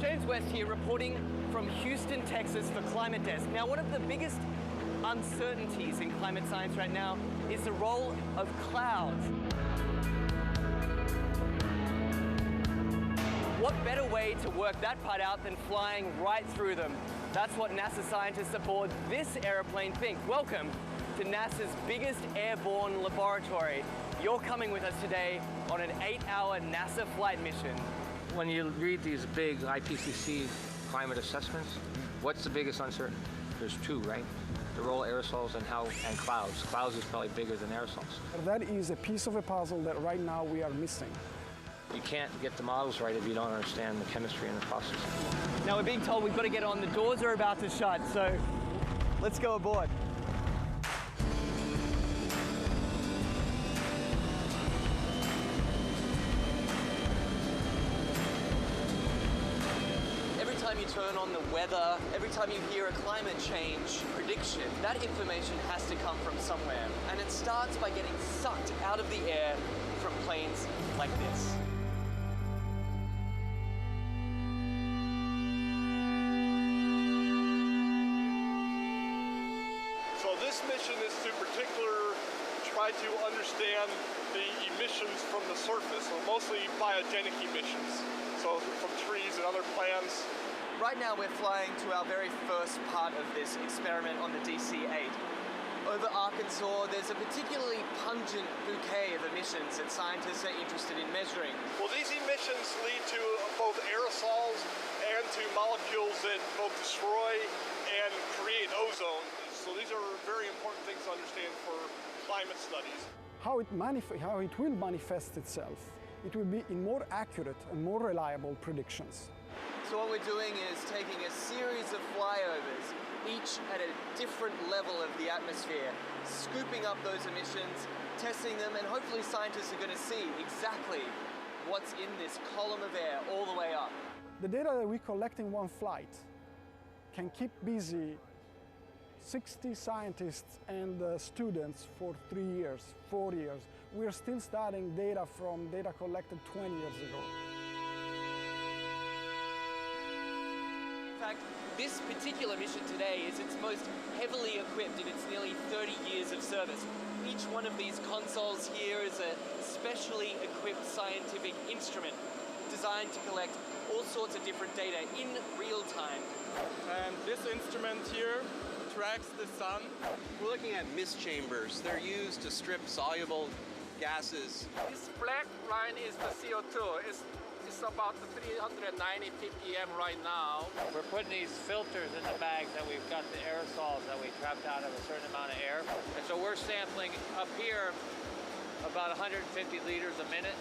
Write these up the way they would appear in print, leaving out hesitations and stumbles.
James West here reporting from Houston, Texas for Climate Desk. Now, one of the biggest uncertainties in climate science right now is the role of clouds. What better way to work that part out than flying right through them? That's what NASA scientists aboard this airplane think. Welcome to NASA's biggest airborne laboratory. You're coming with us today on an 8-hour NASA flight mission. When you read these big IPCC climate assessments, what's the biggest uncertainty? There's two, right? The role of aerosols and clouds. Clouds is probably bigger than aerosols. That is a piece of a puzzle that right now we are missing. You can't get the models right if you don't understand the chemistry and the process. Now we're being told we've got to get on. The doors are about to shut, so let's go aboard. Every time you turn on the weather, every time you hear a climate change prediction, that information has to come from somewhere. And it starts by getting sucked out of the air from planes like this. So this mission is to try to understand the emissions from the surface, so mostly biogenic emissions, so from trees and other plants. Right now we're flying to our very first part of this experiment on the DC-8. Over Arkansas, there's a particularly pungent bouquet of emissions that scientists are interested in measuring. Well, these emissions lead to both aerosols and to molecules that both destroy and create ozone. So these are very important things to understand for climate studies. How it will manifest itself, it will be in more accurate and more reliable predictions. So what we're doing is taking a series of flyovers, each at a different level of the atmosphere, scooping up those emissions, testing them, and hopefully scientists are going to see exactly what's in this column of air all the way up. The data that we collect in one flight can keep busy 60 scientists and students for 3 years, 4 years. We're still studying data from data collected 20 years ago. In fact, this particular mission today is its most heavily equipped in its nearly 30 years of service. Each one of these consoles here is a specially equipped scientific instrument designed to collect all sorts of different data in real time. And this instrument here tracks the sun. We're looking at mist chambers. They're used to strip soluble gases. This black line is the CO2. It's about 390 ppm right now. We're putting these filters in the bags that we've got the aerosols that we trapped out of a certain amount of air. And so we're sampling up here about 150 liters a minute.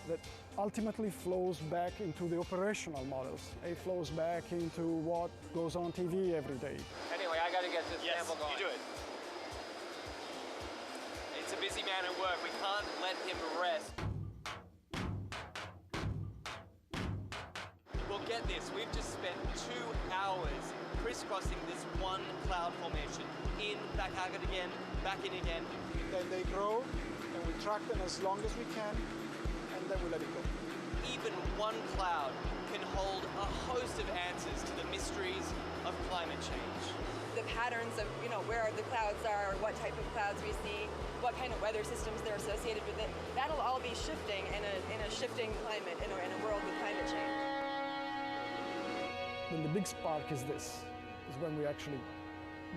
That ultimately flows back into the operational models. It flows back into what goes on TV every day. Anyway, I got to get this sample going. You do it. It's a busy man at work. We can't let him rest. Well, get this. We've just spent 2 hours crisscrossing this one cloud formation. In, back out again, back in again. Then they grow, and we track them as long as we can, and then we let it go. Even one cloud can hold a host of answers to the mysteries of climate change. The patterns of, where the clouds are, what type of clouds we see, what kind of weather systems they're associated with it, that'll all be shifting in a shifting climate, in a world with climate change. Then the big spark is this, is when we actually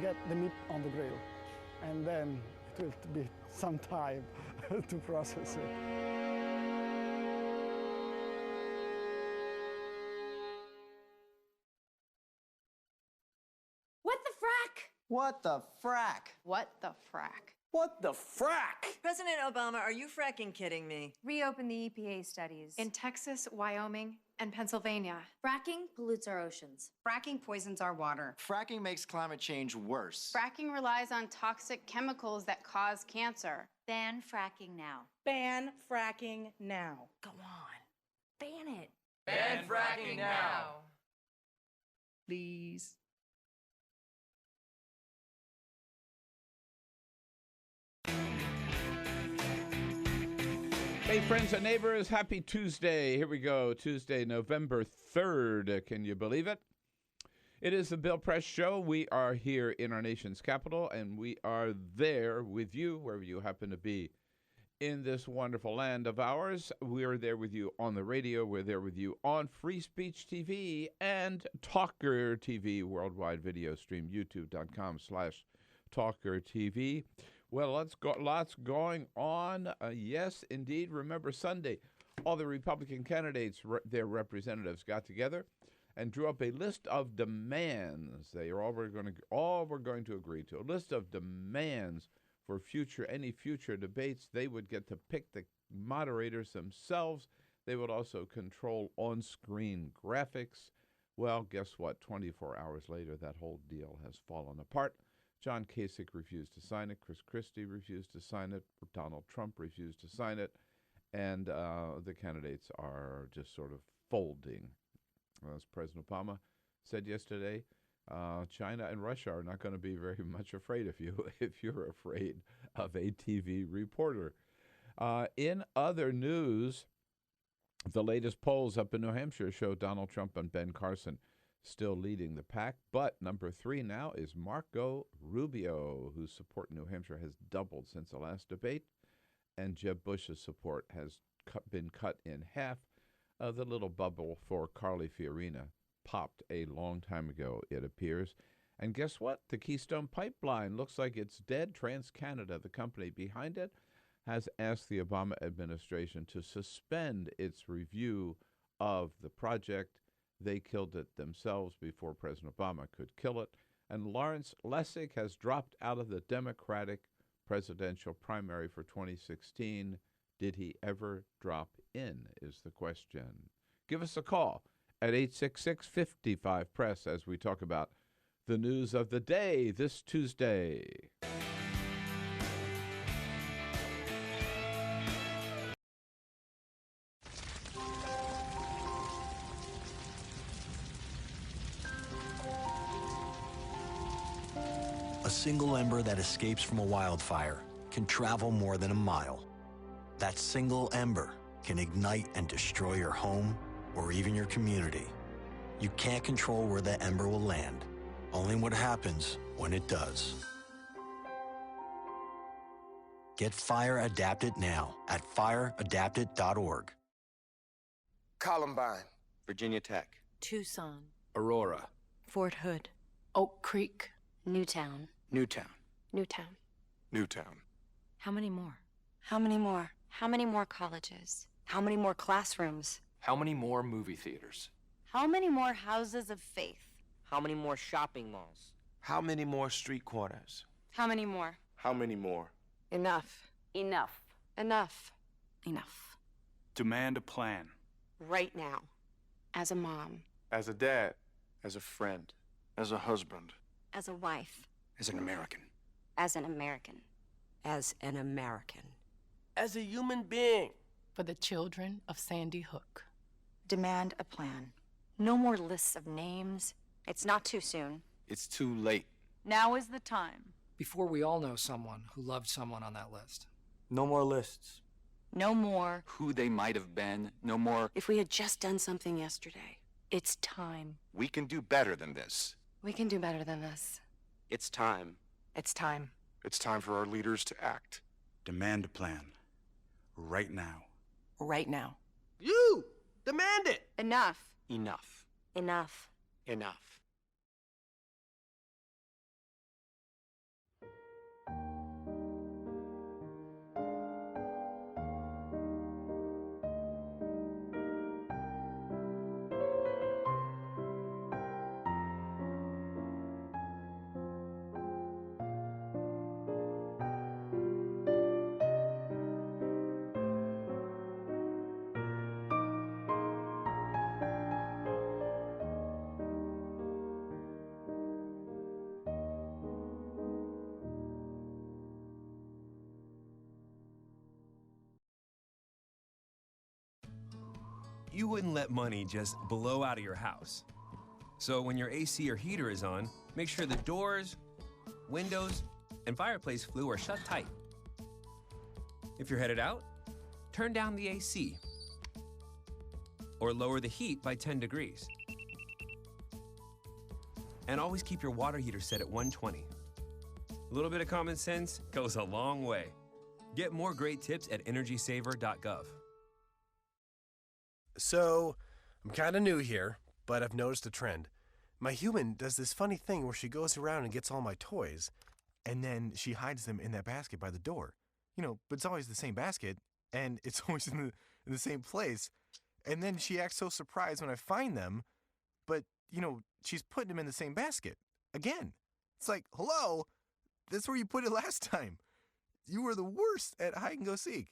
get the meat on the grill. And then it will be some time to process it. What the frack? What the frack? What the frack? What the frack? President Obama, are you fracking kidding me? Reopen the EPA studies in Texas, Wyoming, and Pennsylvania. Fracking pollutes our oceans. Fracking poisons our water. Fracking makes climate change worse. Fracking relies on toxic chemicals that cause cancer. Ban fracking now. Ban fracking now. Go on. Ban it. Ban fracking now. Please. Hey friends and neighbors, happy Tuesday. Here we go, Tuesday, November 3rd. Can you believe it? It is the Bill Press Show. We are here in our nation's capital, and we are there with you, wherever you happen to be in this wonderful land of ours. We are there with you on the radio. We're there with you on Free Speech TV and TawkrTV, worldwide video stream, youtube.com/TawkrTV. Well, lots going on. Yes, indeed. Remember Sunday, all the Republican candidates, their representatives, got together and drew up a list of demands. They are all we're going to agree to. A list of demands for any future debates. They would get to pick the moderators themselves. They would also control on-screen graphics. Well, guess what? 24 hours later, that whole deal has fallen apart. John Kasich refused to sign it. Chris Christie refused to sign it. Donald Trump refused to sign it. And the candidates are just sort of folding. As President Obama said yesterday, China and Russia are not going to be very much afraid of you if you're afraid of a TV reporter. In other news, the latest polls up in New Hampshire show Donald Trump and Ben Carson still leading the pack, but number 3 now is Marco Rubio, whose support in New Hampshire has doubled since the last debate, and Jeb Bush's support has been cut in half. The little bubble for Carly Fiorina popped a long time ago, it appears. And guess what? The Keystone Pipeline looks like it's dead. TransCanada, the company behind it, has asked the Obama administration to suspend its review of the project. They killed it themselves before President Obama could kill it. And Lawrence Lessig has dropped out of the Democratic presidential primary for 2016. Did he ever drop in, is the question. Give us a call at 866-55-PRESS as we talk about the news of the day this Tuesday. A single ember that escapes from a wildfire can travel more than a mile. That single ember can ignite and destroy your home or even your community. You can't control where the ember will land, only what happens when it does. Get Fire Adapted now at fireadapted.org. Columbine, Virginia Tech, Tucson, Aurora, Fort Hood, Oak Creek, Newtown. Newtown, Newtown. Newtown. How many more? How many more? How many more colleges? How many more classrooms? How many more movie theaters? How many more houses of faith? How many more shopping malls? How many more street corners? How many more? How many more? Enough. Enough. Enough. Enough. Demand a plan. Right now. As a mom. As a dad. As a friend. As a husband. As a wife. As an American. As an American. As an American. As a human being. For the children of Sandy Hook. Demand a plan. No more lists of names. It's not too soon. It's too late. Now is the time. Before we all know someone who loved someone on that list. No more lists. No more. Who they might have been. No more. If we had just done something yesterday. It's time. We can do better than this. We can do better than this. It's time. It's time. It's time for our leaders to act. Demand a plan. Right now. Right now. You! Demand it! Enough. Enough. Enough. Enough. You wouldn't let money just blow out of your house. So when your AC or heater is on, make sure the doors, windows, and fireplace flue are shut tight. If you're headed out, turn down the AC. Or lower the heat by 10 degrees. And always keep your water heater set at 120. A little bit of common sense goes a long way. Get more great tips at energysaver.gov. So, I'm kind of new here, but I've noticed a trend. My human does this funny thing where she goes around and gets all my toys, and then she hides them in that basket by the door. But it's always the same basket, and it's always in the same place. And then she acts so surprised when I find them, but, she's putting them in the same basket. Again. It's like, hello, that's where you put it last time. You were the worst at hide and go seek.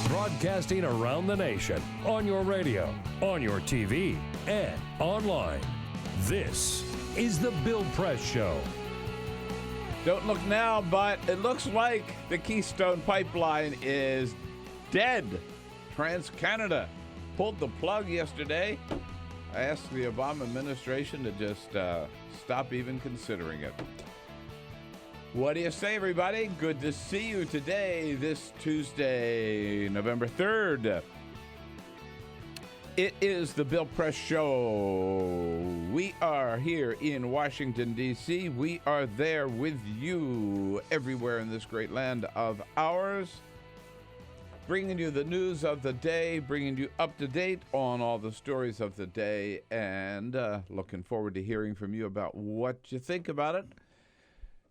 Broadcasting around the nation, on your radio, on your TV, and online. This is the Bill Press Show. Don't look now, but it looks like the Keystone Pipeline is dead. TransCanada pulled the plug yesterday. I asked the Obama administration to just stop even considering it. What do you say, everybody? Good to see you today, this Tuesday, November 3rd. It is the Bill Press Show. We are here in Washington, D.C. We are there with you everywhere in this great land of ours, bringing you the news of the day, bringing you up to date on all the stories of the day, and looking forward to hearing from you about what you think about it.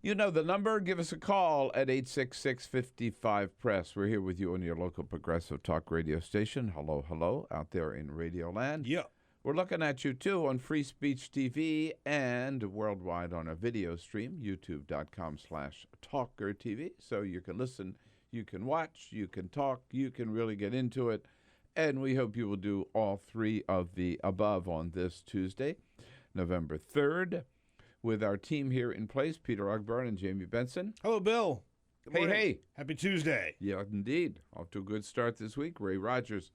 You know the number. Give us a call at 866-55-PRESS. We're here with you on your local progressive talk radio station. Hello, hello, out there in Radio Land. Yeah. We're looking at you, too, on Free Speech TV and worldwide on a video stream, youtube.com/TawkrTV. So you can listen, you can watch, you can talk, you can really get into it. And we hope you will do all three of the above on this Tuesday, November 3rd. With our team here in place, Peter Ogburn and Jamie Benson. Hello, Bill. Good morning. Hey. Happy Tuesday. Yeah, indeed. Off to a good start this week. Ray Rogers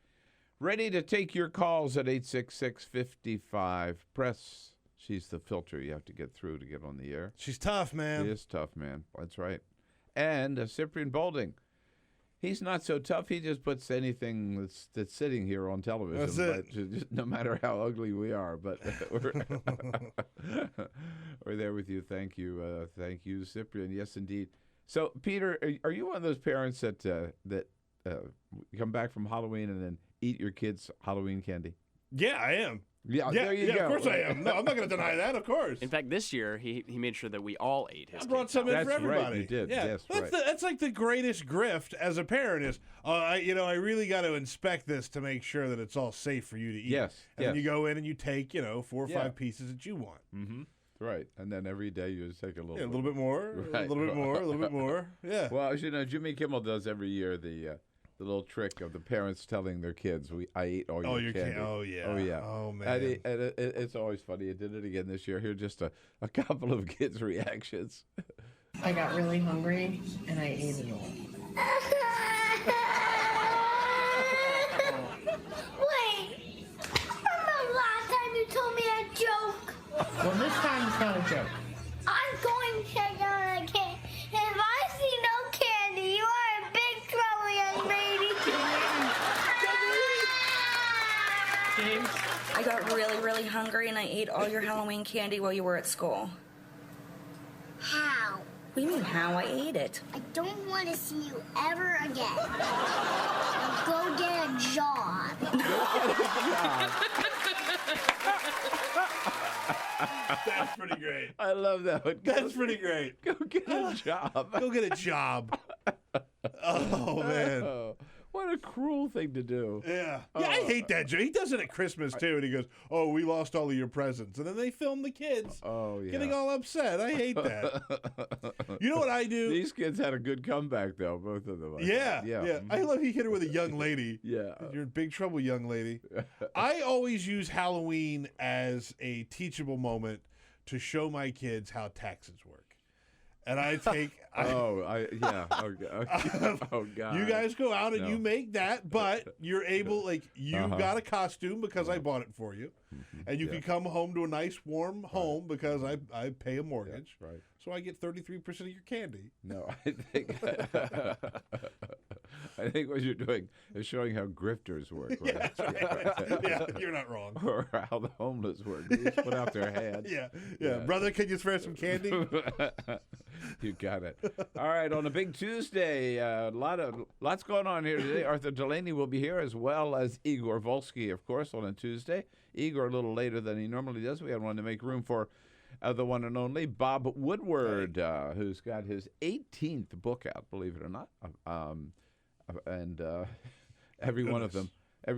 ready to take your calls at 866-55-PRESS. She's the filter you have to get through to get on the air. She's tough, man. She is tough, man. That's right. And Cyprian Bolding. He's not so tough. He just puts anything that's sitting here on television. That's it. Just, no matter how ugly we are. But we're there with you. Thank you. Thank you, Cyprian. Yes, indeed. So, Peter, are you one of those parents that come back from Halloween and then eat your kids' Halloween candy? Yeah, I am. Yeah, there you go. Of course I am. No, I'm not going to deny that, of course. In fact, this year, he made sure that we all ate his I brought some in for everybody. Right, you did. Yeah. Yes, That's like the greatest grift as a parent is, I really got to inspect this to make sure that it's all safe for you to eat. Yes. And then you go in and you take, 4 or 5 pieces that you want. Mm-hmm. Right. And then every day you just take a little bit more, right. a little bit more, a little bit more. Yeah. Well, Jimmy Kimmel does every year the little trick of the parents telling their kids, "I ate all your candy." Oh yeah. Oh yeah. Oh man. And it's always funny. He did it again this year. Here, just a couple of kids' reactions. I got really hungry and I ate it all. Wait! Remember last time you told me a joke? Well, this time it's not a joke. I'm going to check out again. If I see no candy, you are in big trouble, young lady. James? I got really, really hungry and I ate all your Halloween candy while you were at school. How? What do you mean, how? I ate it. I don't want to see you ever again. Now go get a job. That's pretty great. I love that one. That's pretty great. Go get a job. Go get a job. Oh, man. What a cruel thing to do. Yeah. Yeah, I hate that joke. He does it at Christmas, too, and he goes, "Oh, we lost all of your presents." And then they film the kids getting all upset. I hate that. You know what I do? These kids had a good comeback, though, both of them. Yeah. Mm-hmm. I love he hit her with a young lady. Yeah. You're in big trouble, young lady. I always use Halloween as a teachable moment to show my kids how taxes work. and I take. Yeah. Oh God. You guys go out and you make that, but you're able, like, you got a costume because I bought it for you, and you can come home to a nice warm home because I pay a mortgage. Right. So I get 33% of your candy. No, I think what you're doing is showing how grifters work. Right? Yeah, you're not wrong. Or how the homeless work. They just put out their hand. Yeah. Brother, can you spare some candy? You got it. All right, on a big Tuesday, lots going on here today. Arthur Delaney will be here, as well as Igor Volsky, of course, on a Tuesday. Igor a little later than he normally does. We had wanted to make room for the one and only Bob Woodward, who's got his 18th book out, believe it or not, and every one of them a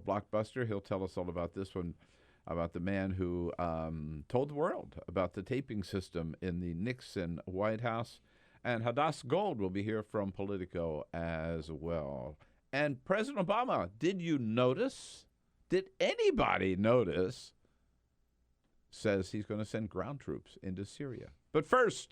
blockbuster. He'll tell us all about this one, about the man who told the world about the taping system in the Nixon White House. And Hadas Gold will be here from Politico as well. And President Obama, did anybody notice, says he's going to send ground troops into Syria. But first,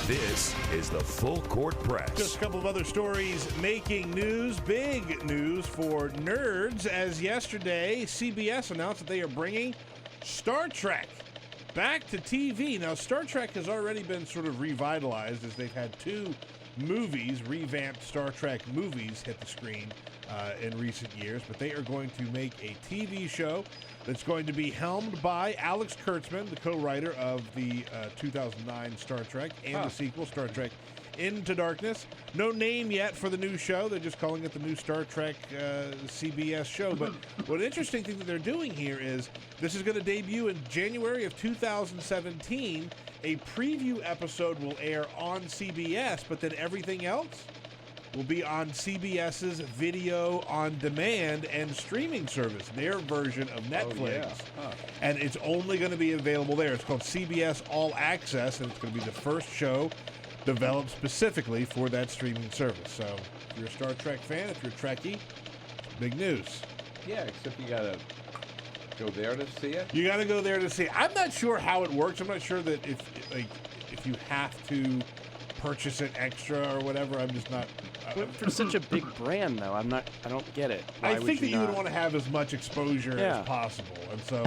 this is the Full Court Press. Just a couple of other stories making news. Big news for nerds, as yesterday CBS announced that they are bringing Star Trek back to TV. Now, Star Trek has already been sort of revitalized, as they've had 2 movies, revamped Star Trek movies, hit the screen in recent years. But they are going to make a TV show that's going to be helmed by Alex Kurtzman, the co-writer of the 2009 Star Trek and the sequel, Star Trek Into Darkness. No name yet for the new show. They're just calling it the new Star Trek CBS show. But what interesting thing that they're doing here is this is going to debut in January of 2017. A preview episode will air on CBS, but then everything else will be on CBS's video on demand and streaming service, their version of Netflix. And it's only going to be available there. It's called CBS All Access, and it's going to be the first show developed specifically for that streaming service. So if you're a Star Trek fan, if you're a Trekkie, big news. Yeah, except you got to go there to see it? You got to go there to see it. I'm not sure how it works. I'm not sure that if you have to purchase it extra or whatever. I'm just not. For such a big brand, though, I don't get it. I think that you would want to have as much exposure as possible, and so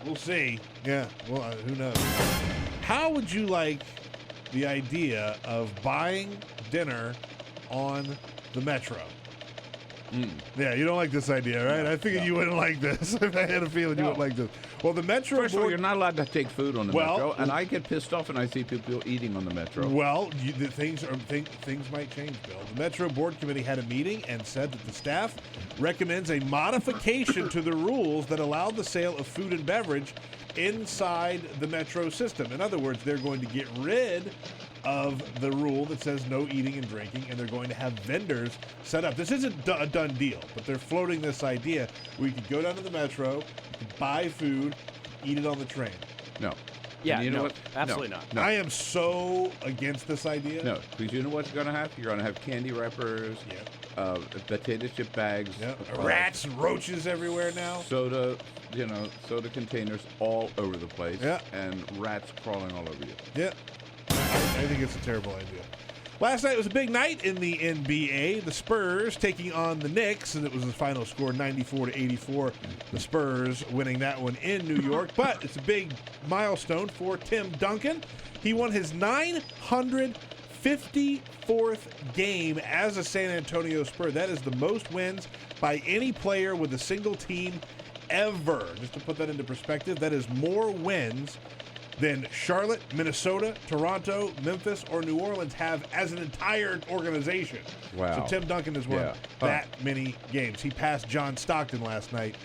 we'll see. Yeah, well, who knows? How would you like the idea of buying dinner on the Metro? Yeah, you don't like this idea, right? I figured you wouldn't like this. I had a feeling you wouldn't like this. Well, the Metro First of all, you're not allowed to take food on the Well, Metro, and I get pissed off when I see people eating on the Metro. Well, things might change, Bill. The Metro Board Committee had a meeting and said that the staff recommends a modification to the rules that allow the sale of food and beverage inside the Metro system. In other words, they're going to get rid of the rule that says no eating and drinking, and they're going to have vendors set up. This isn't a done deal, but they're floating this idea where you could go down to the Metro, you could buy food, eat it on the train. No. Yeah, you know no, what? absolutely No. not. No. I am so against this idea. No, because you know what's going to happen? You're going to have candy wrappers, potato chip bags, rats and roaches everywhere now. Soda containers all over the place, and rats crawling all over you. Yeah, I think it's a terrible idea. Last night was a big night in the NBA. The Spurs taking on the Knicks, and it was the final score 94-84. The Spurs winning that one in New York. But it's a big milestone for Tim Duncan. He won his 954th game as a San Antonio Spur. That is the most wins by any player with a single team ever. Just to put that into perspective, that is more wins than Charlotte, Minnesota, Toronto, Memphis, or New Orleans have as an entire organization. Wow. So Tim Duncan has won that many games. He passed John Stockton last night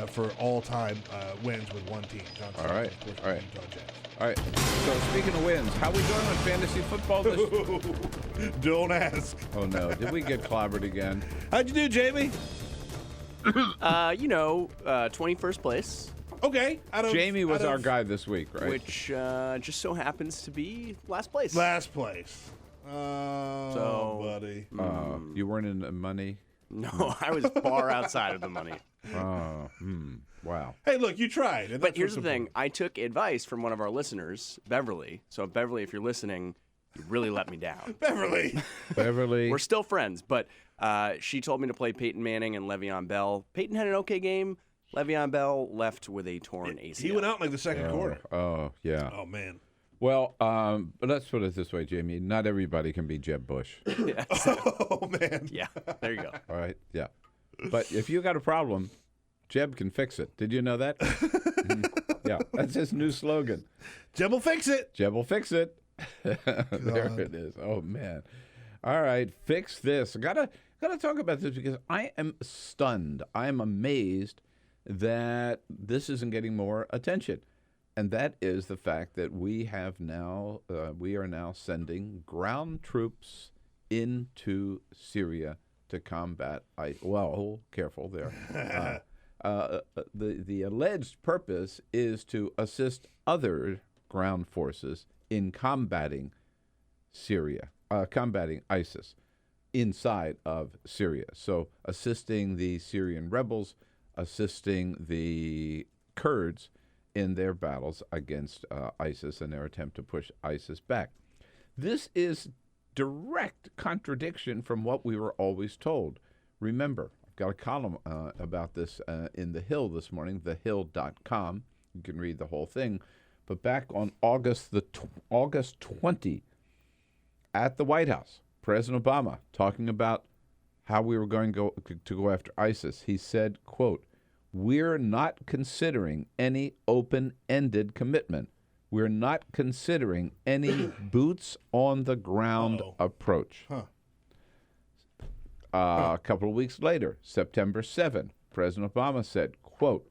for all-time wins with one team. John Stockton, All right. of course, All right. Utah Jazz. All right. So speaking of wins, how we doing on fantasy football this Don't ask. Oh, no. Did we get clobbered again? How'd you do, Jamie? 21st place. Okay. Jamie was our guy this week, right? Which just so happens to be last place. Last place. Oh, buddy. You weren't in the money? No, I was far outside of the money. Wow. Hey, look, you tried. And But that's here's the what's thing. I took advice from one of our listeners, Beverly. So, Beverly, if you're listening, you really let me down. Beverly. Beverly. We're still friends, but she told me to play Peyton Manning and Le'Veon Bell. Peyton had an okay game. Le'Veon Bell left with a torn ACL. He went out in like the second quarter. Oh, yeah. Oh, man. Well, but let's put it this way, Jamie. Not everybody can be Jeb Bush. Oh, man. Yeah, there you go. All right, yeah. But if you got a problem, Jeb can fix it. Did you know that? Yeah, that's his new slogan. Jeb will fix it. Jeb will fix it. There it is. Oh, man. All right, fix this. Gotta talk about this because I am stunned. I am amazed that this isn't getting more attention. And that is the fact that we are now sending ground troops into Syria to combat well, careful there. The alleged purpose is to assist other ground forces in combating combating ISIS inside of Syria. So assisting the Syrian rebels, assisting the Kurds in their battles against ISIS and their attempt to push ISIS back. This is direct contradiction from what we were always told. Remember, I've got a column about this in The Hill this morning, thehill.com. You can read the whole thing. But back on August 20, at the White House, President Obama talking about how we were going to go after ISIS, he said, quote, "We're not considering any open-ended commitment. We're not considering any boots-on-the-ground approach." A couple of weeks later, September 7, President Obama said, quote,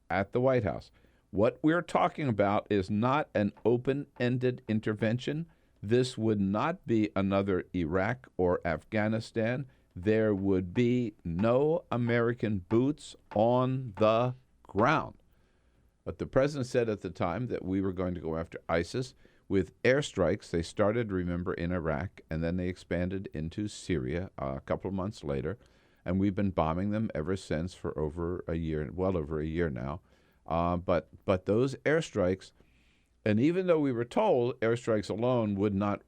at the White House, "What we're talking about is not an open-ended intervention. This would not be another Iraq or Afghanistan. There would be no American boots on the ground." But the president said at the time that we were going to go after ISIS with airstrikes. They started, remember, in Iraq, and then they expanded into Syria a couple of months later. And we've been bombing them ever since for over a year, well over a year now. But those airstrikes, and even though we were told airstrikes alone would not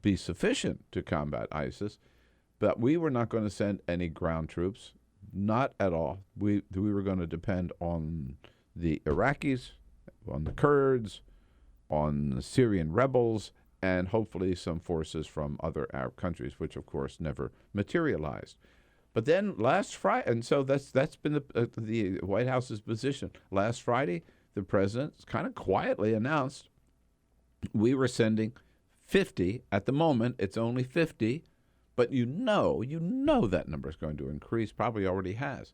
be sufficient to combat ISIS, but we were not going to send any ground troops, not at all. We were going to depend on the Iraqis, on the Kurds, on the Syrian rebels, and hopefully some forces from other Arab countries, which of course never materialized. But then last Friday, and so that's been the White House's position. Last Friday, the president kind of quietly announced we were sending 50. At the moment, it's only 50, but you know that number is going to increase, probably already has.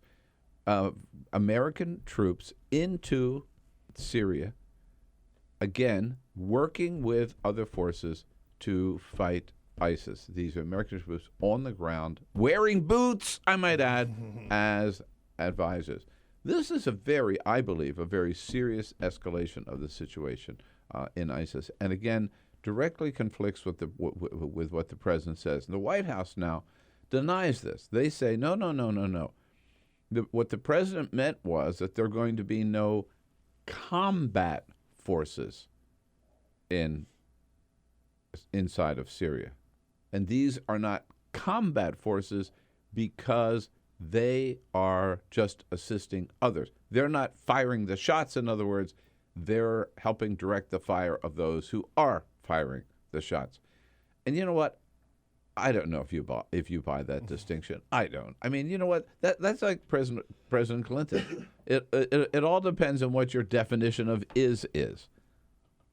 American troops into Syria, again, working with other forces to fight ISIS. These are American troops on the ground, wearing boots, I might add, as advisors. This is I believe, a very serious escalation of the situation in ISIS. And again, directly conflicts with what the president says. And the White House now denies this. They say, no. What the president meant was that there are going to be no combat forces inside of Syria. And these are not combat forces because they are just assisting others. They're not firing the shots. In other words, they're helping direct the fire of those who are firing the shots. And you know what? I don't know if you buy that distinction. I don't. I mean, you know what? That's like President Clinton. It all depends on what your definition of is.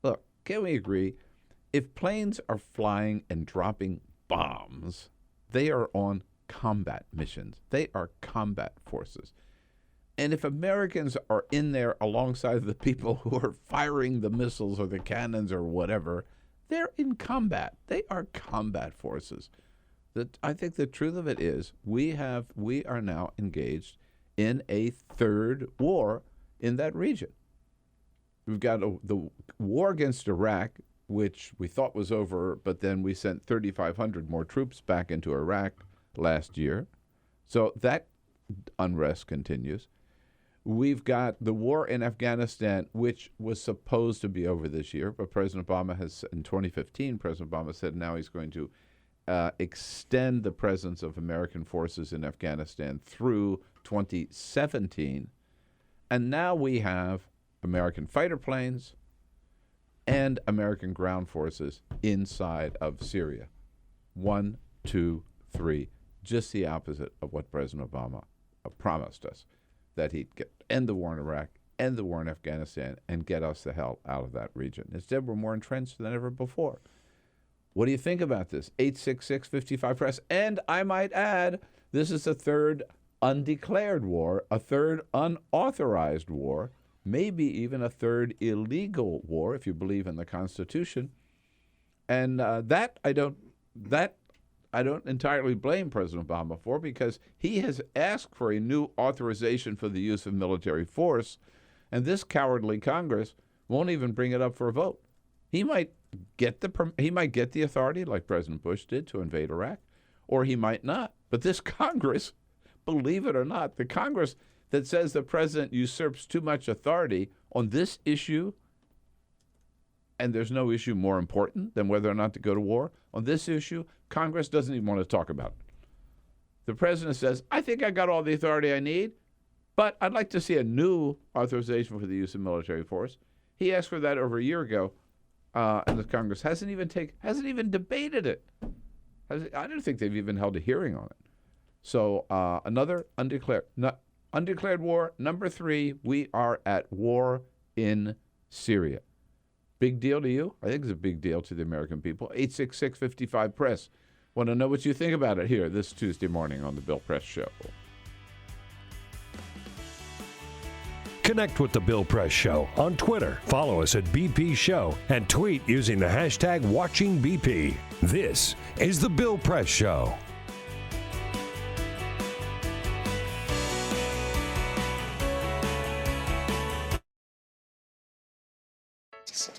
Look, can we agree? If planes are flying and dropping bombs, they are on combat missions. They are combat forces. And if Americans are in there alongside the people who are firing the missiles or the cannons or whatever, they're in combat. They are combat forces. I think the truth of it is we are now engaged in a third war in that region. We've got the war against Iraq, which we thought was over, but then we sent 3,500 more troops back into Iraq last year. So that unrest continues. We've got the war in Afghanistan, which was supposed to be over this year, but President Obama has, in 2015, President Obama said now he's going to extend the presence of American forces in Afghanistan through 2017. And now we have American fighter planes and American ground forces inside of Syria. 1, 2, 3. Just the opposite of what President Obama promised us, that he'd end the war in Iraq, end the war in Afghanistan, and get us the hell out of that region. Instead, we're more entrenched than ever before. What do you think about this? 866-55-PRESS. And I might add, this is a third undeclared war, a third unauthorized war, maybe even a third illegal war, if you believe in the Constitution. And that I don't entirely blame President Obama for, because he has asked for a new authorization for the use of military force, and this cowardly Congress won't even bring it up for a vote. He might get the authority, like President Bush did, to invade Iraq, or he might not. But this Congress, believe it or not, the Congress that says the president usurps too much authority on this issue, and there's no issue more important than whether or not to go to war, on this issue, Congress doesn't even want to talk about it. The president says, I think I got all the authority I need, but I'd like to see a new authorization for the use of military force. He asked for that over a year ago, and the Congress hasn't even debated it. I don't think they've even held a hearing on it. So another undeclared war. Number 3, we are at war in Syria. Big deal to you? I think it's a big deal to the American people. 866-55-PRESS. Want to know what you think about it here this Tuesday morning on the Bill Press Show. Connect with the Bill Press Show on Twitter. Follow us at BP Show and tweet using the hashtag WatchingBP. This is the Bill Press Show.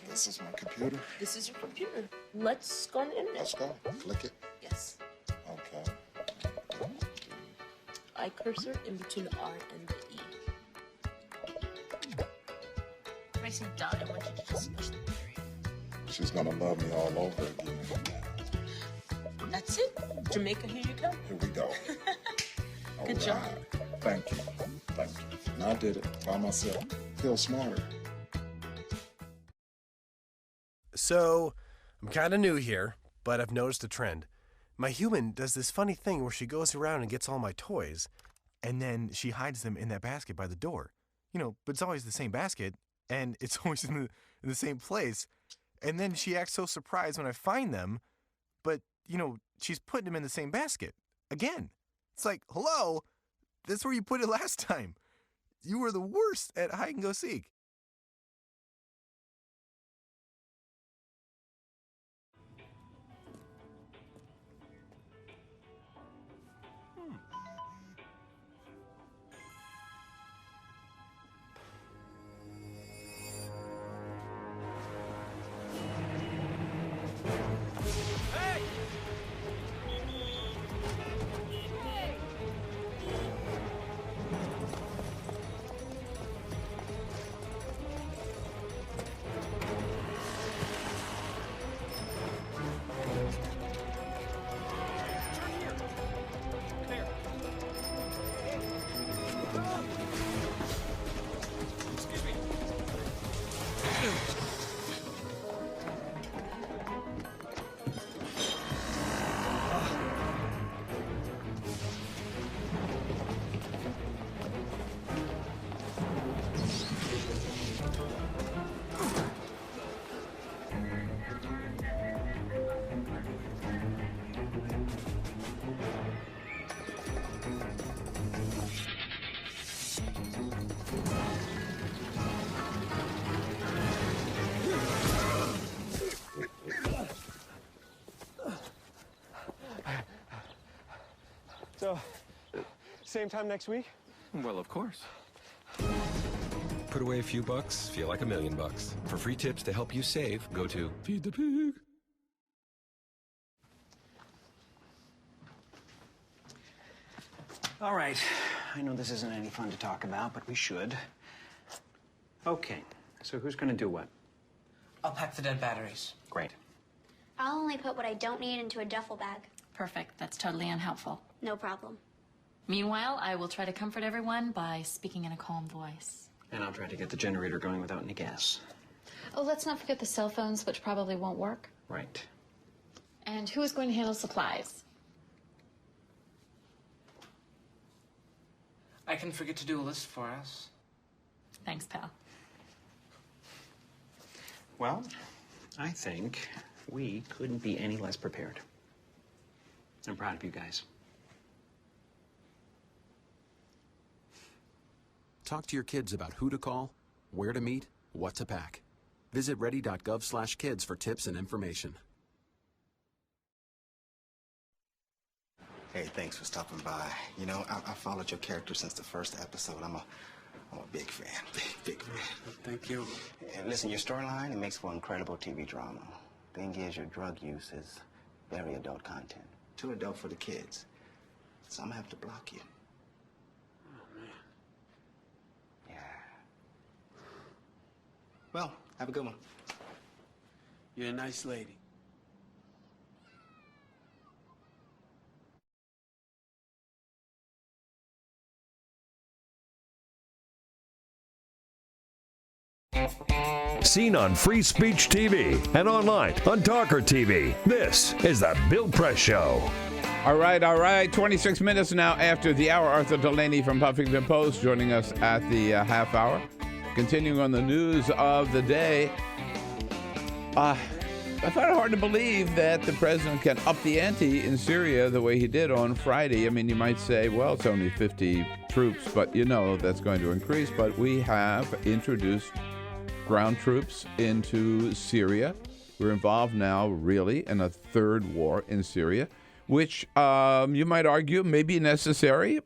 This is my computer. This is your computer. Let's go on the internet. Let's go. Click it. Yes. Okay. I cursor in between the R and the E. Racing dot, I want you to just push the period. She's gonna love me all over again. That's it. Jamaica, here you go. Here we go. Good job. Thank you. Thank you. And I did it by myself. Feel smarter. So, I'm kind of new here, but I've noticed a trend. My human does this funny thing where she goes around and gets all my toys, and then she hides them in that basket by the door. You know, but it's always the same basket, and it's always in the same place. And then she acts so surprised when I find them, but, you know, she's putting them in the same basket. Again. It's like, hello? That's where you put it last time. You were the worst at hide and go seek. So, same time next week? Well, of course. Put away a few bucks, feel like $1 million. For free tips to help you save, go to Feed the Pig. All right, I know this isn't any fun to talk about, but we should. Okay, so who's gonna do what? I'll pack the dead batteries. Great. I'll only put what I don't need into a duffel bag. Perfect. That's totally unhelpful. No problem. Meanwhile, I will try to comfort everyone by speaking in a calm voice. And I'll try to get the generator going without any gas. Oh, let's not forget the cell phones, which probably won't work. Right. And who is going to handle supplies? I can forget to do a list for us. Thanks, pal. Well, I think we couldn't be any less prepared. I'm proud of you guys. Talk to your kids about who to call, where to meet, what to pack. Visit ready.gov/kids for tips and information. Hey, thanks for stopping by. You know, I followed your character since the first episode. I'm a big fan. Big fan. Thank you. And listen, your storyline, it makes for incredible TV drama. Thing is, your drug use is very adult content. Too adult for the kids. So I'm gonna have to block you. Oh, man. Yeah. Well, have a good one. You're a nice lady. Seen on Free Speech TV and online on TawkrTV. This is the Bill Press Show. All right. 26 minutes now after the hour. Arthur Delaney from Huffington Post joining us at the half hour. Continuing on the news of the day. I find it hard to believe that the president can up the ante in Syria the way he did on Friday. I mean, you might say, well, it's only 50 troops, but you know that's going to increase. But we have introduced ground troops into Syria. We're involved now, really, in a third war in Syria, which you might argue may be necessary,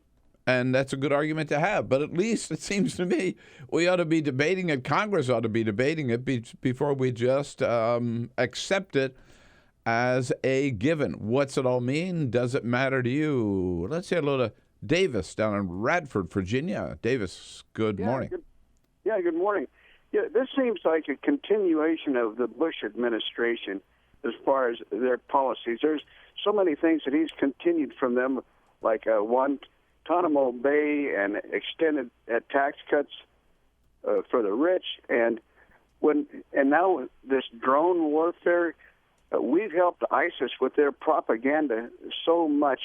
and that's a good argument to have. But at least, it seems to me, we ought to be debating it. Congress ought to be debating it before we just accept it as a given. What's it all mean? Does it matter to you? Let's say hello to Davis down in Radford, Virginia. Davis, good morning. Good morning. Yeah, this seems like a continuation of the Bush administration as far as their policies. There's so many things that he's continued from them, like Guantanamo Bay and extended tax cuts for the rich, and now this drone warfare. We've helped ISIS with their propaganda so much,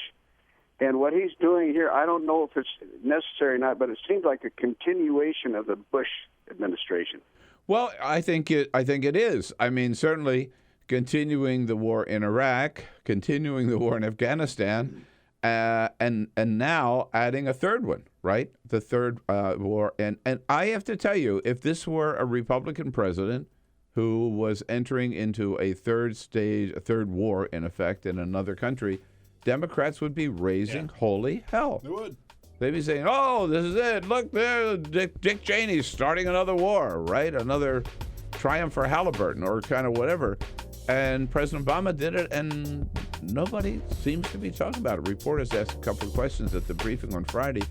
and what he's doing here, I don't know if it's necessary or not, but it seems like a continuation of the Bush administration. Well, I think it is. I mean, certainly continuing the war in Iraq, continuing the war in Afghanistan, and now adding a third one, right? The third war. And I have to tell you, if this were a Republican president who was entering into a third war, in effect, in another country, Democrats would be raising holy hell. They would. They'd be saying, oh, this is it. Look, there, Dick Cheney's starting another war, right? Another triumph for Halliburton or kind of whatever. And President Obama did it, and nobody seems to be talking about it. Reporters asked a couple of questions at the briefing on Friday,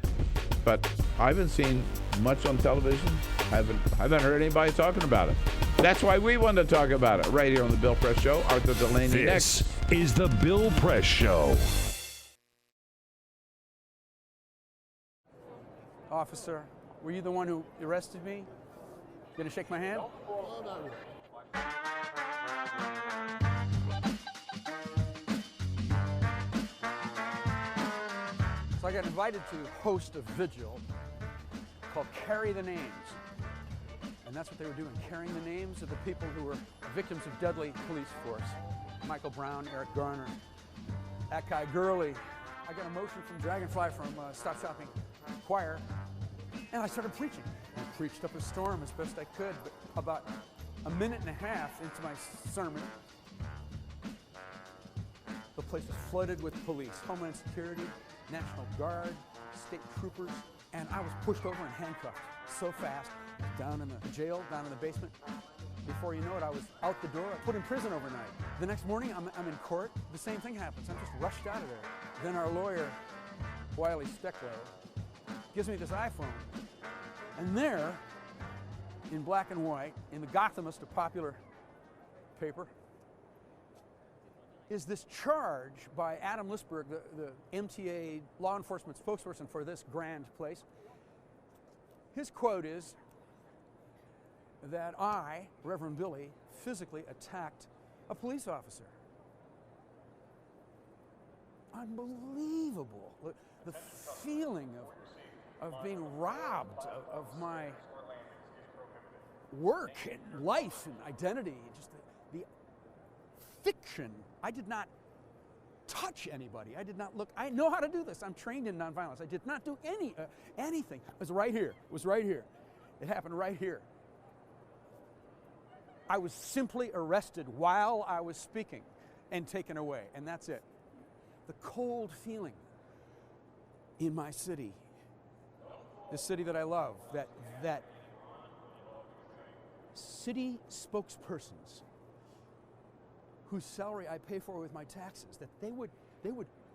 but I haven't seen much on television. I haven't heard anybody talking about it. That's why we wanted to talk about it right here on the Bill Press Show. Arthur Delaney next. This is the Bill Press Show. Officer, were you the one who arrested me? Gonna shake my hand? So I got invited to host a vigil called Carry the Names. And that's what they were doing, carrying the names of the people who were victims of deadly police force. Michael Brown, Eric Garner, Akai Gurley. I got a motion from Dragonfly from Stop Shopping Choir, and I started preaching. I preached up a storm as best I could, but about a minute and a half into my sermon, the place was flooded with police, Homeland Security, National Guard, state troopers, and I was pushed over and handcuffed so fast, down in the jail, down in the basement. Before you know it, I was out the door, put in prison overnight. The next morning, I'm in court. The same thing happens. I'm just rushed out of there. Then our lawyer, Wiley Steckler, gives me this iPhone, and there, in black and white, in the Gothamist, a popular paper, is this charge by Adam Lisberg, the MTA law enforcement spokesperson for this grand place. His quote is that I, Reverend Billy, physically attacked a police officer. Unbelievable. The feeling of being robbed of my work and life and identity, just the fiction. I did not touch anybody. I did not look. I know how to do this. I'm trained in nonviolence. I did not do anything. It was right here. It was right here. It happened right here. I was simply arrested while I was speaking and taken away, and that's it. The cold feeling in my city, the city that I love, that city spokespersons whose salary I pay for with my taxes, that they would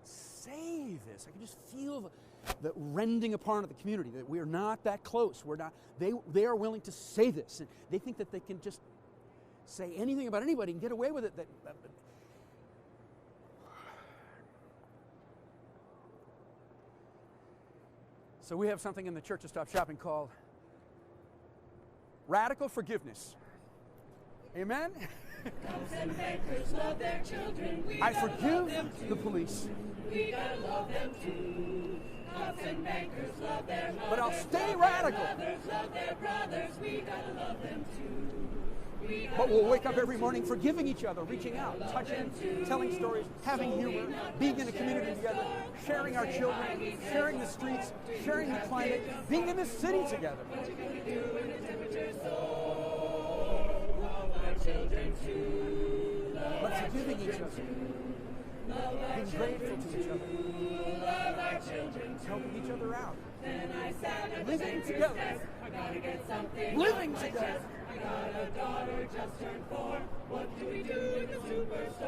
say this. I can just feel the rending apart of the community, that we are not that close. We're not. They are willing to say this, and they think that they can just say anything about anybody and get away with it. So we have something in the Church of Stop Shopping called radical forgiveness. Amen? I forgive the police. We gotta love them too. Cops and bankers love their mothers, but I'll stay radical. Love their brothers. We gotta love them too. But we'll wake up every morning forgiving each other, reaching out, touching, telling stories, having humor, being in a community together, sharing our children, sharing the streets, sharing the climate, being in this city together. But forgiving each other, being grateful to each other, helping each other out, living together, living together. I got a daughter just turned 4. What do we do in the superstore?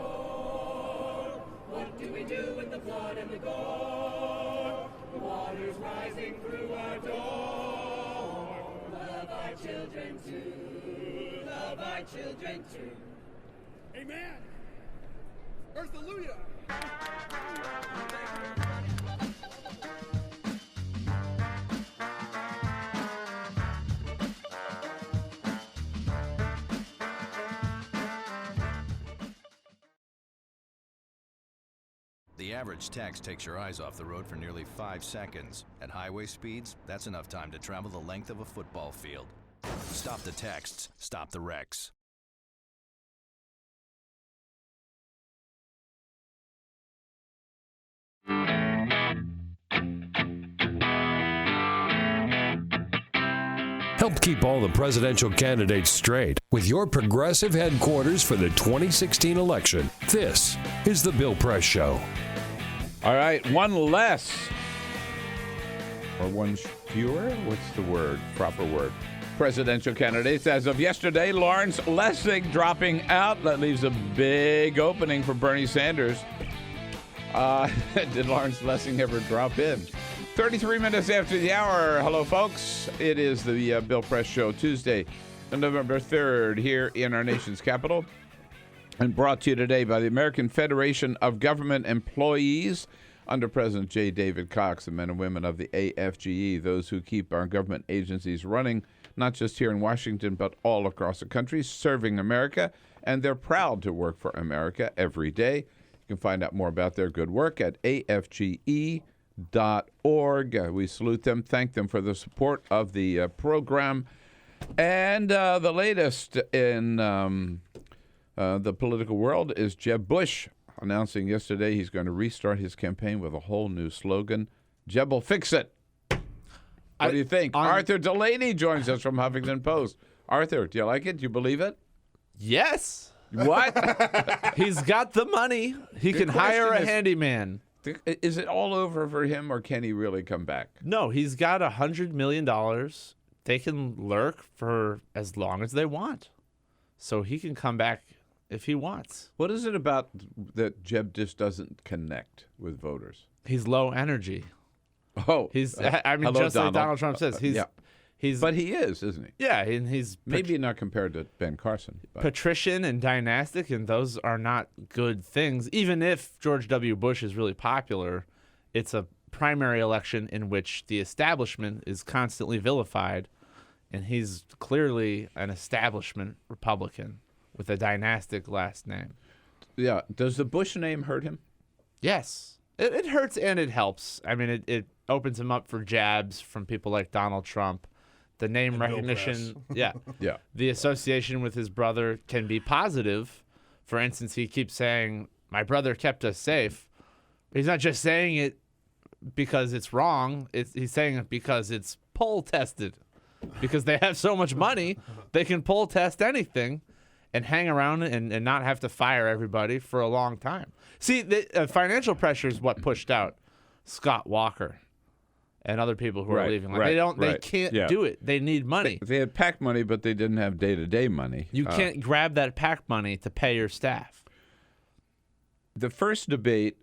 What do we do with the blood and the gore? The water's rising through our door. Love our children too. Love our children too. Amen. Earth-alleluia. The average text takes your eyes off the road for nearly 5 seconds. At highway speeds, that's enough time to travel the length of a football field. Stop the texts, stop the wrecks. Help keep all the presidential candidates straight with your progressive headquarters for the 2016 election. This is The Bill Press Show. All right, one less. Or one fewer? What's the word? Proper word. Presidential candidates. As of yesterday, Lawrence Lessig dropping out. That leaves a big opening for Bernie Sanders. Did Lawrence Lessig ever drop in? 33 minutes after the hour. Hello, folks. It is the Bill Press Show, Tuesday, November 3rd, here in our nation's capital. And brought to you today by the American Federation of Government Employees under President J. David Cox, the men and women of the AFGE, those who keep our government agencies running, not just here in Washington, but all across the country, serving America. And they're proud to work for America every day. You can find out more about their good work at afge.org. We salute them, thank them for the support of the program. And the latest in the political world is Jeb Bush announcing yesterday he's going to restart his campaign with a whole new slogan. Jeb will fix it. What do you think? Arthur Delaney joins us from Huffington Post. Arthur, do you like it? Do you believe it? Yes. What? He's got the money. He can hire a handyman. Is it all over for him, or can he really come back? No, he's got $100 million. They can lurk for as long as they want. So he can come back if he wants. What is it about that Jeb just doesn't connect with voters? He's low energy. Oh, he's. I mean, hello, just like Donald Trump says, he's. Yeah. But he is, isn't he? Yeah, and he's maybe not compared to Ben Carson. But. Patrician and dynastic, and those are not good things. Even if George W. Bush is really popular, it's a primary election in which the establishment is constantly vilified, and he's clearly an establishment Republican with a dynastic last name. Yeah. Does the Bush name hurt him? Yes. It hurts and it helps. I mean, it opens him up for jabs from people like Donald Trump. The name and recognition, yeah. Yeah. The association with his brother can be positive. For instance, he keeps saying, my brother kept us safe. He's not just saying it because it's wrong. He's saying it because it's poll tested. Because they have so much money, they can poll test anything and hang around and not have to fire everybody for a long time. See, the financial pressure is what pushed out Scott Walker and other people who are leaving. Like, they can't do it. They need money. They had PAC money, but they didn't have day-to-day money. You can't grab that PAC money to pay your staff. The first debate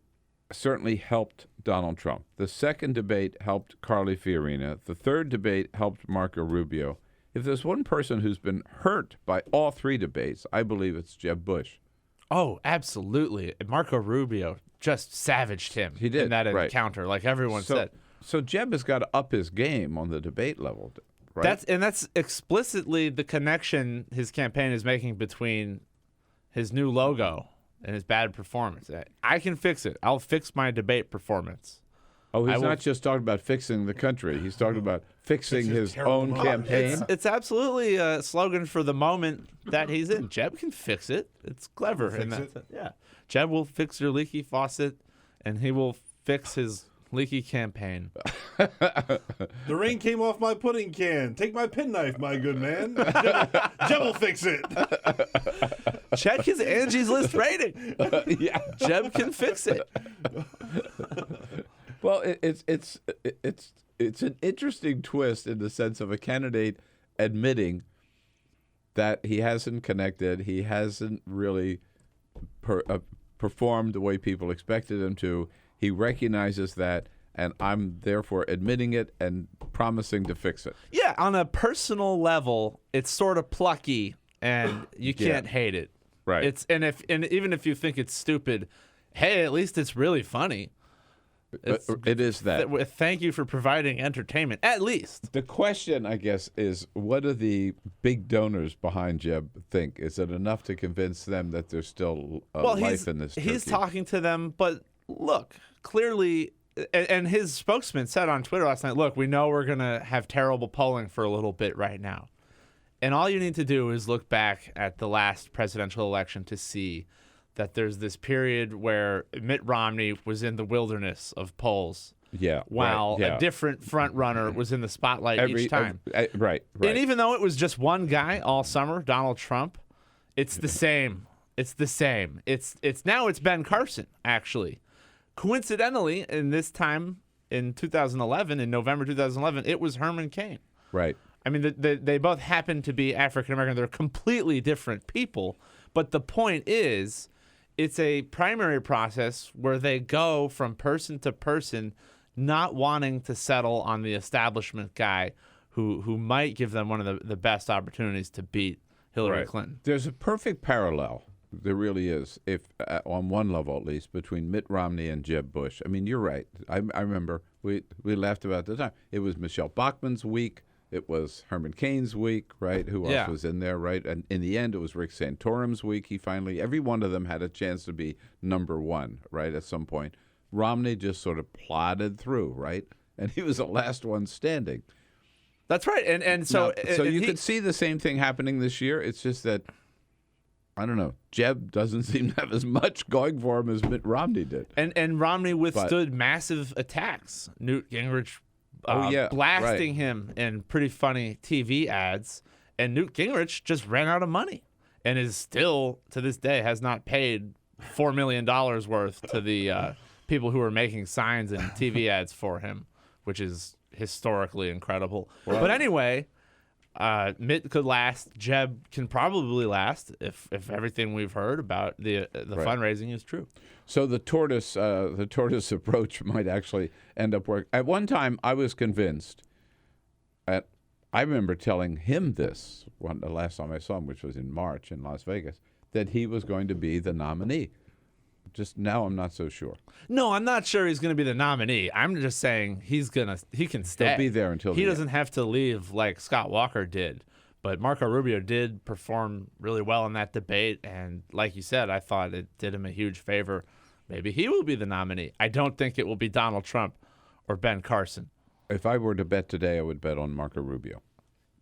certainly helped Donald Trump. The second debate helped Carly Fiorina. The third debate helped Marco Rubio. If there's one person who's been hurt by all three debates, I believe it's Jeb Bush. Oh, absolutely. Marco Rubio just savaged him He did, in that encounter, like everyone said. So Jeb has got to up his game on the debate level, right? That's explicitly the connection his campaign is making between his new logo and his bad performance. I can fix it. I'll fix my debate performance. Oh, he's not just talking about fixing the country. He's talking about fixing his own campaign. It's absolutely a slogan for the moment that he's in. Jeb can fix it. It's clever. Yeah. Jeb will fix your leaky faucet, and he will fix his leaky campaign. The rain came off my pudding can. Take my penknife, my good man. Jeb will fix it. Check his Angie's List rating. Yeah. Jeb can fix it. Well, it's an interesting twist in the sense of a candidate admitting that he hasn't connected, he hasn't really performed the way people expected him to. He recognizes that, and I'm therefore admitting it and promising to fix it. Yeah, on a personal level, it's sort of plucky, and you can't hate it. Right. And even if you think it's stupid, hey, at least it's really funny. It is that. Thank you for providing entertainment, at least. The question, I guess, is what do the big donors behind Jeb think? Is it enough to convince them that there's still life in this turkey? He's talking to them, but look, clearly, and his spokesman said on Twitter last night, look, we know we're going to have terrible polling for a little bit right now. And all you need to do is look back at the last presidential election to see that there's this period where Mitt Romney was in the wilderness of polls. Yeah. While right, yeah. a different front runner was in the spotlight each time. Right. And even though it was just one guy all summer, Donald Trump, it's the same. It's the same. It's Ben Carson, actually. Coincidentally, in this time in 2011, in November 2011, it was Herman Cain. Right. I mean, they both happen to be African American. They're completely different people. But the point is, it's a primary process where they go from person to person, not wanting to settle on the establishment guy who might give them one of the best opportunities to beat Hillary Clinton. There's a perfect parallel. There really is, if on one level at least, between Mitt Romney and Jeb Bush. I mean, you're right. I remember we laughed about the time. It was Michelle Bachmann's week. It was Herman Cain's week, right? Who else was in there, right? And in the end, it was Rick Santorum's week. Every one of them had a chance to be number one, right, at some point. Romney just sort of plodded through, right? And he was the last one standing. That's right. And so... So you could see the same thing happening this year. It's just that, I don't know, Jeb doesn't seem to have as much going for him as Mitt Romney did. And Romney withstood massive attacks. Newt Gingrich blasting him in pretty funny TV ads, and Newt Gingrich just ran out of money and is still, to this day, has not paid $4 million worth to the people who are making signs and TV ads for him, which is historically incredible. But anyway, Mitt could last. Jeb can probably last if everything we've heard about the fundraising is true. So the tortoise approach might actually end up working. At one time, I was convinced. I remember telling him this the last time I saw him, which was in March in Las Vegas, that he was going to be the nominee. Just now, I'm not so sure. No, I'm not sure he's going to be the nominee. I'm just saying he can stay. He'll be there until he the doesn't have to leave like Scott Walker did. But Marco Rubio did perform really well in that debate, and like you said, I thought it did him a huge favor. Maybe he will be the nominee. I don't think it will be Donald Trump or Ben Carson. If I were to bet today, I would bet on Marco Rubio.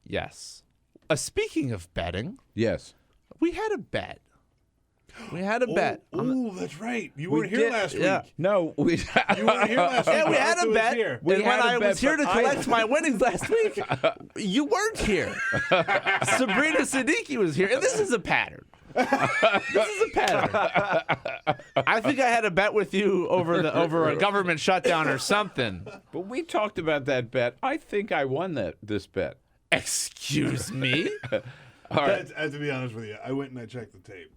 Yes. Speaking of betting, yes, we had a bet. We had a bet. Oh, that's right. You weren't here last week. No, you weren't here last week. Yeah, we had a bet. Here. And when I was here to collect my winnings last week, you weren't here. Sabrina Siddiqui was here, and this is a pattern. This is a pattern. I think I had a bet with you over a government shutdown or something. But we talked about that bet. I think I won this bet. Excuse me? All right. I have to be honest with you. I went and I checked the tape.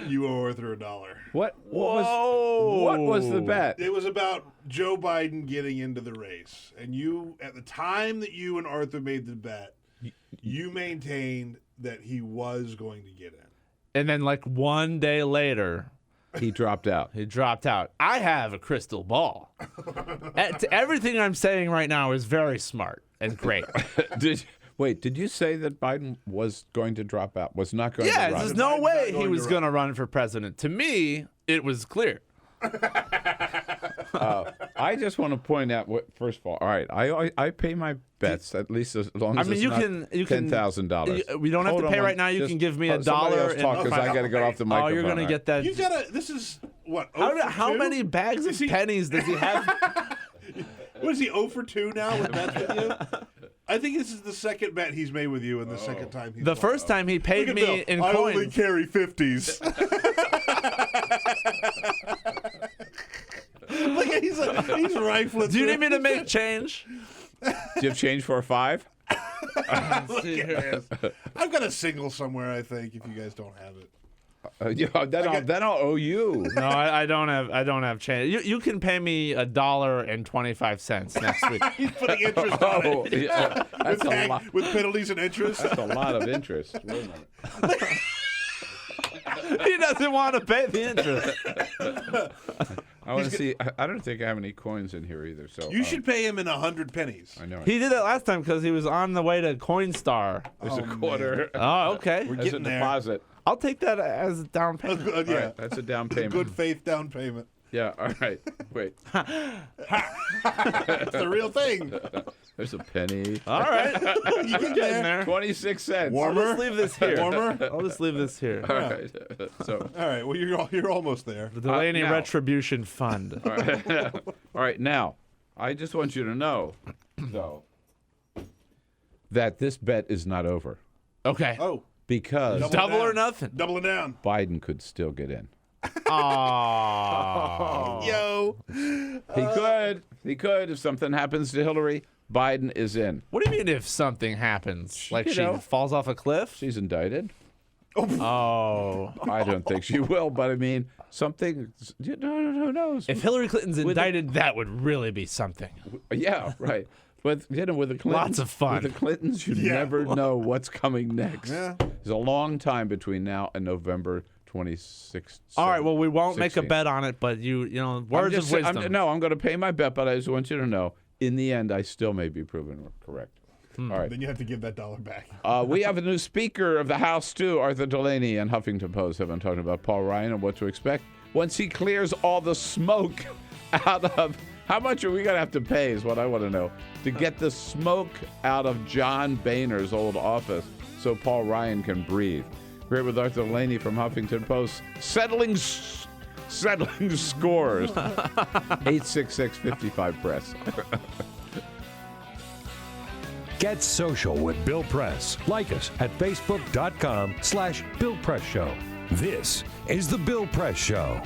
You owe Arthur $1. What was the bet? It was about Joe Biden getting into the race. And you, at the time that you and Arthur made the bet, you maintained that he was going to get in. And then like one day later, he dropped out. I have a crystal ball. Everything I'm saying right now is very smart and great. Did you say that Biden was going to drop out? Was not going to run? Yeah, there's no way he was going to run for president. To me, it was clear. I just want to point out, first of all right, I pay my bets at least as long as you not can $10,000. We don't have to pay right now. You can give me $1. Somebody else talk because I got to get off the microphone. Oh, you're going to get that. You've got this is what? How many bags of pennies does he have? What is he, 0 for 2 now with bets with you? I think this is the second bet he's made with you, and the second time he's The first time he paid me in I coins. only carry 50s. Look, he's rifling. Do you need me to make change? Do you have change for a 5? I've got a single somewhere, I think, if you guys don't have it. Then I'll owe you. No, I don't have change. You can pay me $1.25 next week. He's putting interest on it. Yeah, that's a lot. With penalties and interest. That's a lot of interest. Wait a minute. He doesn't want to pay the interest. I want to see. I don't think I have any coins in here either. So you should pay him in 100 pennies. I know. He did that last time because he was on the way to Coinstar. There's a quarter. Oh, okay. We're As getting a there. deposit. I'll take that as a down payment. Yeah, All right, that's a down payment. Good faith down payment. Yeah. All right. Wait. It's the real thing. There's a penny. All right. You get there. 26 cents. Warmer. I'll just leave this here. Warmer. I'll just leave this here. All right. So. All right. Well, you're almost there. The Delaney now. Retribution Fund. All right. All right. Now, I just want you to know, though, that this bet is not over. Okay. Oh. Because Double or nothing. Double it down. Biden could still get in. Oh. Yo. He could. If something happens to Hillary, Biden is in. What do you mean if something happens? Like she know. falls off a cliff? She's indicted. Oh. I don't think she will, but I mean, something. Who knows? If Hillary Clinton's indicted, that would really be something. Yeah, right. But with the Clintons, Lots of fun. With the Clintons, you never know what's coming next. Yeah. There's a long time between now and November 26th. All right, well, we won't make a 16th. bet on it, but words of wisdom. I'm going to pay my bet, but I just want you to know, in the end, I still may be proven correct. All right. Then you have to give that $1 back. We have a new Speaker of the House, too. Arthur Delaney and Huffington Post have been talking about Paul Ryan and what to expect once he clears all the smoke out of... How much are we going to have to pay is what I want to know to get the smoke out of John Boehner's old office so Paul Ryan can breathe. We're here with Arthur Delaney from Huffington Post, settling scores. 866-55-PRESS. Get social with Bill Press. Like us at facebook.com/Bill Press Show. This is The Bill Press Show.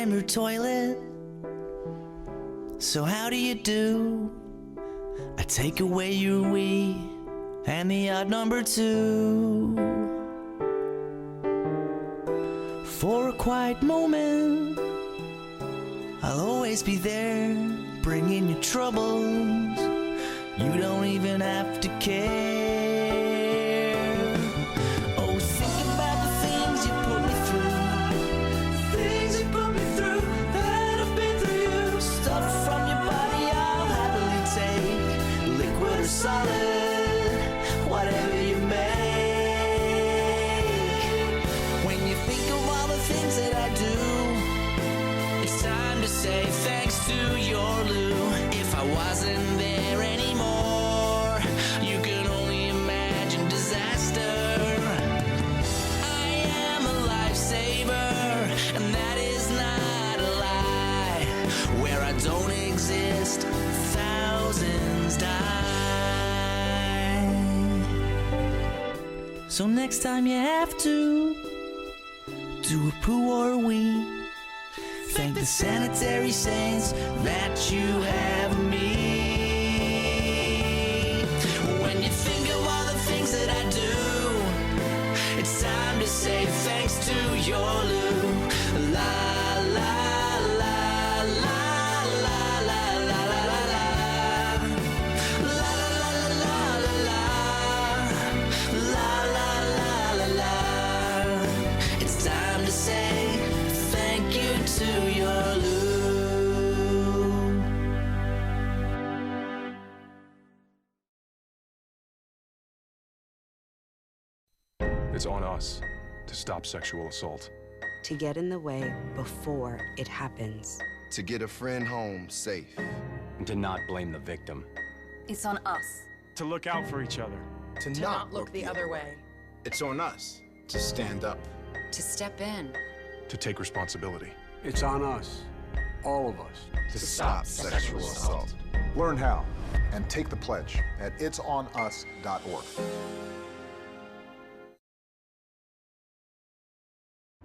in her toilet. So how do you do? I take away your we and the odd number 2. For a quiet moment, I'll always be there, bringing you troubles. You don't even have to care. Oh, think about the things you put me through. Things you put me through that I've been through you. Stuff from your body I'll happily take. Liquid or solid, whatever you make. When you think of all the things that I do, it's time to say thanks to your Lou. If I wasn't there anymore, you can only imagine disaster. I am a lifesaver, and that is not a lie. Where I don't exist, thousands die. So next time you have to do a poo or a wee, thank the sanitary saints that you have me. When you think of all the things that I do, it's time to say thanks to your Lou. La la la la la la la la la la. La la la la la la la la la. It's time to say thank you to your Lou. It's on us to stop sexual assault. To get in the way before it happens. To get a friend home safe. And to not blame the victim. It's on us. To look out for each other. To not look the other way. It's on us to stand up. To step in. To take responsibility. It's on us, all of us, to stop sexual assault. Learn how and take the pledge at itsonus.org.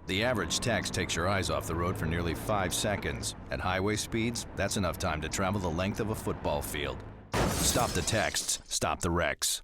The average text takes your eyes off the road for nearly 5 seconds. At highway speeds, that's enough time to travel the length of a football field. Stop the texts, stop the wrecks.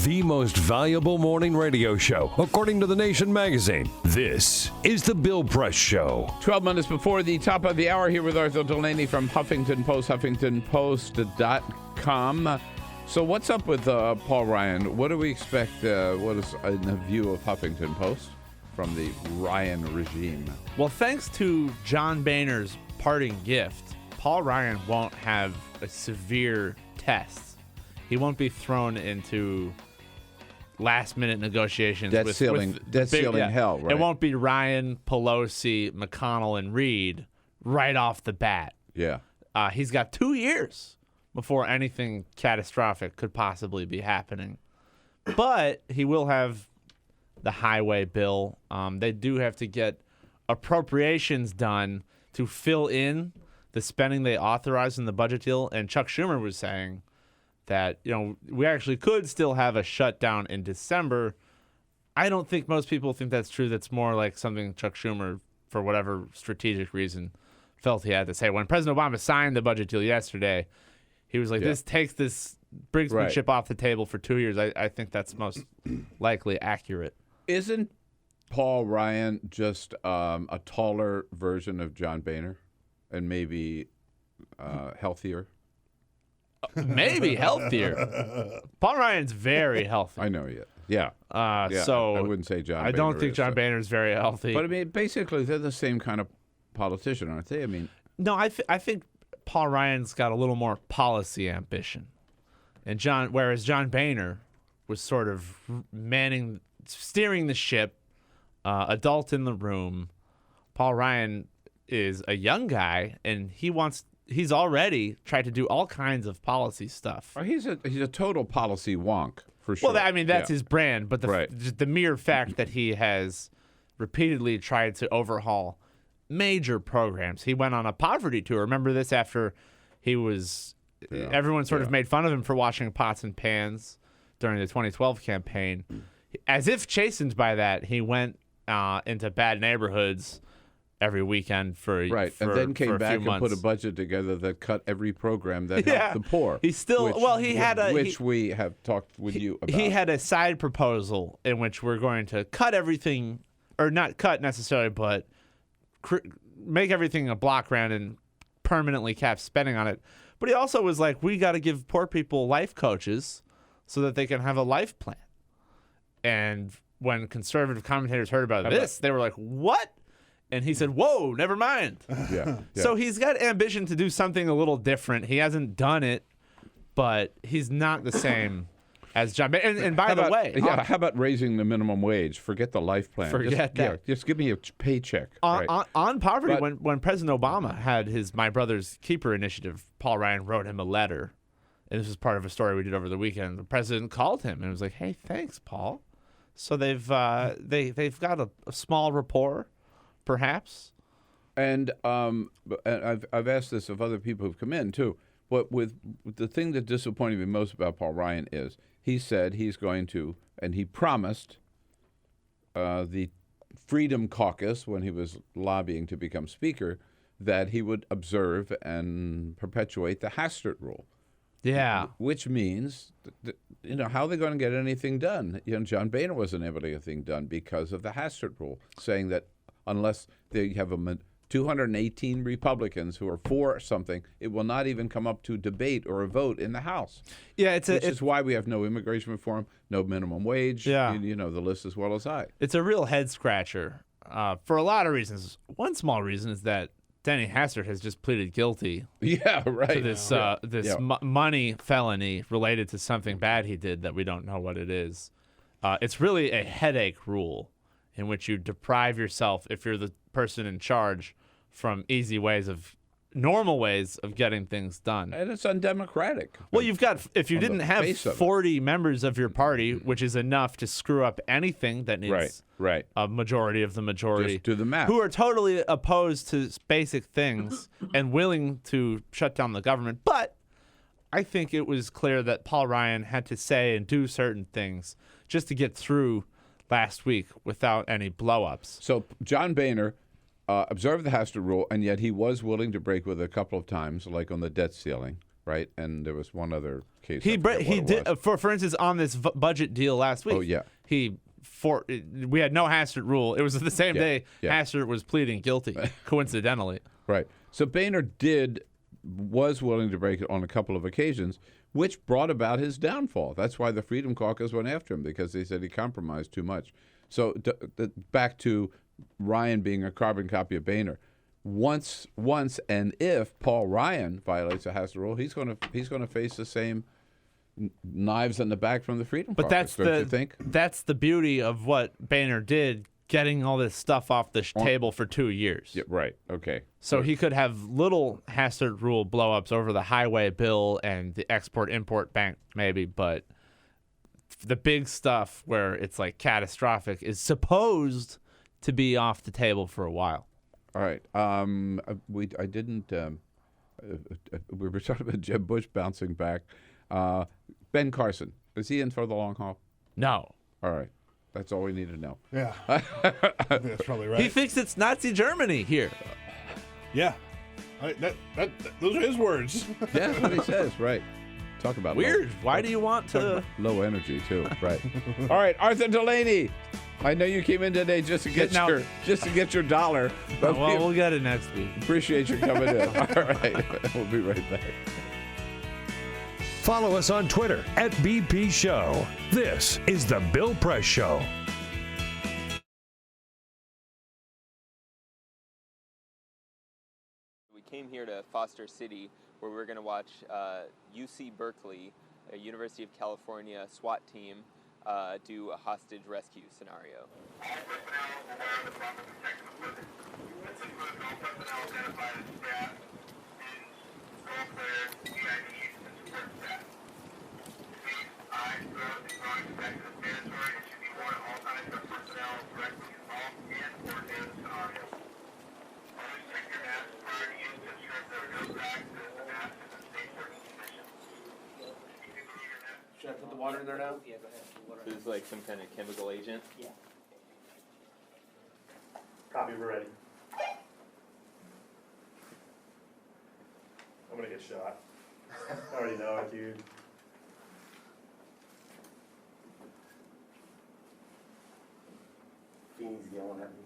The most valuable morning radio show, according to The Nation magazine. This is The Bill Press Show. 12 minutes before the top of the hour, here with Arthur Delaney from Huffington Post, HuffingtonPost.com. So what's up with Paul Ryan? What do we expect? What is in the view of Huffington Post from the Ryan regime? Well, thanks to John Boehner's parting gift, Paul Ryan won't have a severe test. He won't be thrown into last-minute negotiations. Debt ceiling hell, right? It won't be Ryan, Pelosi, McConnell, and Reid right off the bat. Yeah. He's got 2 years before anything catastrophic could possibly be happening. But he will have the highway bill. They do have to get appropriations done to fill in the spending they authorized in the budget deal. And Chuck Schumer was saying that, we actually could still have a shutdown in December. I don't think most people think that's true. That's more like something Chuck Schumer, for whatever strategic reason, felt he had to say. When President Obama signed the budget deal yesterday, he was like, this takes this brinksmanship off the table for 2 years. I think that's most likely accurate. Isn't Paul Ryan just a taller version of John Boehner and maybe healthier? Maybe healthier. Paul Ryan's very healthy. I know he is. Yeah. So I wouldn't say John Boehner I don't think is, John Boehner's very healthy. But, I mean, basically, they're the same kind of politician, aren't they? I mean, no, I think Paul Ryan's got a little more policy ambition. And whereas John Boehner was sort of steering the ship, adult in the room, Paul Ryan is a young guy, and he wants he's already tried to do all kinds of policy stuff. He's a total policy wonk for sure. Well, I mean that's his brand, but just the mere fact that he has repeatedly tried to overhaul major programs. He went on a poverty tour. Remember this after he was. Everyone sort of made fun of him for washing pots and pans during the 2012 campaign. As if chastened by that, he went into bad neighborhoods every weekend for and then came back and put a budget together that cut every program that helped the poor. He still which we have talked with you about. He had a side proposal in which we're going to cut everything, or not cut necessarily, but make everything a block grant and permanently cap spending on it. But he also was like, we got to give poor people life coaches so that they can have a life plan. And when conservative commentators heard about this, they were like, what? And he said, whoa, never mind. So he's got ambition to do something a little different. He hasn't done it, but he's not the same as John. And by the way. How about raising the minimum wage? Forget the life plan. Forget that. Just give me a paycheck. On poverty, when President Obama had his My Brother's Keeper initiative, Paul Ryan wrote him a letter. And this was part of a story we did over the weekend. The president called him and was like, hey, thanks, Paul. So they've got a small rapport, perhaps. And I've asked this of other people who've come in, too. But with the thing that disappointed me most about Paul Ryan is he said he's going to, and he promised the Freedom Caucus, when he was lobbying to become Speaker, that he would observe and perpetuate the Hastert Rule. Yeah. Which means, how are they going to get anything done? John Boehner wasn't able to get anything done because of the Hastert Rule, saying that unless they have 218 Republicans who are for something, it will not even come up to debate or a vote in the House. Yeah, which is why we have no immigration reform, no minimum wage. Yeah. You know the list as well as I. It's a real head scratcher for a lot of reasons. One small reason is that Denny Hastert has just pleaded guilty. To this money felony related to something bad he did that we don't know what it is. It's really a headache rule in which you deprive yourself, if you're the person in charge, from normal ways of getting things done. And it's undemocratic. Well, if you didn't have 40 members of your party, which is enough to screw up anything that needs a majority of the majority, just do the math, who are totally opposed to basic things and willing to shut down the government. But I think it was clear that Paul Ryan had to say and do certain things just to get through last week without any blow-ups. So John Boehner observed the Hastert Rule, and yet he was willing to break with it a couple of times, like on the debt ceiling, right? And there was one other case. He did, for instance, on this budget deal last week. Oh yeah. We had no Hastert Rule. It was the same day Hastert was pleading guilty, coincidentally. Right. So Boehner was willing to break it on a couple of occasions, which brought about his downfall. That's why the Freedom Caucus went after him, because they said he compromised too much. So back to Ryan being a carbon copy of Boehner. Once and if Paul Ryan violates the Hastert Rule, he's going to face the same knives in the back from the Freedom Caucus. Don't you think? That's the beauty of what Boehner did, getting all this stuff off the table for 2 years. Yeah, right. Okay. So he could have little Hastert Rule blow-ups over the highway bill and the Export-Import Bank, maybe, but the big stuff where it's like catastrophic is supposed to be off the table for a while. All right. We were talking about Jeb Bush bouncing back. Ben Carson, is he in for the long haul? No. All right. That's all we need to know. Yeah. I think that's probably right. He thinks it's Nazi Germany here. Yeah. Those are his words. Yeah, that's what he says, right. Talk about weird. Why do you want to... Low energy, too, right. All right, Arthur Delaney. I know you came in today just to get your dollar. But we'll get it next week. Appreciate you coming in. All right. We'll be right back. Follow us on Twitter @BP Show. This is The Bill Press Show. We came here to Foster City, where we're going to watch UC Berkeley, a University of California SWAT team, do a hostage rescue scenario. Should I put the water in there now? Yeah, go ahead. This is like some kind of chemical agent. Yeah. Copy, we're ready. I'm gonna get shot. I already know it, dude. Fiend's yelling at me.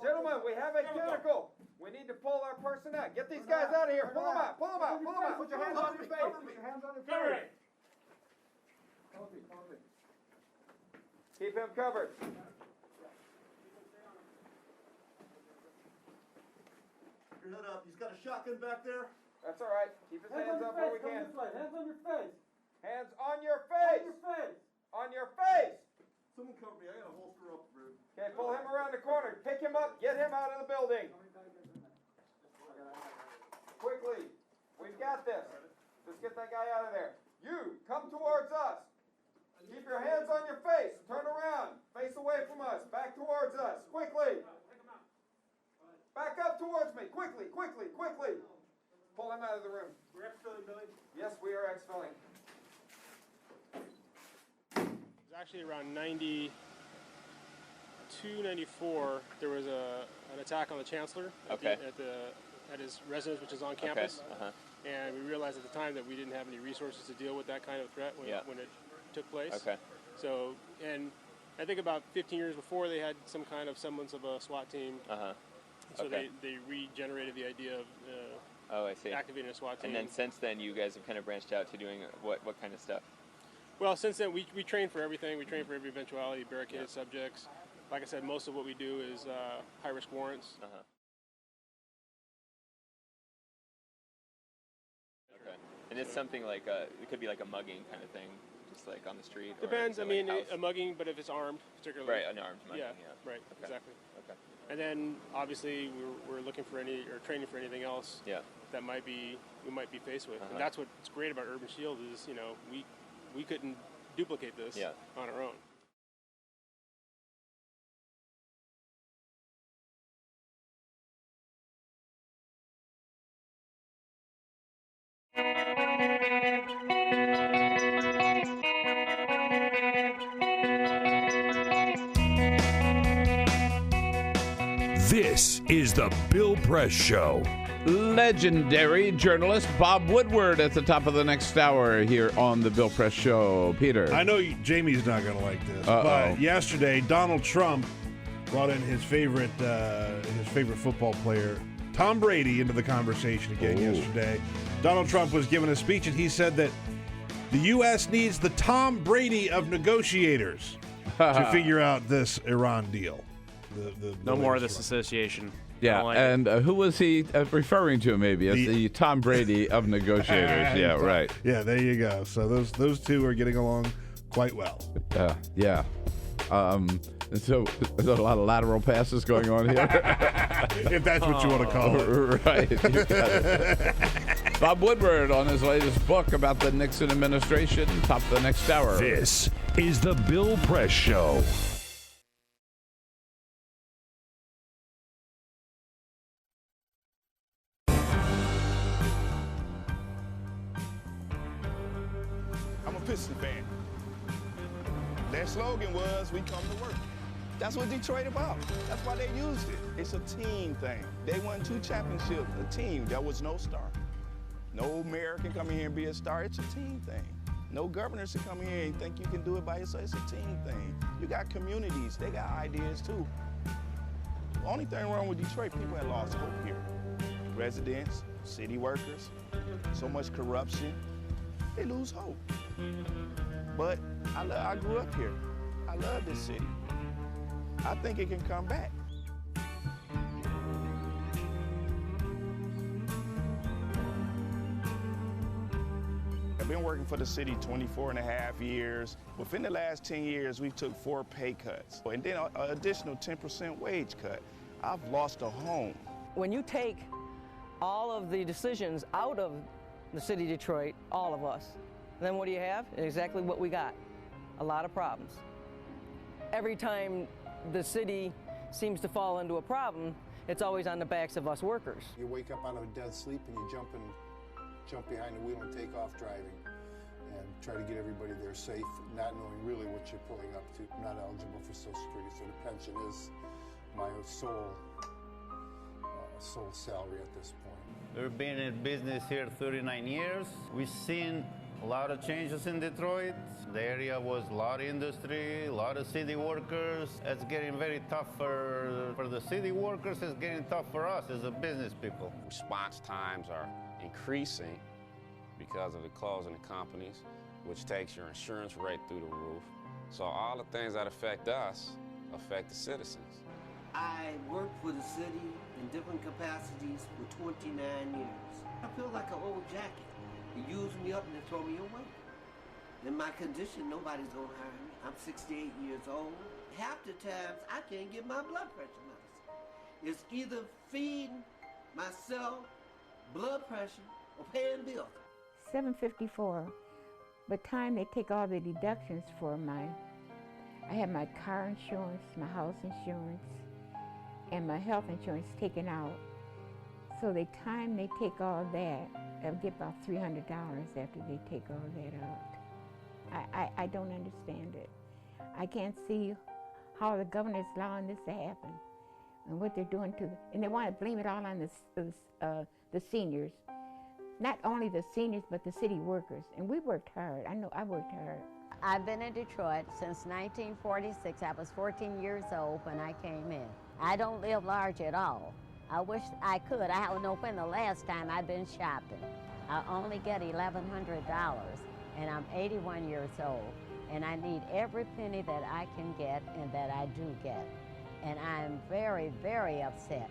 Gentlemen, we have a chemical. We need to pull our person out. Get these guys out of here. Pull them out. Pull them out. Pull them out. Put your hands on your face. Put your hands on your face. Keep him covered. Your head up. He's got a shotgun back there. That's all right. Keep his hands up where we can. Hands on your face. Hands on your face. On your face. Someone cover me. I got a holster up, bro. Okay, pull him around the corner. Pick him up. Get him out of the building. Quickly. We've got this. Let's get that guy out of there. You, come towards us. Keep your hands on your face. Turn around. Face away from us. Back towards us. Quickly. Back up towards me. Quickly, quickly, quickly. Pull him out of the room. We're exfilling, Billy. Yes, we are exfilling. It was actually around 92, 94. There was an attack on the chancellor at his residence, which is on campus. Okay. And we realized at the time that we didn't have any resources to deal with that kind of threat when it took place. Okay. So, and I think about 15 years before, they had some kind of semblance of a SWAT team. So they regenerated the idea of activating a SWAT team. And then since then, you guys have kind of branched out to doing what kind of stuff? Well, since then, we train for everything. We train for every eventuality, barricaded subjects. Like I said, most of what we do is high-risk warrants. Okay. And it's something like it could be like a mugging kind of thing, just like on the street. Depends. Or I mean, a mugging, but if it's armed, particularly. Right, an armed mugging. Yeah. Right. Okay. Exactly. Okay. And then obviously we're looking for training for anything else. That we might be faced with. And that's what's great about Urban Shield is we couldn't duplicate this on our own. This is the Bill Press Show. Legendary journalist Bob Woodward at the top of the next hour here on the Bill Press Show. Peter. I know Jamie's not going to like this, but yesterday Donald Trump brought in his favorite football player, Tom Brady, into the conversation again yesterday. Donald Trump was giving a speech, and he said that the U.S. needs the Tom Brady of negotiators to figure out this Iran deal. No more of this association. Yeah, like and who was he referring to maybe as the Tom Brady of negotiators? Yeah, right. Yeah, there you go. So those two are getting along quite well. Yeah. So there's a lot of lateral passes going on here. If that's what you want to call it. Right. You got it. Bob Woodward on his latest book about the Nixon administration, top of the next hour. This is the Bill Press Show. I'm a Piston fan. Their slogan was, "We come to work." That's what Detroit about. That's why they used it. It's a team thing. They won 2 championships, a team. There was no star. No mayor can come in here and be a star. It's a team thing. No governors can come in here and think you can do it by yourself. It's a team thing. You got communities. They got ideas, too. The only thing wrong with Detroit, people had lost hope here. Residents, city workers, so much corruption. They lose hope. But I grew up here. I love this city. I think it can come back. Been working for the city 24 and a half years. Within the last 10 years, we took 4 pay cuts, and then an additional 10% wage cut. I've lost a home. When you take all of the decisions out of the city of Detroit, all of us, then what do you have? Exactly what we got, a lot of problems. Every time the city seems to fall into a problem, it's always on the backs of us workers. You wake up out of a dead sleep and you jump behind the wheel and take off driving and try to get everybody there safe, not knowing really what you're pulling up to. I'm not eligible for Social Security, so the pension is my sole salary at this point. We've been in business here 39 years. We've seen a lot of changes in Detroit. The area was a lot of industry, a lot of city workers. It's getting very tough for the city workers. It's getting tough for us as a business people. Response times are increasing because of the closing of companies, which takes your insurance rate through the roof. So all the things that affect us affect the citizens. I worked for the city in different capacities for 29 years. I feel like an old jacket. They use me up and they throw me away. In my condition, nobody's gonna hire me. I'm 68 years old. Half the times, I can't get my blood pressure medicine. It's either feeding myself, blood pressure, or paying bills. $754. By the time they take all the deductions for I have my car insurance, my house insurance, and my health insurance taken out. So the time they take all that, I'll get about $300 after they take all that out. I don't understand it. I can't see how the governor is allowing this to happen and what they're doing and they want to blame it all on the seniors. Not only the seniors, but the city workers. And we worked hard. I know I worked hard. I've been in Detroit since 1946. I was 14 years old when I came in. I don't live large at all. I wish I could. I don't know when the last time I've been shopping. I only get $1,100, and I'm 81 years old, and I need every penny that I can get and that I do get. And I'm very, very upset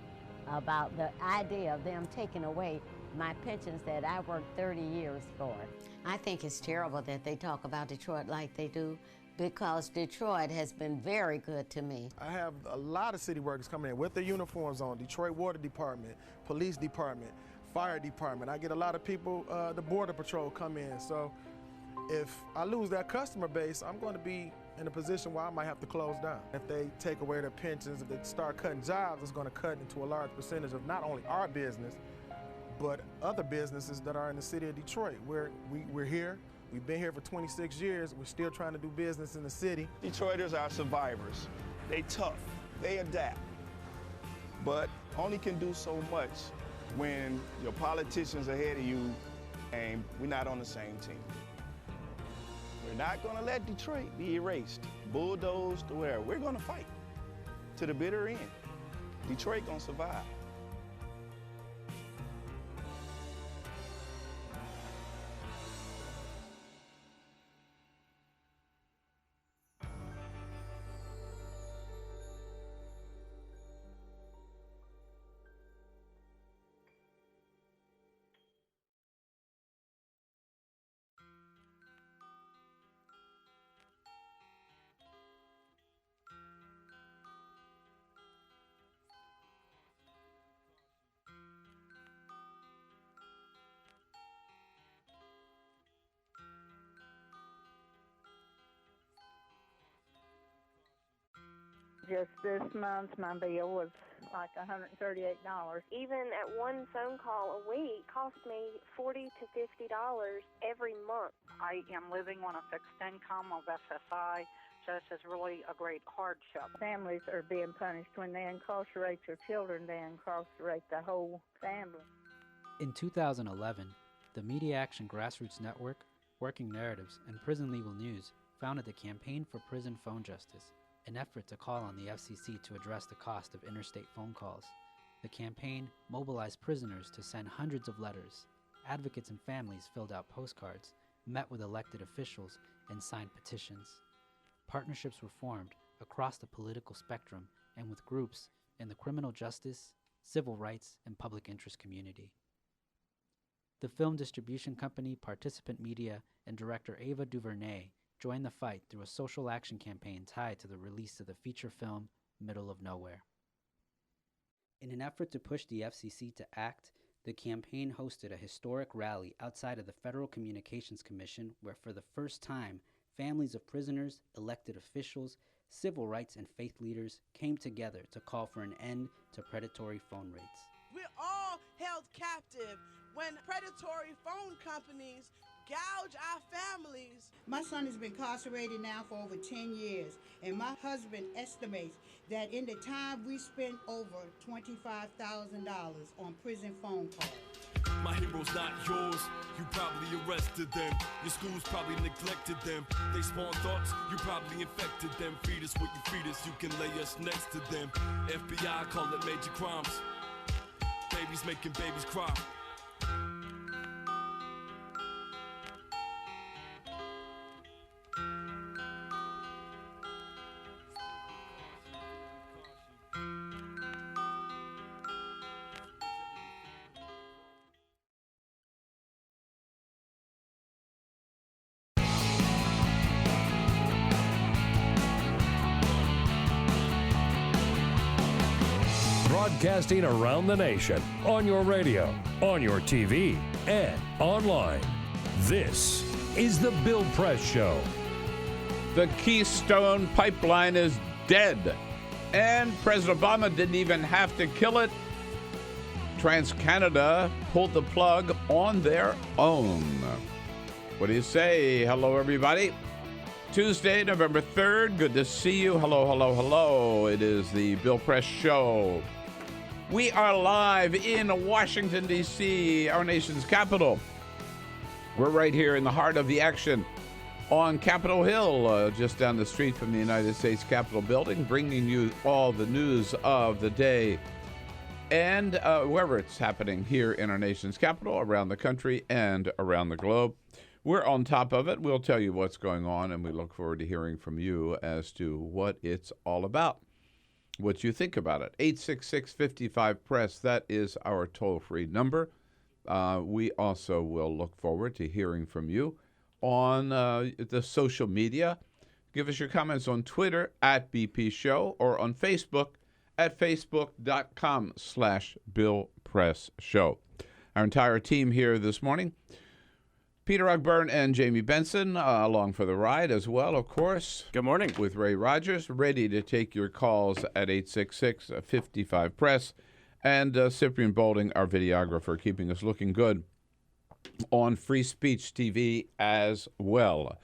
about the idea of them taking away my pensions that I worked 30 years for. I think it's terrible that they talk about Detroit like they do, because Detroit has been very good to me. I have a lot of city workers coming in with their uniforms on, Detroit Water Department, Police Department, Fire Department. I get a lot of people, the Border Patrol come in. So if I lose that customer base, I'm going to be in a position where I might have to close down. If they take away their pensions, if they start cutting jobs, it's going to cut into a large percentage of not only our business, but other businesses that are in the city of Detroit. We're here. We've been here for 26 years. We're still trying to do business in the city. Detroiters are survivors. They tough, they adapt, but only can do so much when your politicians ahead of you and we're not on the same team. We're not gonna let Detroit be erased, bulldozed or whatever. We're gonna fight to the bitter end. Detroit gonna survive. Just this month, my bill was like $138. Even at one phone call a week cost me $40 to $50 every month. I am living on a fixed income of SSI, so this is really a great hardship. Families are being punished. When they incarcerate your children, they incarcerate the whole family. In 2011, the Media Action Grassroots Network, Working Narratives, and Prison Legal News founded the Campaign for Prison Phone Justice, an effort to call on the FCC to address the cost of interstate phone calls. The campaign mobilized prisoners to send hundreds of letters. Advocates and families filled out postcards, met with elected officials, and signed petitions. Partnerships were formed across the political spectrum and with groups in the criminal justice, civil rights, and public interest community. The film distribution company Participant Media and director Ava DuVernay joined the fight through a social action campaign tied to the release of the feature film Middle of Nowhere. In an effort to push the FCC to act, the campaign hosted a historic rally outside of the Federal Communications Commission where for the first time, families of prisoners, elected officials, civil rights and faith leaders came together to call for an end to predatory phone rates. We're all held captive when predatory phone companies gouge our families. My son has been incarcerated now for over 10 years, and my husband estimates that in the time we spent over $25,000 on prison phone calls. My hero's not yours, you probably arrested them. Your schools probably neglected them. They spawn thoughts, you probably infected them. Feed us what you feed us, you can lay us next to them. FBI call it major crimes. Babies making babies cry. Broadcasting around the nation, on your radio, on your TV, and online. This is the Bill Press Show. The Keystone Pipeline is dead, and President Obama didn't even have to kill it. TransCanada pulled the plug on their own. What do you say? Hello, everybody. Tuesday, November 3rd. Good to see you. Hello, hello, hello. It is the Bill Press Show. We are live in Washington, D.C., our nation's capital. We're right here in the heart of the action on Capitol Hill, just down the street from the United States Capitol building, bringing you all the news of the day and wherever it's happening here in our nation's capital, around the country, and around the globe. We're on top of it. We'll tell you what's going on, and we look forward to hearing from you as to what it's all about, what you think about it. 866-55-PRESS, that is our toll-free number. We also will look forward to hearing from you on the social media. Give us your comments on Twitter at BP Show or on Facebook at facebook.com/Bill Press Show. Our entire team here this morning, Peter Ogburn and Jamie Benson, along for the ride as well, of course. Good morning. With Ray Rogers, ready to take your calls at 866-55-PRESS. And Cyprian Bolding, our videographer, keeping us looking good on Free Speech TV as well.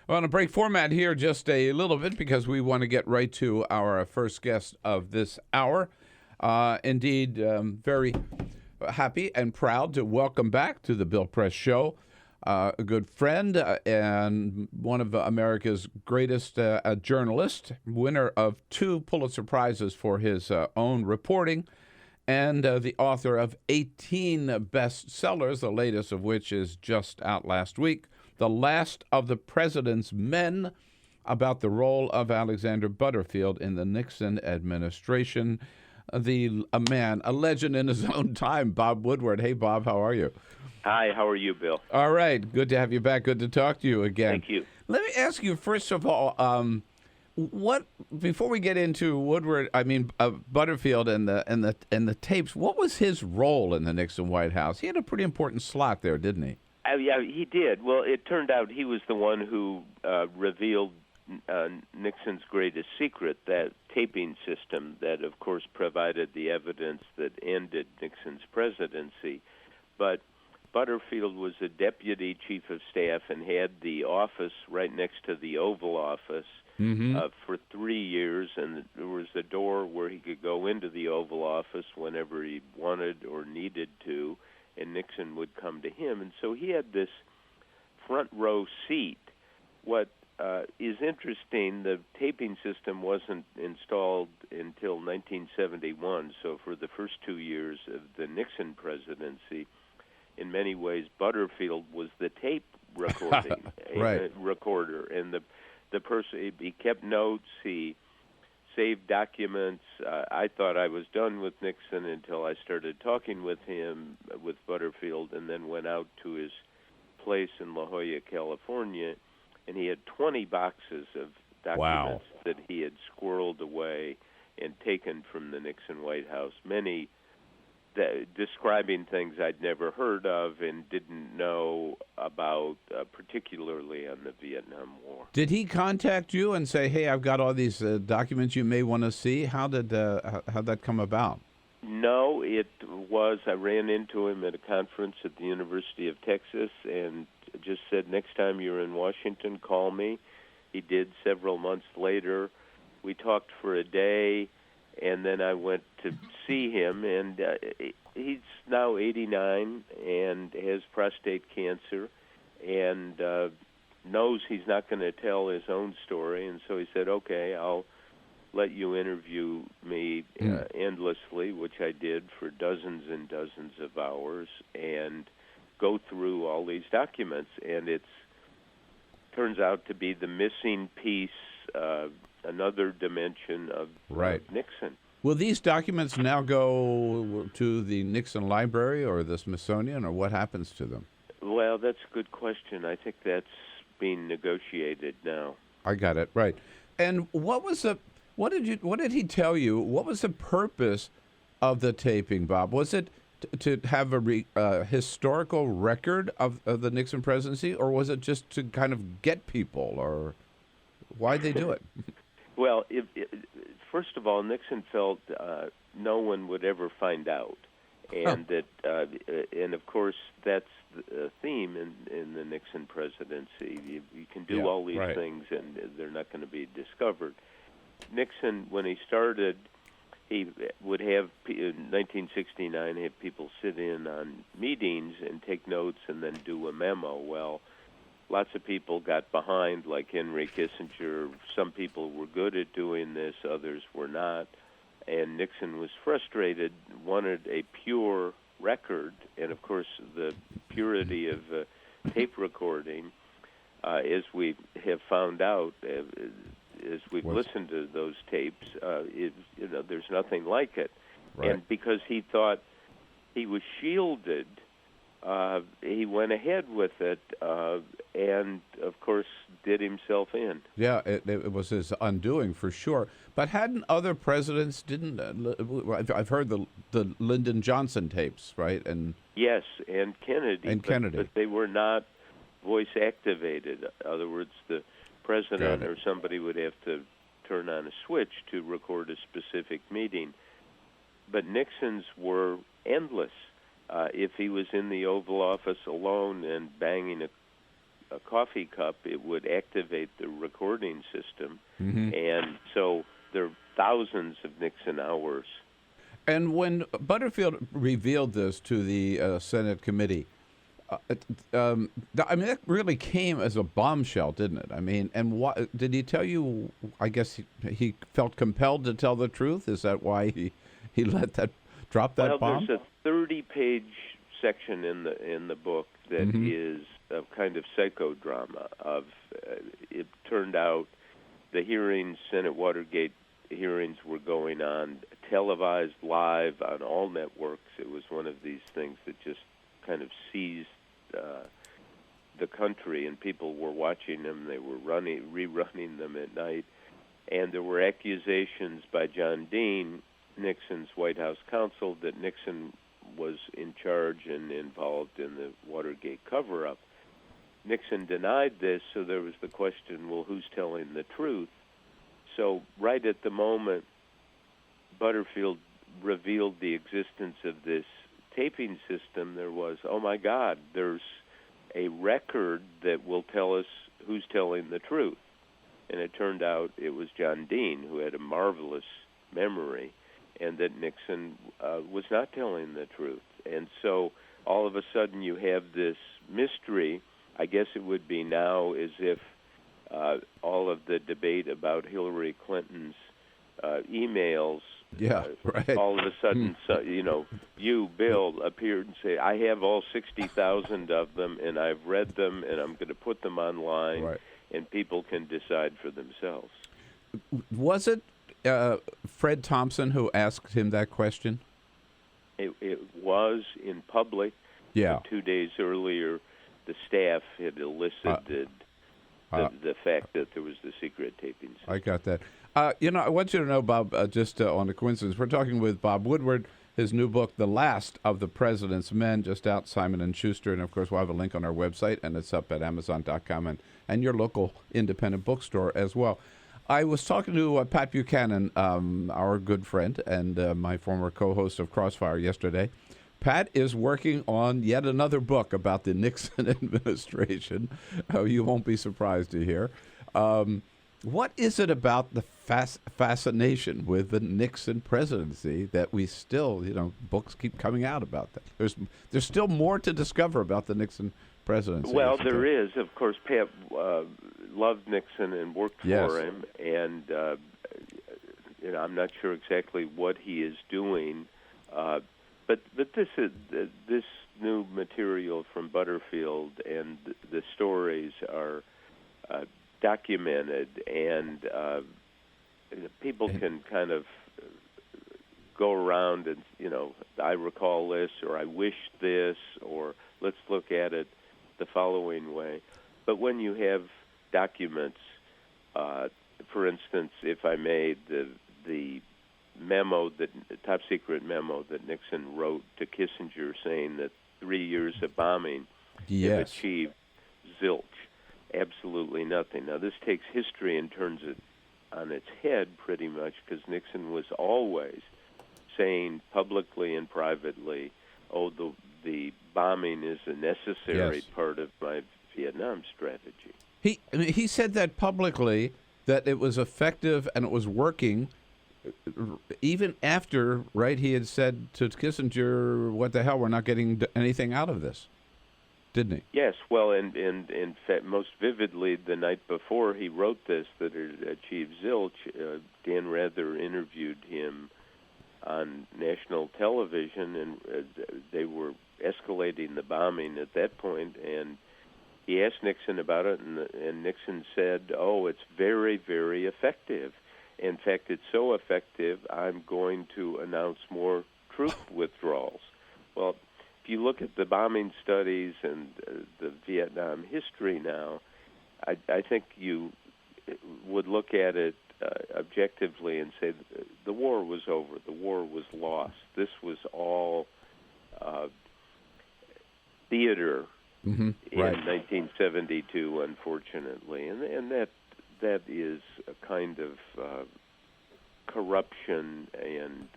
We're on a break format here just a little bit because we want to get right to our first guest of this hour. Indeed, very happy and proud to welcome back to the Bill Press Show a good friend and one of America's greatest journalists, winner of 2 Pulitzer Prizes for his own reporting, and the author of 18 bestsellers, the latest of which is just out last week, The Last of the President's Men, about the role of Alexander Butterfield in the Nixon administration. A legend in his own time, Bob Woodward. Hey, Bob, how are you? Hi, how are you, Bill? All right, good to have you back. Good to talk to you again. Thank you. Let me ask you, first of all, before we get into Woodward, Butterfield and the tapes, what was his role in the Nixon White House? He had a pretty important slot there, didn't he? Yeah, he did. Well, it turned out he was the one who revealed Nixon's greatest secret, that taping system that, of course, provided the evidence that ended Nixon's presidency. But Butterfield was a deputy chief of staff and had the office right next to the Oval Office for 3 years, and there was a door where he could go into the Oval Office whenever he wanted or needed to, and Nixon would come to him. And so he had this front row seat. What is interesting, the taping system wasn't installed until 1971, so for the first 2 years of the Nixon presidency, in many ways, Butterfield was the tape recording right. recorder, and the person, he kept notes, he saved documents. I thought I was done with Nixon until I started talking with him, with Butterfield, and then went out to his place in La Jolla, California, and he had 20 boxes of documents that he had squirreled away and taken from the Nixon White House, many describing things I'd never heard of and didn't know about, particularly on the Vietnam War. Did he contact you and say, hey, I've got all these documents you may want to see? How'd that come about? No, it was, I ran into him at a conference at the University of Texas and just said, next time you're in Washington, call me. He did several months later. We talked for a day, and then I went to see him, and he's now 89 and has prostate cancer and knows he's not going to tell his own story, and so he said, okay, I'll let you interview me endlessly, which I did for dozens and dozens of hours, and go through all these documents, and it turns out to be the missing piece, another dimension of Nixon. Will these documents now go to the Nixon Library or the Smithsonian, or what happens to them? Well, that's a good question. I think that's being negotiated now. I got it, right. And what did he tell you? What was the purpose of the taping, Bob? Was it to have a historical record of the Nixon presidency, or was it just to kind of get people, or why'd they do it? Well, first of all, Nixon felt no one would ever find out, and and of course that's a theme in the Nixon presidency. You can do all these things, and they're not going to be discovered. Nixon, when he started, he would have, in 1969, have people sit in on meetings and take notes and then do a memo. Well, lots of people got behind, like Henry Kissinger. Some people were good at doing this, others were not. And Nixon was frustrated, wanted a pure record. And, of course, the purity of tape recording, as we have found out, as we've listened to those tapes, there's nothing like it. Right. And because he thought he was shielded, he went ahead with it and, of course, did himself in. Yeah, it was his undoing for sure. But hadn't other presidents I've heard the Lyndon Johnson tapes, right? And yes, and Kennedy. But they were not voice activated. In other words, the president or somebody would have to turn on a switch to record a specific meeting. But Nixon's were endless. If he was in the Oval Office alone and banging a coffee cup, it would activate the recording system. Mm-hmm. And so there are thousands of Nixon hours. And when Butterfield revealed this to the Senate committee, that really came as a bombshell, didn't it? I mean, and what did he tell you? I guess he felt compelled to tell the truth. Is that why he let that drop that bomb? There's a 30-page section in the book that is a kind of psychodrama of. It turned out the hearings, Senate Watergate hearings, were going on televised live on all networks. It was one of these things that just kind of seized the country, and people were watching them. They were rerunning them at night, and there were accusations by John Dean, Nixon's White House counsel, that Nixon was in charge and involved in the Watergate cover-up. Nixon denied this, so there was the question, well, who's telling the truth? So right at the moment Butterfield revealed the existence of this taping system, there was, oh my God, there's a record that will tell us who's telling the truth. And it turned out it was John Dean, who had a marvelous memory, and that Nixon was not telling the truth. And so all of a sudden you have this mystery. I guess it would be now as if all of the debate about Hillary Clinton's emails, all of a sudden, you, Bill, appeared and say, I have all 60,000 of them, and I've read them, and I'm going to put them online, and people can decide for themselves. Was it Fred Thompson who asked him that question? It was in public. Yeah. 2 days earlier, the staff had elicited the fact that there was the secret taping. I got that. I want you to know, Bob, just on a coincidence, we're talking with Bob Woodward, his new book, The Last of the President's Men, just out, Simon & Schuster. And, of course, we'll have a link on our website, and it's up at Amazon.com and your local independent bookstore as well. I was talking to Pat Buchanan, our good friend, and my former co-host of Crossfire yesterday. Pat is working on yet another book about the Nixon administration. You won't be surprised to hear. What is it about the fascination with the Nixon presidency that we still, books keep coming out about that? There's still more to discover about the Nixon presidency. Well, there is. Of course, Pat loved Nixon and worked for him, and I'm not sure exactly what he is doing. But this new material from Butterfield and the stories are documented, and people can kind of go around and, I recall this, or I wish this, or let's look at it the following way. But when you have documents, for instance, if I made the memo, the top secret memo that Nixon wrote to Kissinger saying that 3 years of bombing have achieved zilch, absolutely nothing. Now, this takes history and turns it on its head pretty much, because Nixon was always saying publicly and privately, the bombing is a necessary part of my Vietnam strategy. He said that publicly, that it was effective and it was working, even after, he had said to Kissinger, what the hell, we're not getting anything out of this, didn't he? Yes, well, and in fact, most vividly, the night before he wrote this, that it achieved zilch, Dan Rather interviewed him on national television, and they were escalating the bombing at that point, and he asked Nixon about it, and Nixon said, it's very, very effective. In fact, it's so effective, I'm going to announce more troop withdrawals. Well, if you look at the bombing studies and the Vietnam history now, I think you would look at it objectively and say the war was over, the war was lost. This was all theater in 1972, unfortunately, and that is a kind of corruption, and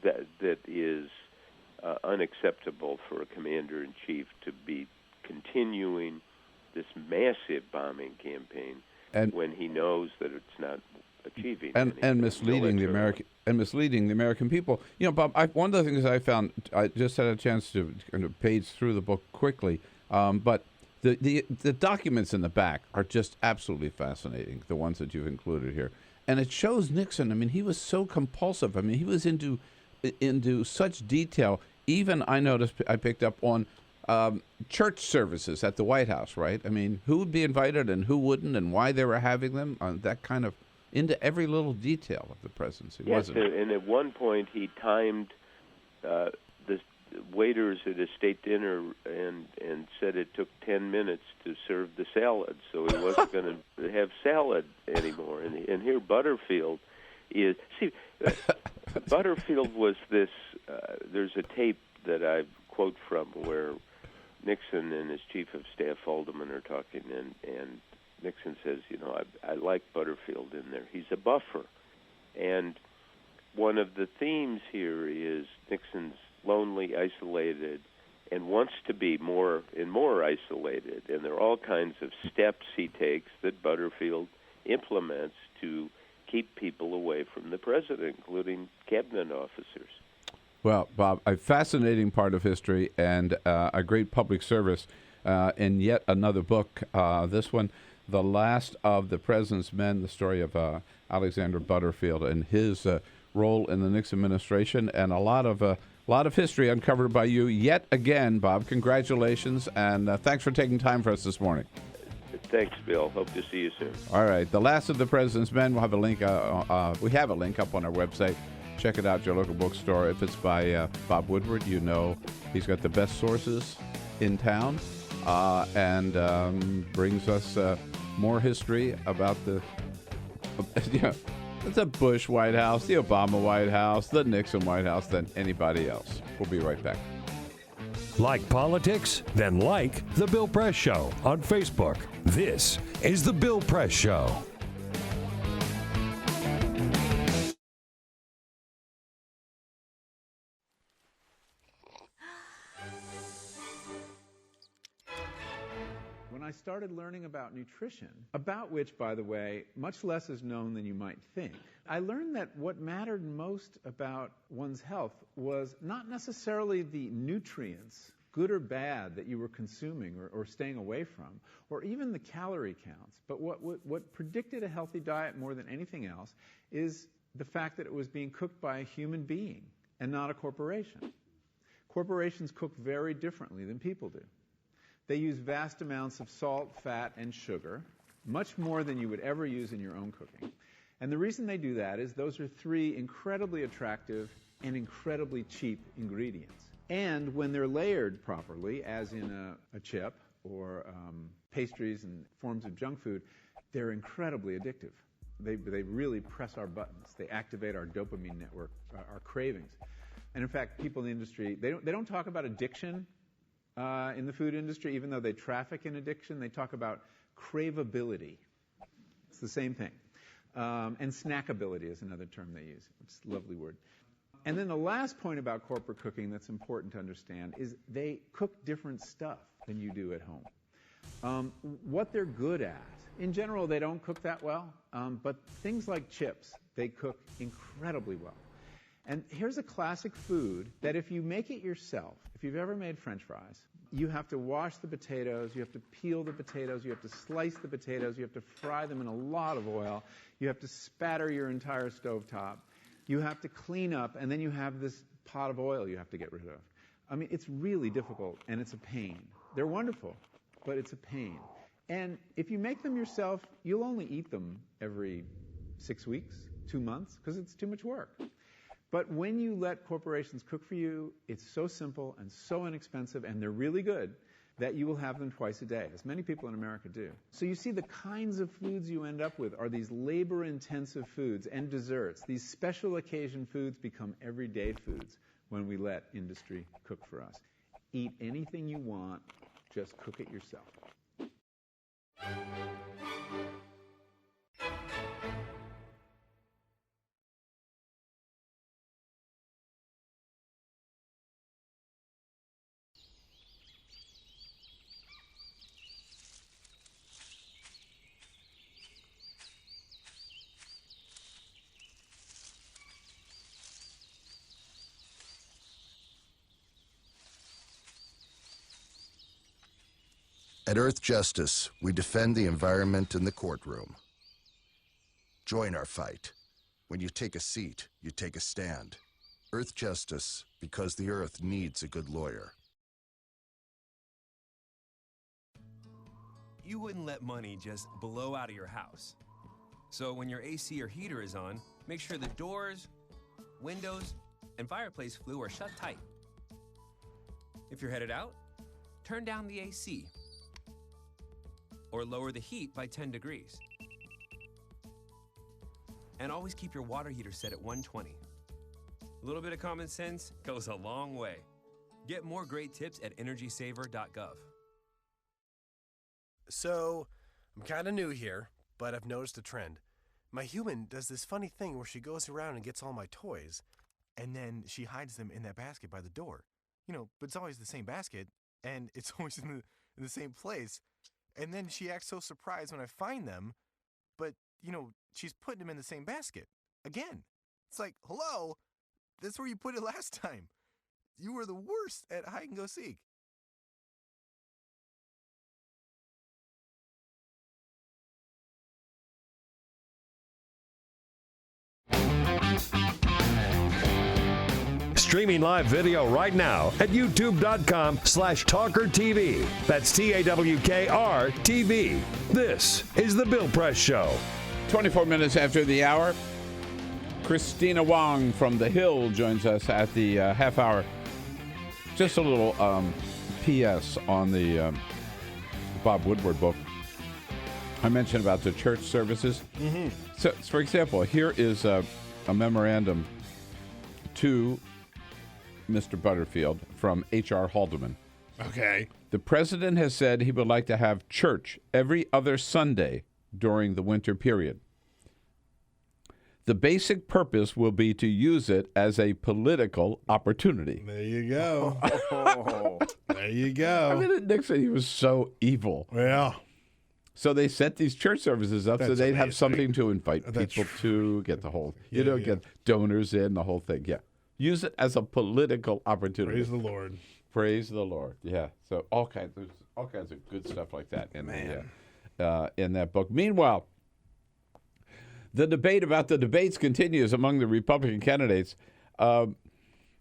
that is unacceptable for a commander-in-chief to be continuing this massive bombing campaign when he knows that it's not achieving and misleading the American people. Bob, one of the things I found, I just had a chance to kind of page through the book quickly, but the documents in the back are just absolutely fascinating, the ones that you've included here. And it shows Nixon, he was so compulsive. He was into such detail. Even I noticed, I picked up on church services at the White House, right? Who would be invited and who wouldn't, and why they were having them, that kind of into every little detail of the presidency, wasn't it? And at one point he timed the waiters at a state dinner and said it took 10 minutes to serve the salad, so he wasn't going to have salad anymore. And here Butterfield is... See, Butterfield was this... there's a tape that I quote from where Nixon and his chief of staff, Haldeman, are talking, and Nixon says, I like Butterfield in there. He's a buffer. And one of the themes here is Nixon's lonely, isolated, and wants to be more and more isolated. And there are all kinds of steps he takes that Butterfield implements to keep people away from the president, including cabinet officers. Well, Bob, a fascinating part of history and a great public service in yet another book. This one, The Last of the President's Men, the story of Alexander Butterfield and his role in the Nixon administration, and a lot of history uncovered by you yet again, Bob. Congratulations, and thanks for taking time for us this morning. Thanks, Bill. Hope to see you soon. All right. The Last of the President's Men. We'll have a link. We have a link up on our website. Check it out at your local bookstore. If it's by Bob Woodward, you know he's got the best sources in town, and brings us more history about the the Bush White House, the Obama White House, the Nixon White House than anybody else. We'll be right back. Like politics? Then like The Bill Press Show on Facebook. This is The Bill Press Show. When I started learning about nutrition, about which, by the way, much less is known than you might think, I learned that what mattered most about one's health was not necessarily the nutrients, good or bad, that you were consuming or staying away from, or even the calorie counts. But what predicted a healthy diet more than anything else is the fact that it was being cooked by a human being and not a corporation. Corporations cook very differently than people do. They use vast amounts of salt, fat, and sugar, much more than you would ever use in your own cooking. And the reason they do that is those are three incredibly attractive and incredibly cheap ingredients. And when they're layered properly, as in a chip or pastries and forms of junk food, they're incredibly addictive. They really press our buttons. They activate our dopamine network, our cravings. And in fact, people in the industry, they don't talk about addiction in the food industry, even though they traffic in addiction. They talk about craveability. It's the same thing. And snackability is another term they use. It's a lovely word. And then the last point about corporate cooking that's important to understand is they cook different stuff than you do at home. What they're good at, in general, they don't cook that well, but things like chips, they cook incredibly well. And here's a classic food that if you make it yourself, if you've ever made French fries, you have to wash the potatoes, you have to peel the potatoes, you have to slice the potatoes, you have to fry them in a lot of oil, you have to spatter your entire stovetop, you have to clean up, and then you have this pot of oil you have to get rid of. I mean, it's really difficult, and it's a pain. They're wonderful, but it's a pain. And if you make them yourself, you'll only eat them every 6 weeks, 2 months, because it's too much work. But when you let corporations cook for you, it's so simple and so inexpensive, and they're really good, that you will have them twice a day, as many people in America do. So you see the kinds of foods you end up with are these labor-intensive foods and desserts. These special occasion foods become everyday foods when we let industry cook for us. Eat anything you want, just cook it yourself. At Earth Justice, we defend the environment in the courtroom. Join our fight. When you take a seat, you take a stand. Earth Justice, because the Earth needs a good lawyer. You wouldn't let money just blow out of your house. So when your AC or heater is on, make sure the doors, windows, and fireplace flue are shut tight. If you're headed out, turn down the AC. Or lower the heat by 10 degrees. And always keep your water heater set at 120. A little bit of common sense goes a long way. Get more great tips at energysaver.gov. So, I'm kind of new here, but I've noticed a trend. My human does this funny thing where she goes around and gets all my toys, and then she hides them in that basket by the door. You know, but it's always the same basket, and it's always in the same place. And then she acts so surprised when I find them, but, you know, she's putting them in the same basket. Again. It's like, hello, that's where you put it last time. You were the worst at hide and go seek. streaming live video right now at youtube.com/TawkrTV. That's TAWKR-TV. This is The Bill Press Show. 24 minutes after the hour, Kristina Wong from The Hill joins us at the half hour. Just a little P.S. on the Bob Woodward book. I mentioned about the church services. Mm-hmm. So, for example, here is a memorandum to Mr. Butterfield from H.R. Haldeman. Okay. The president has said he would like to have church every other Sunday during the winter period. The basic purpose will be to use it as a political opportunity. There you go. There you go. I mean, Nixon, he was so evil. Yeah. So they set these church services up so they'd have something to invite people to, get the whole, get donors in, the whole thing. Yeah. Use it as a political opportunity. Praise the Lord. Praise the Lord. Yeah. So all kinds of good stuff like that in that book. Meanwhile, the debate about the debates continues among the Republican candidates.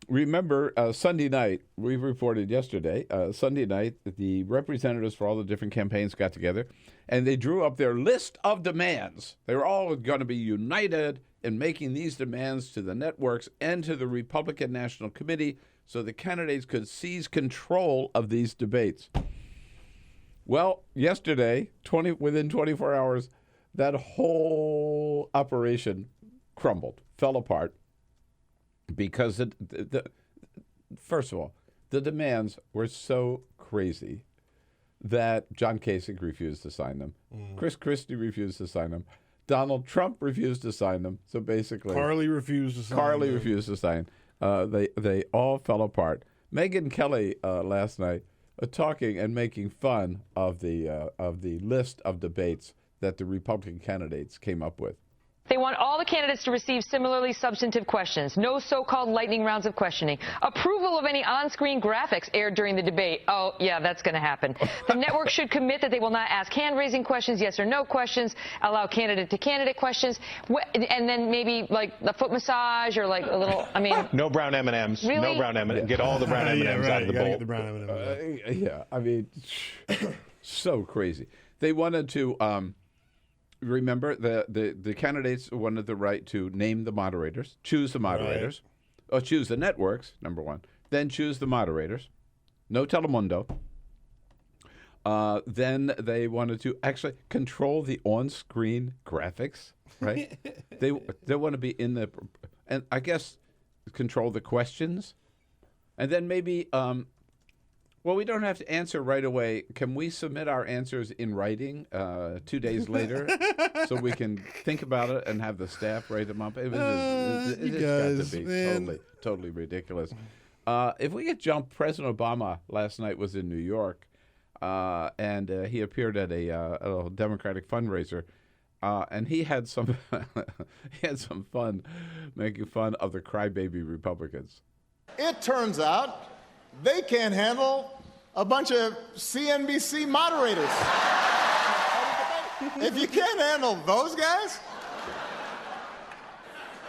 Remember, Sunday night, we reported yesterday, Sunday night, the representatives for all the different campaigns got together, and they drew up their list of demands. They were all going to be united in making these demands to the networks and to the Republican National Committee so the candidates could seize control of these debates. Well, yesterday, within 24 hours, that whole operation crumbled, fell apart, because first of all, the demands were so crazy that John Kasich refused to sign them. Chris Christie refused to sign them. Donald Trump refused to sign them. So basically, Carly refused to sign. They all fell apart. Megyn Kelly last night talking and making fun of the list of debates that the Republican candidates came up with. They want all the candidates to receive similarly substantive questions. No so-called lightning rounds of questioning. Approval of any on-screen graphics aired during the debate. Oh, yeah, that's going to happen. The network should commit that they will not ask hand-raising questions, yes or no questions, allow candidate-to-candidate questions, and then maybe like the foot massage or like a little, I mean. No brown M&Ms. Really? No brown M&Ms. Get all the brown M&Ms out of the bowl. Get the brown M&Ms. Yeah, I mean, so crazy. They wanted to... remember, the candidates wanted the right to name the moderators, choose the moderators, or choose the networks, number one, then choose the moderators. No Telemundo. Then they wanted to actually control the on-screen graphics, right? They want to be in the, and I guess control the questions. And then maybe... well, we don't have to answer right away. Can we submit our answers in writing 2 days later so we can think about it and have the staff write them up? It's got to be totally ridiculous. If we could jump, President Obama last night was in New York, and he appeared at a Democratic fundraiser, and he had some fun making fun of the crybaby Republicans. It turns out they can't handle a bunch of CNBC moderators. If you can't handle those guys,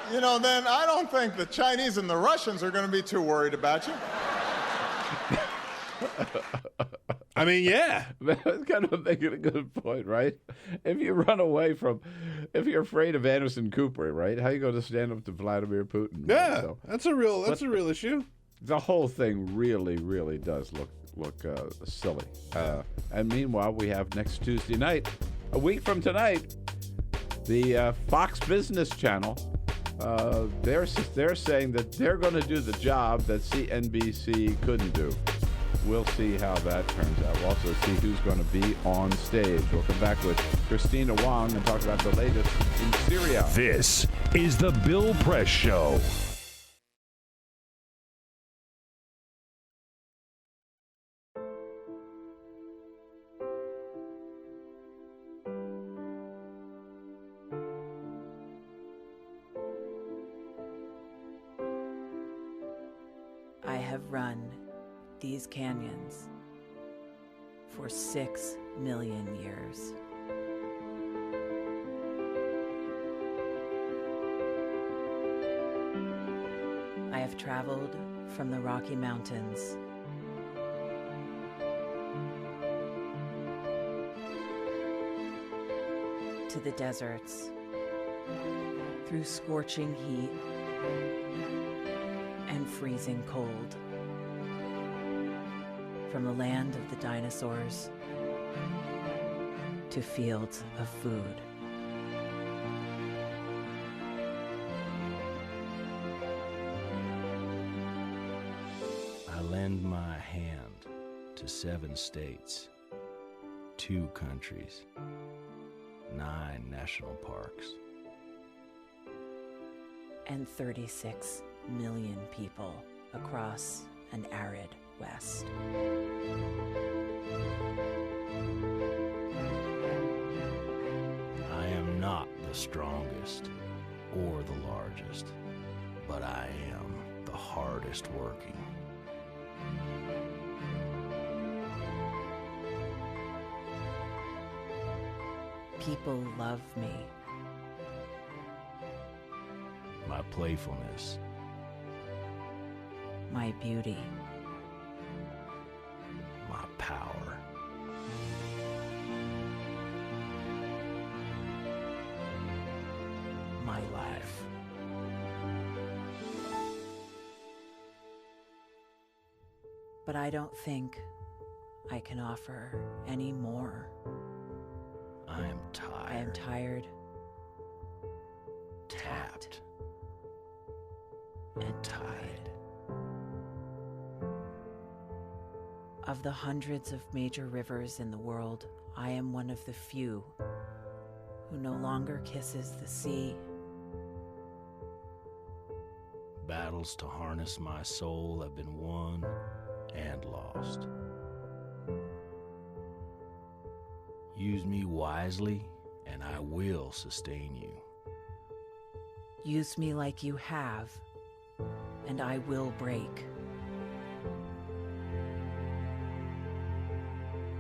then I don't think the Chinese and the Russians are going to be too worried about you. I mean, yeah. That's kind of making a good point, right? If you're afraid of Anderson Cooper, right? How are you going to stand up to Vladimir Putin? Yeah, so, that's a real issue. The whole thing really, really does look silly. And meanwhile, we have next Tuesday night, a week from tonight, the Fox Business Channel. They're saying that they're going to do the job that CNBC couldn't do. We'll see how that turns out. We'll also see who's going to be on stage. We'll come back with Kristina Wong and talk about the latest in Syria. This is the Bill Press Show. I have run these canyons for 6 million years. I have traveled From the Rocky Mountains to the deserts, through scorching heat and freezing cold, from the land of the dinosaurs to fields of food. I lend my hand to 7 states, 2 countries, 9 national parks, and 36 million people across an arid West. I am not the strongest or the largest, but I am the hardest working. People love me. My playfulness, My beauty. my power. My life. But I don't think I can offer any more. I am tired. I am tired, tapped, and tied. Of the hundreds of major rivers in the world, I am one of the few who no longer kisses the sea. Battles to harness my soul have been won and lost. Use me wisely, and I will sustain you. Use me like you have, and I will break.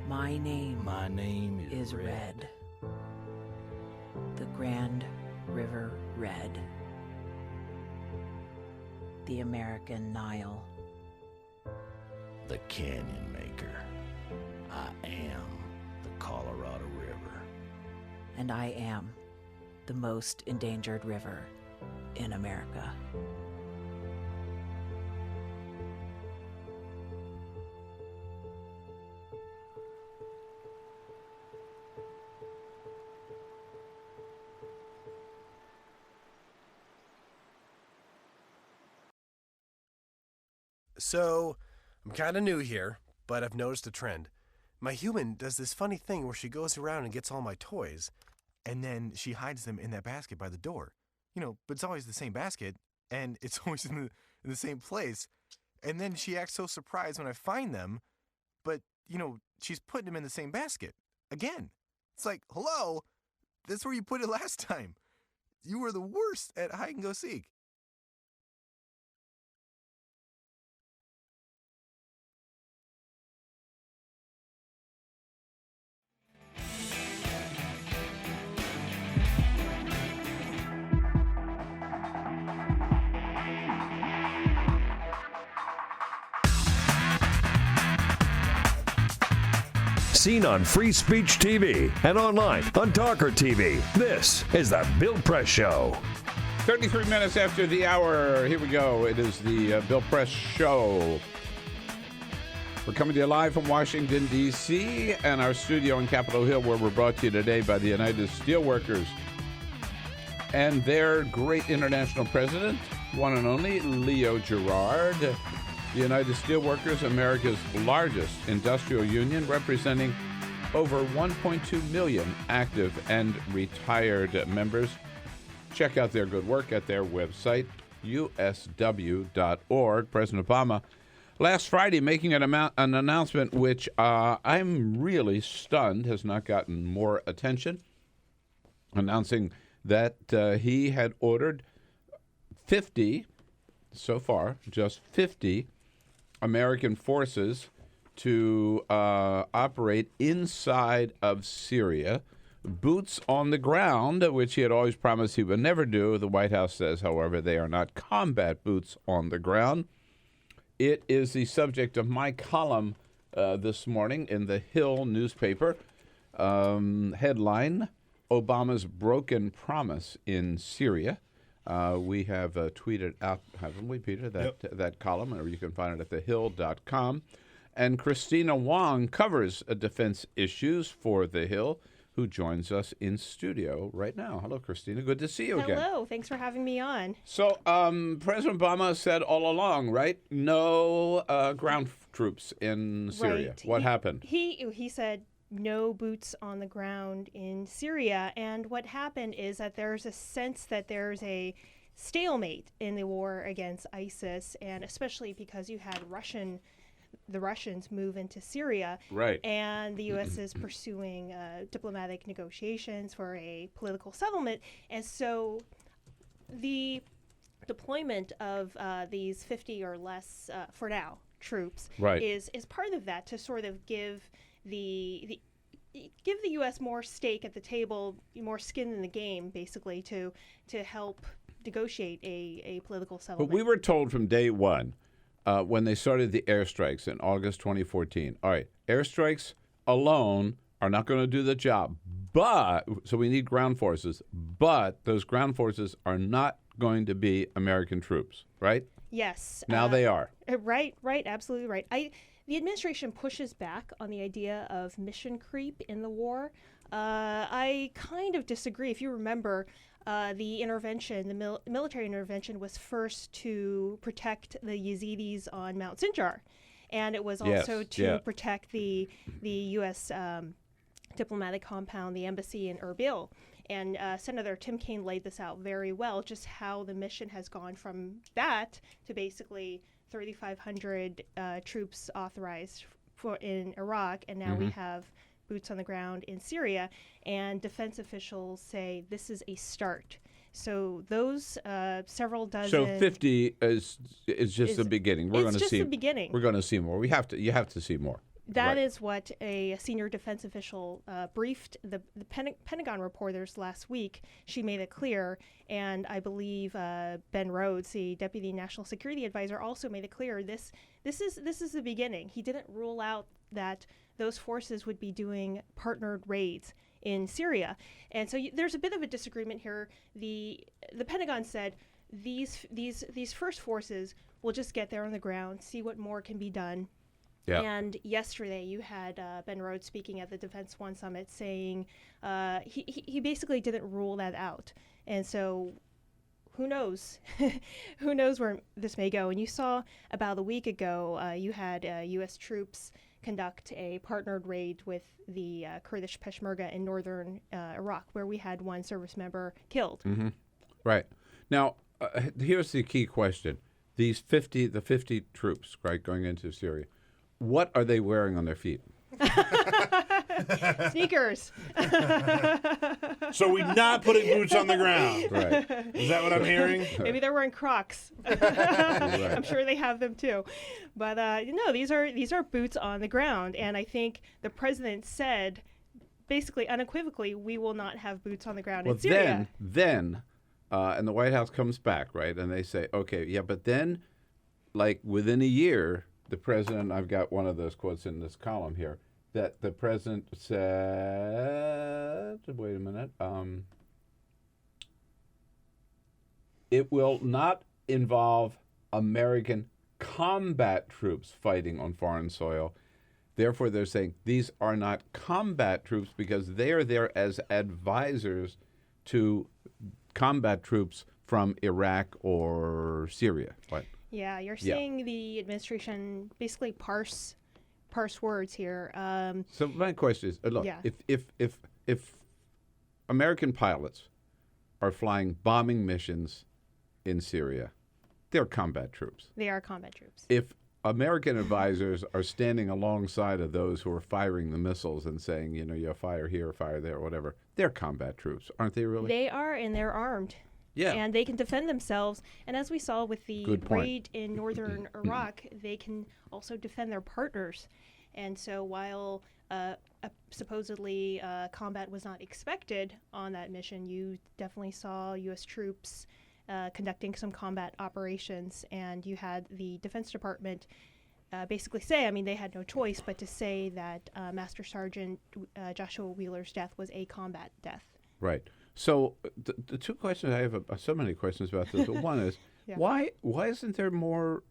My name is Red. The Grand River Red. The American Nile. The Canyon Maker. I am the Colorado River. And I am the most endangered river in America. So, I'm kind of new here, but I've noticed a trend. My human does this funny thing where she goes around and gets all my toys, and then she hides them in that basket by the door. But it's always the same basket, and it's always in the same place. And then she acts so surprised when I find them, but, she's putting them in the same basket. Again. It's like, hello? That's where you put it last time. You were the worst at hide and go seek. Seen on Free Speech TV and online on TawkrTV. This is the Bill Press Show. 33 minutes after the hour. Here we go. It is the Bill Press Show. We're coming to you live from Washington, D.C. and our studio in Capitol Hill, where we're brought to you today by the United Steelworkers and their great international president, one and only Leo Gerard. The United Steelworkers, America's largest industrial union, representing over 1.2 million active and retired members. Check out their good work at their website, usw.org. President Obama, last Friday, making an announcement which I'm really stunned has not gotten more attention, announcing that he had ordered 50, so far, just 50 American forces to operate inside of Syria, boots on the ground, which he had always promised he would never do. The White House says, however, they are not combat boots on the ground. It is the subject of my column this morning in the Hill newspaper. Headline, Obama's broken promise in Syria. We have tweeted out, haven't we, Peter, that column, or you can find it at thehill.com. And Kristina Wong covers defense issues for The Hill, who joins us in studio right now. Hello, Kristina. Good to see you again. Hello. Thanks for having me on. So, President Obama said all along, right? No ground troops in Syria. Right. What happened? He said no boots on the ground in Syria. And what happened is that there's a sense that there's a stalemate in the war against ISIS, and especially because you had the Russians move into Syria, right? And the U.S. is pursuing diplomatic negotiations for a political settlement, and so the deployment of these 50 or less, for now, troops is part of that, to sort of give the U.S. more stake at the table, more skin in the game, basically, to help negotiate a political settlement. But we were told from day one, when they started the airstrikes in August 2014, all right, airstrikes alone are not going to do the job, so we need ground forces, but those ground forces are not going to be American troops, right? Yes. Now they are. Right, absolutely right. The administration pushes back on the idea of mission creep in the war. I kind of disagree. If you remember, the intervention, the military intervention, was first to protect the Yazidis on Mount Sinjar, and it was also to protect the U.S. Diplomatic compound, the embassy in Erbil. And Senator Tim Kaine laid this out very well, just how the mission has gone from that to basically 3,500 troops authorized in Iraq, and now we have boots on the ground in Syria, and defense officials say this is a start. So those several dozen. So 50 is just the beginning. We're going to see. It's just the beginning. We're going to see more. You have to see more. That is what a senior defense official briefed the Pentagon reporters last week. She made it clear, and I believe Ben Rhodes, the Deputy National Security Advisor, also made it clear. This is the beginning. He didn't rule out that those forces would be doing partnered raids in Syria, and so there's a bit of a disagreement here. The Pentagon said these first forces will just get there on the ground, see what more can be done. Yeah. And yesterday you had Ben Rhodes speaking at the Defense One Summit saying he basically didn't rule that out. And so who knows? Who knows where this may go? And you saw about a week ago, you had U.S. troops conduct a partnered raid with the Kurdish Peshmerga in northern Iraq, where we had one service member killed. Mm-hmm. Right. Now, here's the key question. The 50 troops, right, going into Syria, what are they wearing on their feet? Sneakers. So we're not putting boots on the ground. Right. Is that what I'm hearing? Maybe they're wearing Crocs. Right. I'm sure they have them too. But no, these are boots on the ground. And I think the president said, basically unequivocally, we will not have boots on the ground in Syria. Then, and the White House comes back, right? And they say, okay, yeah, but then, like within a year, the president, I've got one of those quotes in this column here, that the president said, wait a minute, it will not involve American combat troops fighting on foreign soil. Therefore, they're saying these are not combat troops because they are there as advisors to combat troops from Iraq or Syria. What? Yeah, you're seeing the administration basically parse words here. So my question is, look, if American pilots are flying bombing missions in Syria, they're combat troops. They are combat troops. If American advisors are standing alongside of those who are firing the missiles and saying, you fire here, fire there, whatever, they're combat troops, aren't they really? They are, and they're armed. Yeah. And they can defend themselves. And as we saw with the raid in northern Iraq, they can also defend their partners. And so while supposedly combat was not expected on that mission, you definitely saw U.S. troops conducting some combat operations, and you had the Defense Department basically say, I mean, they had no choice but to say that Master Sergeant Joshua Wheeler's death was a combat death. Right. So the two questions I have, so many questions about this. But one is, Yeah. why isn't there more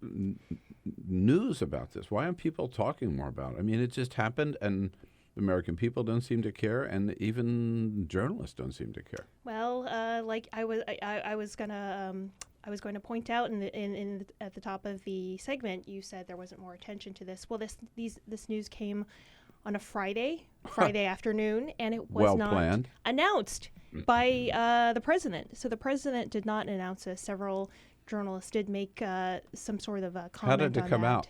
news about this? Why aren't people talking more about it? I mean, it just happened, and the American people don't seem to care, and even journalists don't seem to care. Well, like I was going to point out at the top of the segment, you said there wasn't more attention to this. Well, this news came on a Friday afternoon, and it was not planned. announced by the president. So the president did not announce this. Several journalists did make some sort of a comment. How did it come out?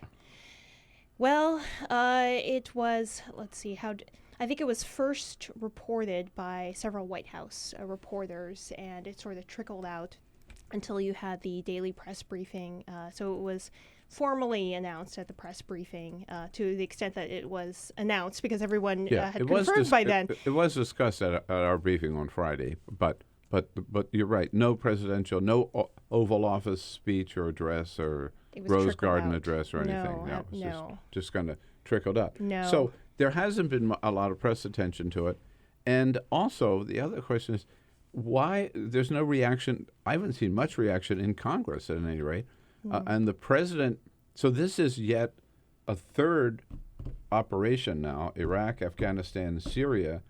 Well, it was, let's see, I think it was first reported by several White House reporters, and it sort of trickled out until you had the daily press briefing. So it was formally announced at the press briefing to the extent that it was announced, because everyone had confirmed by then. It was discussed at our briefing on Friday, but you're right. No presidential, no Oval Office speech or address or Rose Garden address or anything. No, It's no. just kind of trickled out. No. So there hasn't been a lot of press attention to it. And also, the other question is, why there's no reaction? I haven't seen much reaction in Congress at any rate. And the president, so this is yet a third operation now, Iraq, Afghanistan, Syria,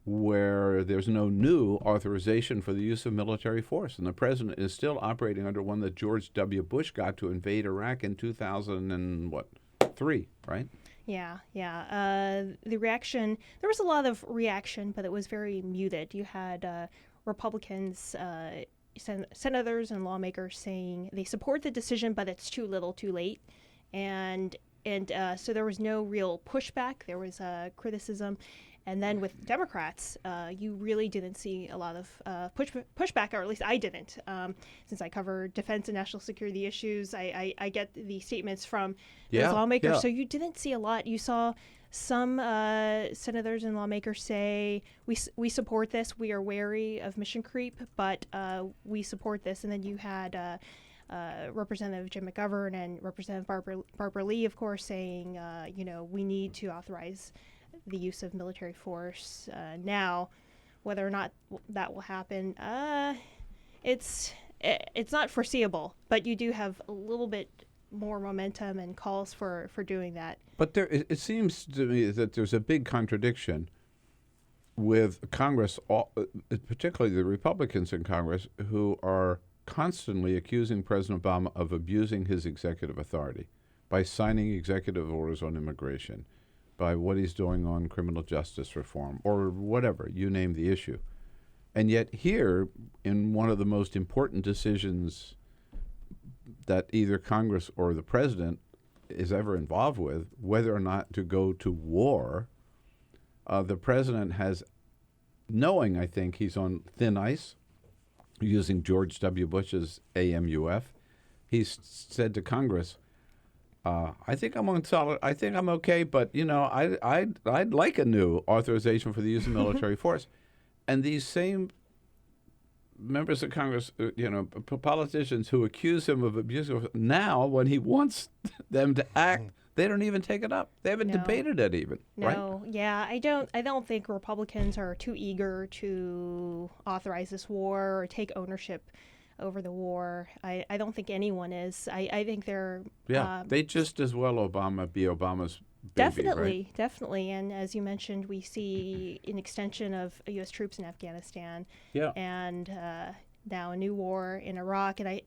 where there's no new authorization for the use of military force. And the president is still operating under one that George W. Bush got to invade Iraq in 2003, right? Yeah. The reaction, there was a lot of reaction, but it was very muted. You had Republicans, senators and lawmakers saying they support the decision, but it's too little, too late. And so there was no real pushback. There was criticism. And then with Democrats, you really didn't see a lot of pushback, or at least I didn't. Since I cover defense and national security issues, I get the statements from those lawmakers. Yeah. So you didn't see a lot. You saw some senators and lawmakers say, we support this. We are wary of mission creep, but we support this. And then you had Representative Jim McGovern and Representative Barbara Lee, of course, saying, we need to authorize the use of military force now. Whether or not that will happen, it's not foreseeable, but you do have a little bit more momentum and calls for doing that. But it seems to me that there's a big contradiction with Congress, particularly the Republicans in Congress, who are constantly accusing President Obama of abusing his executive authority by signing executive orders on immigration, by what he's doing on criminal justice reform, or whatever, you name the issue. And yet here, in one of the most important decisions that either Congress or the president is ever involved with, whether or not to go to war, the president has, knowing, I think, he's on thin ice, using George W. Bush's AMUF, he's said to Congress, I think I'm on solid. I think I'm okay, but I'd like a new authorization for the use of military force. And these same members of Congress, politicians who accuse him of abusing, now when he wants them to act, they don't even take it up. They haven't debated it even. No, right? Yeah, I don't think Republicans are too eager to authorize this war or take ownership over the war. I don't think anyone is. I think they're... they just as well be Obama's baby, Definitely. And as you mentioned, we see an extension of U.S. troops in Afghanistan. Yeah. And now a new war in Iraq. And I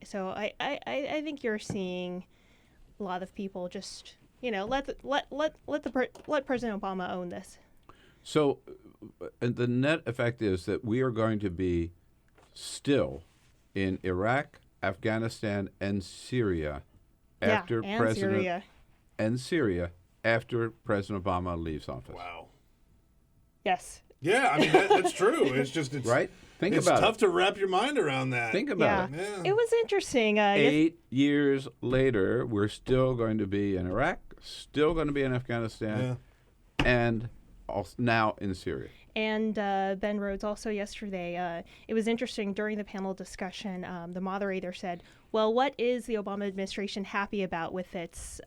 think you're seeing a lot of people just, let President Obama own this. So the net effect is that we are going to be still in Iraq, Afghanistan, and Syria after Syria after President Obama leaves office. Wow. Yes. Yeah, I mean that's true. It's right. Think it's about it. It's tough to wrap your mind around that. Think about it. Yeah. It was interesting. 8 years later, we're still going to be in Iraq, still going to be in Afghanistan, and now in Syria. And Ben Rhodes also yesterday, it was interesting during the panel discussion, the moderator said, well, what is the Obama administration happy about with its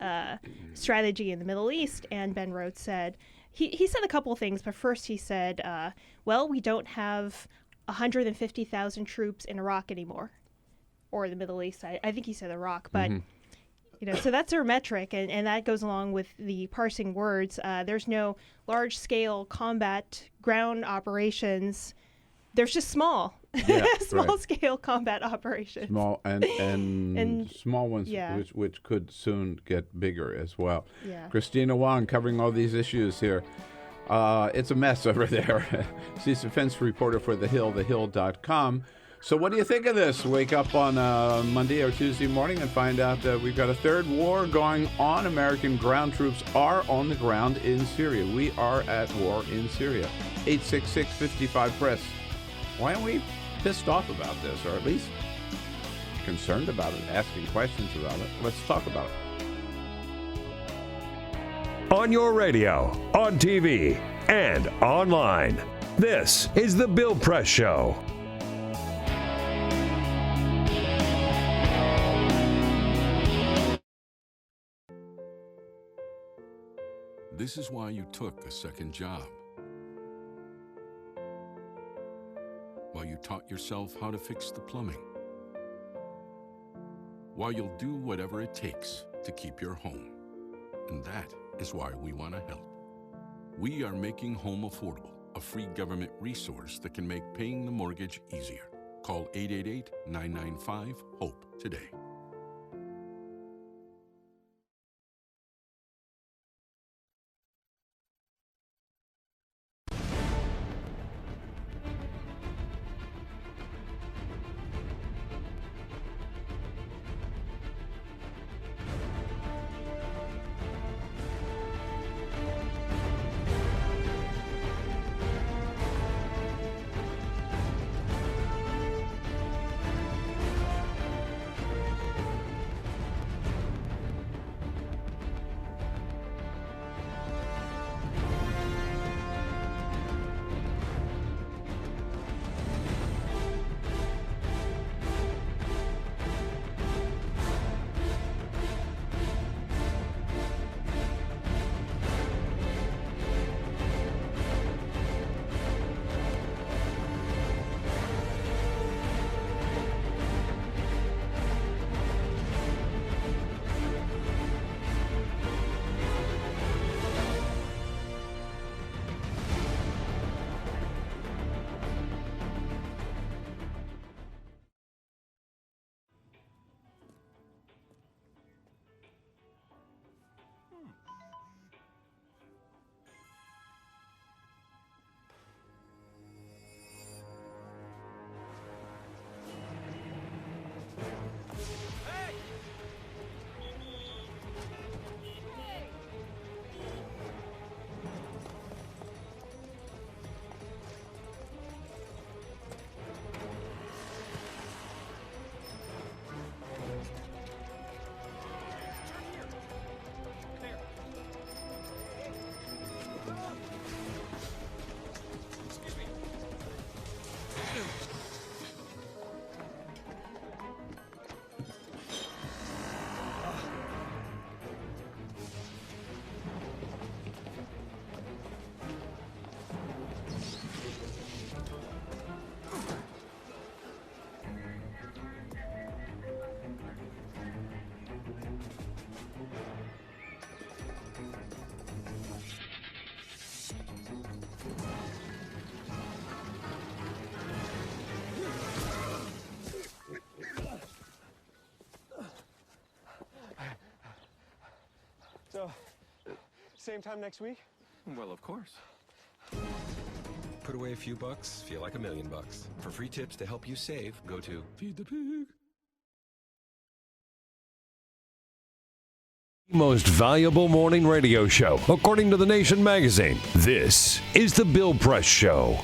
strategy in the Middle East? And Ben Rhodes said, he said a couple of things, but first he said, well, we don't have 150,000 troops in Iraq anymore, or the Middle East. I think he said Iraq, but so that's their metric, and that goes along with the parsing words. There's no large-scale combat ground operations. There's just small, small-scale combat operations. Small and small ones, yeah. which could soon get bigger as well. Yeah. Kristina Wong covering all these issues here. It's a mess over there. She's defense reporter for The Hill, thehill.com. So what do you think of this? Wake up on Monday or Tuesday morning and find out that we've got a third war going on. American ground troops are on the ground in Syria. We are at war in Syria. 866-55-PRESS. Why aren't we pissed off about this, or at least concerned about it, asking questions about it? Let's talk about it. On your radio, on TV, and online. This is The Bill Press Show. This is why you took a second job. Why you taught yourself how to fix the plumbing. Why you'll do whatever it takes to keep your home. And that is why we want to help. We are making home affordable, a free government resource that can make paying the mortgage easier. Call 888-995-HOPE today. So, same time next week? Well, of course. Put away a few bucks, feel like $1 million. For free tips to help you save, go to Feed the Pig. Most valuable morning radio show, according to The Nation magazine. This is The Bill Press Show.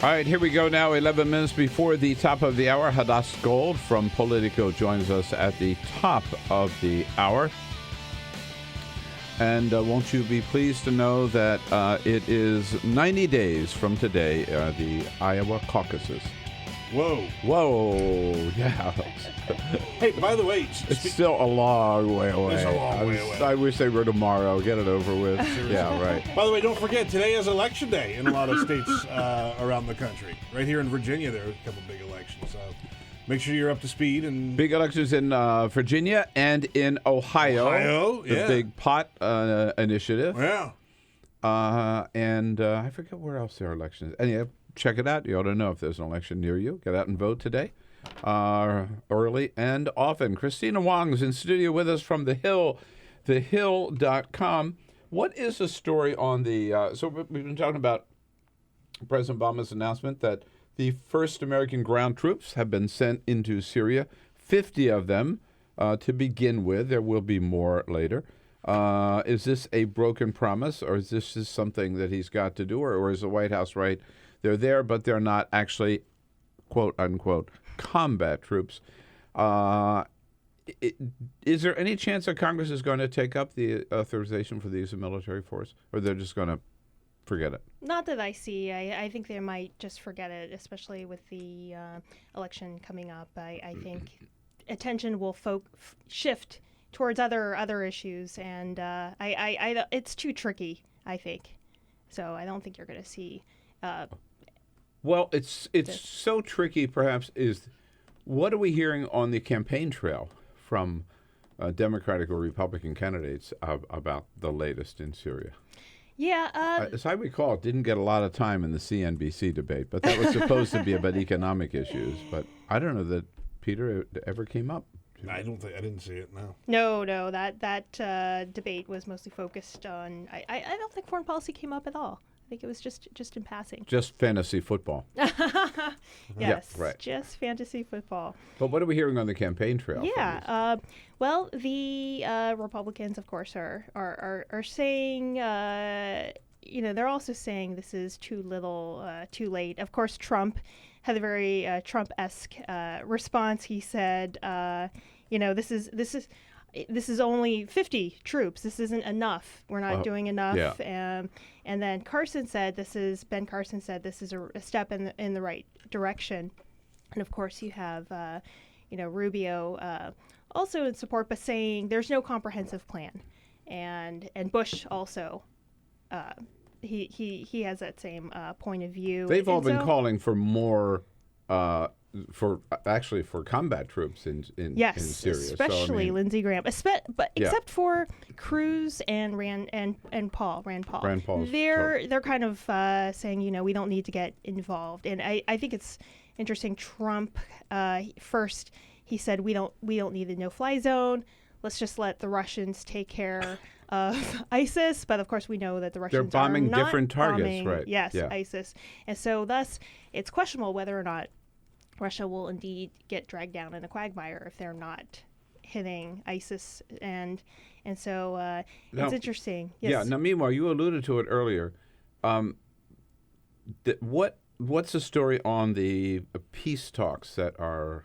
All right, here we go now. 11 minutes before the top of the hour. Hadas Gold from Politico joins us at the top of the hour. And won't you be pleased to know that it is 90 days from today, the Iowa caucuses. Whoa. Yeah. Hey, by the way, it's still a long way away. It's a long way away. I wish they were tomorrow. Get it over with. Yeah, right. By the way, don't forget, today is Election Day in a lot of states around the country. Right here in Virginia, there are a couple big elections. So make sure you're up to speed. And big elections in Virginia and in Ohio. The Big Pot initiative. Yeah. And I forget where else there are elections. Anyway, check it out. You ought to know if there's an election near you. Get out and vote today, early and often. Kristina Wong is in studio with us from The Hill, thehill.com. What is the story on the... so we've been talking about President Obama's announcement that the first American ground troops have been sent into Syria, 50 of them to begin with. There will be more later. Is this a broken promise, or is this just something that he's got to do, or is the White House right? They're there, but they're not actually, quote, unquote, combat troops. Is there any chance that Congress is going to take up the authorization for the use of military force, or they're just going to forget it? Not that I see. I think they might just forget it, especially with the election coming up. I think attention will shift towards other issues, and it's too tricky, I think. So I don't think you're going to see... Well, it's so tricky, perhaps, is what are we hearing on the campaign trail from Democratic or Republican candidates about the latest in Syria? Yeah. As I recall, it didn't get a lot of time in the CNBC debate, but that was supposed to be about economic issues. But I don't know that, Peter, it ever came up. I didn't see it, no. No, that debate was mostly focused on... I don't think foreign policy came up at all. I think it was just in passing. Just fantasy football. Yes, yeah, right. Just fantasy football. But what are we hearing on the campaign trail? Yeah, well, the Republicans, of course, are saying, they're also saying this is too little, too late. Of course, Trump had a very Trump-esque response. He said, this is only 50 troops. This isn't enough. We're not doing enough. Yeah. And then Ben Carson said this is a step in the right direction. And of course you have Rubio also in support, but saying there's no comprehensive plan. And Bush also he has that same point of view. They've all been calling for more. For combat troops in Syria, especially Lindsey Graham, except for Cruz and Rand Paul. They're kind of saying we don't need to get involved, and I think it's interesting. Trump first he said we don't need a no-fly zone. Let's just let the Russians take care of ISIS, but of course we know that the Russians they're bombing are not different targets, bombing, right? Yes, yeah. ISIS, and so thus it's questionable whether or not Russia will indeed get dragged down in a quagmire if they're not hitting ISIS, and so it's interesting. Yes. Yeah. Now, meanwhile, you alluded to it earlier. What's the story on the peace talks that are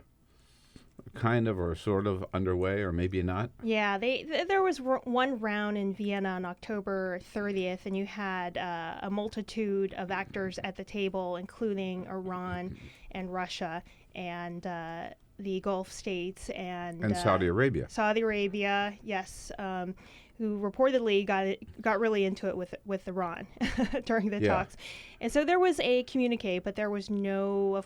kind of or sort of underway, or maybe not? Yeah, there was one round in Vienna on October 30th, and you had a multitude of actors at the table, including Iran and Russia and the Gulf states and Saudi Arabia. Saudi Arabia, yes, who reportedly got really into it with Iran during the talks. And so there was a communique, but there was no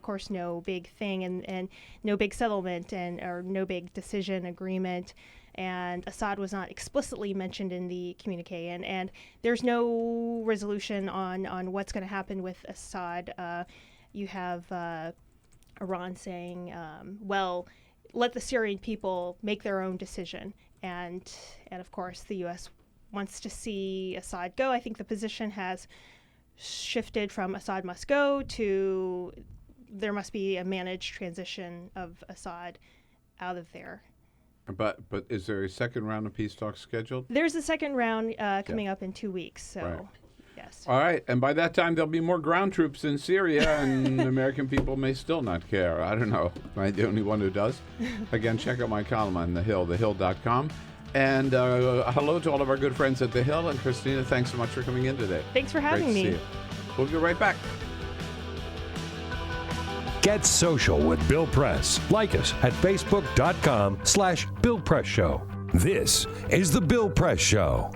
big thing and no big settlement or no big decision agreement. And Assad was not explicitly mentioned in the communique, and there's no resolution on what's going to happen with Assad. You have Iran saying, well, let the Syrian people make their own decision. And of course, the U.S. wants to see Assad go. I think the position has shifted from Assad must go to there must be a managed transition of Assad out of there. But is there a second round of peace talks scheduled? There's a second round coming up in 2 weeks. So. Right. Yes. All right, and by that time there'll be more ground troops in Syria, and American people may still not care. I don't know. Am I the only one who does? Again, check out my column on The Hill, thehill.com. And hello to all of our good friends at The Hill. And Kristina, thanks so much for coming in today. Thanks for having Great to me. see you. We'll be right back. Get social with Bill Press. Like us at facebook.com/Bill Press Show. This is The Bill Press Show.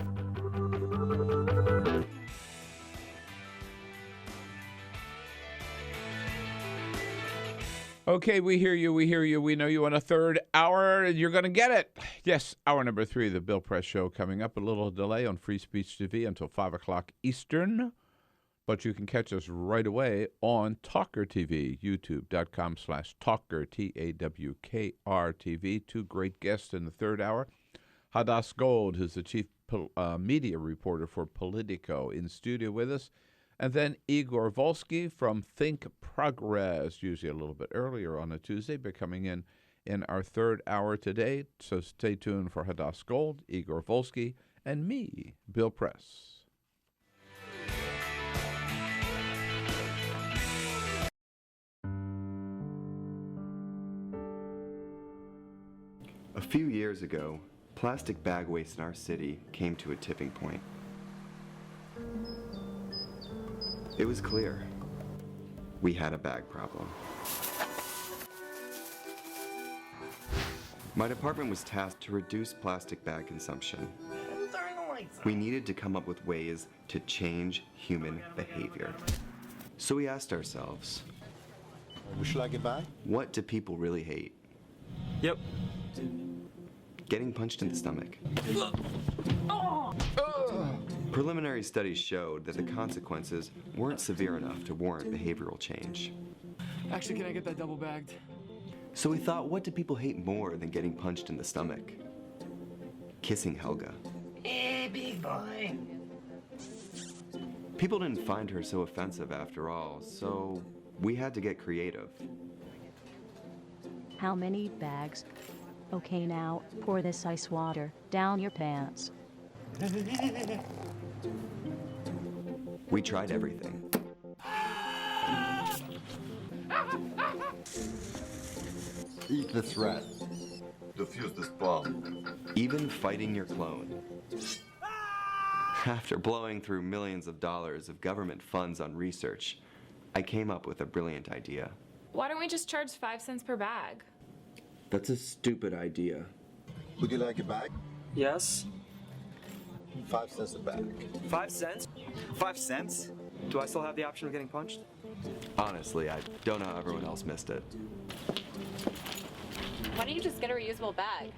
Okay, we hear you. We hear you. We know you in a third hour. You're going to get it. Yes, hour number 3 of the Bill Press Show coming up. A little delay on Free Speech TV until 5 o'clock Eastern. But you can catch us right away on TawkrTV, youtube.com/Tawker, TAWKR-TV. 2 great guests in the third hour. Hadas Gold, who's the chief media reporter for Politico, in studio with us. And then Igor Volsky from ThinkProgress, usually a little bit earlier on a Tuesday, but coming in our third hour today. So stay tuned for Hadas Gold, Igor Volsky, and me, Bill Press. A few years ago, plastic bag waste in our city came to a tipping point. It was clear. We had a bag problem. My department was tasked to reduce plastic bag consumption. We needed to come up with ways to change human behavior. So we asked ourselves, Would you like a bag? what do people really hate? Yep. Getting punched in the stomach. Preliminary studies showed that the consequences weren't severe enough to warrant behavioral change. Actually, can I get that double bagged? So we thought, what do people hate more than getting punched in the stomach? Kissing Helga. Hey, big boy. People didn't find her so offensive after all, so we had to get creative. How many bags? Okay, now, pour this ice water down your pants. We tried everything. Eat this rat. Defuse this bomb. Even fighting your clone. After blowing through millions of dollars of government funds on research, I came up with a brilliant idea. Why don't we just charge 5 cents per bag? That's a stupid idea. Would you like a bag? Yes. 5 cents a bag. 5 cents? 5 cents? Do I still have the option of getting punched? Honestly, I don't know how everyone else missed it. Why don't you just get a reusable bag?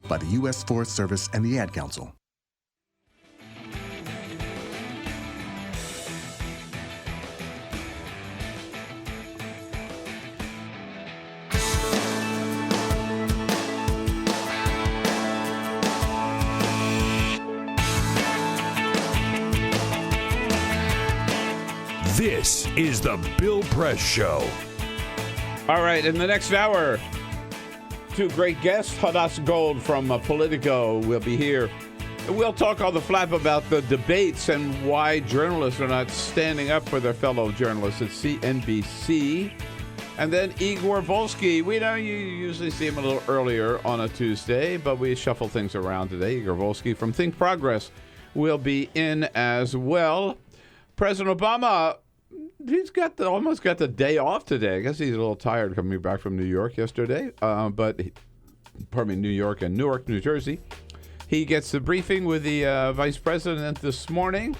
By the U.S. Forest Service and the Ad Council. This is the Bill Press Show. All right, in the next hour, 2 great guests. Hadas Gold from Politico will be here. And we'll talk all the flap about the debates and why journalists are not standing up for their fellow journalists at CNBC. And then Igor Volsky. We know you usually see him a little earlier on a Tuesday, but we shuffle things around today. Igor Volsky from ThinkProgress will be in as well. President Obama, he's almost got the day off today. I guess he's a little tired coming back from New York yesterday. New York and Newark, New Jersey. He gets the briefing with the vice president this morning.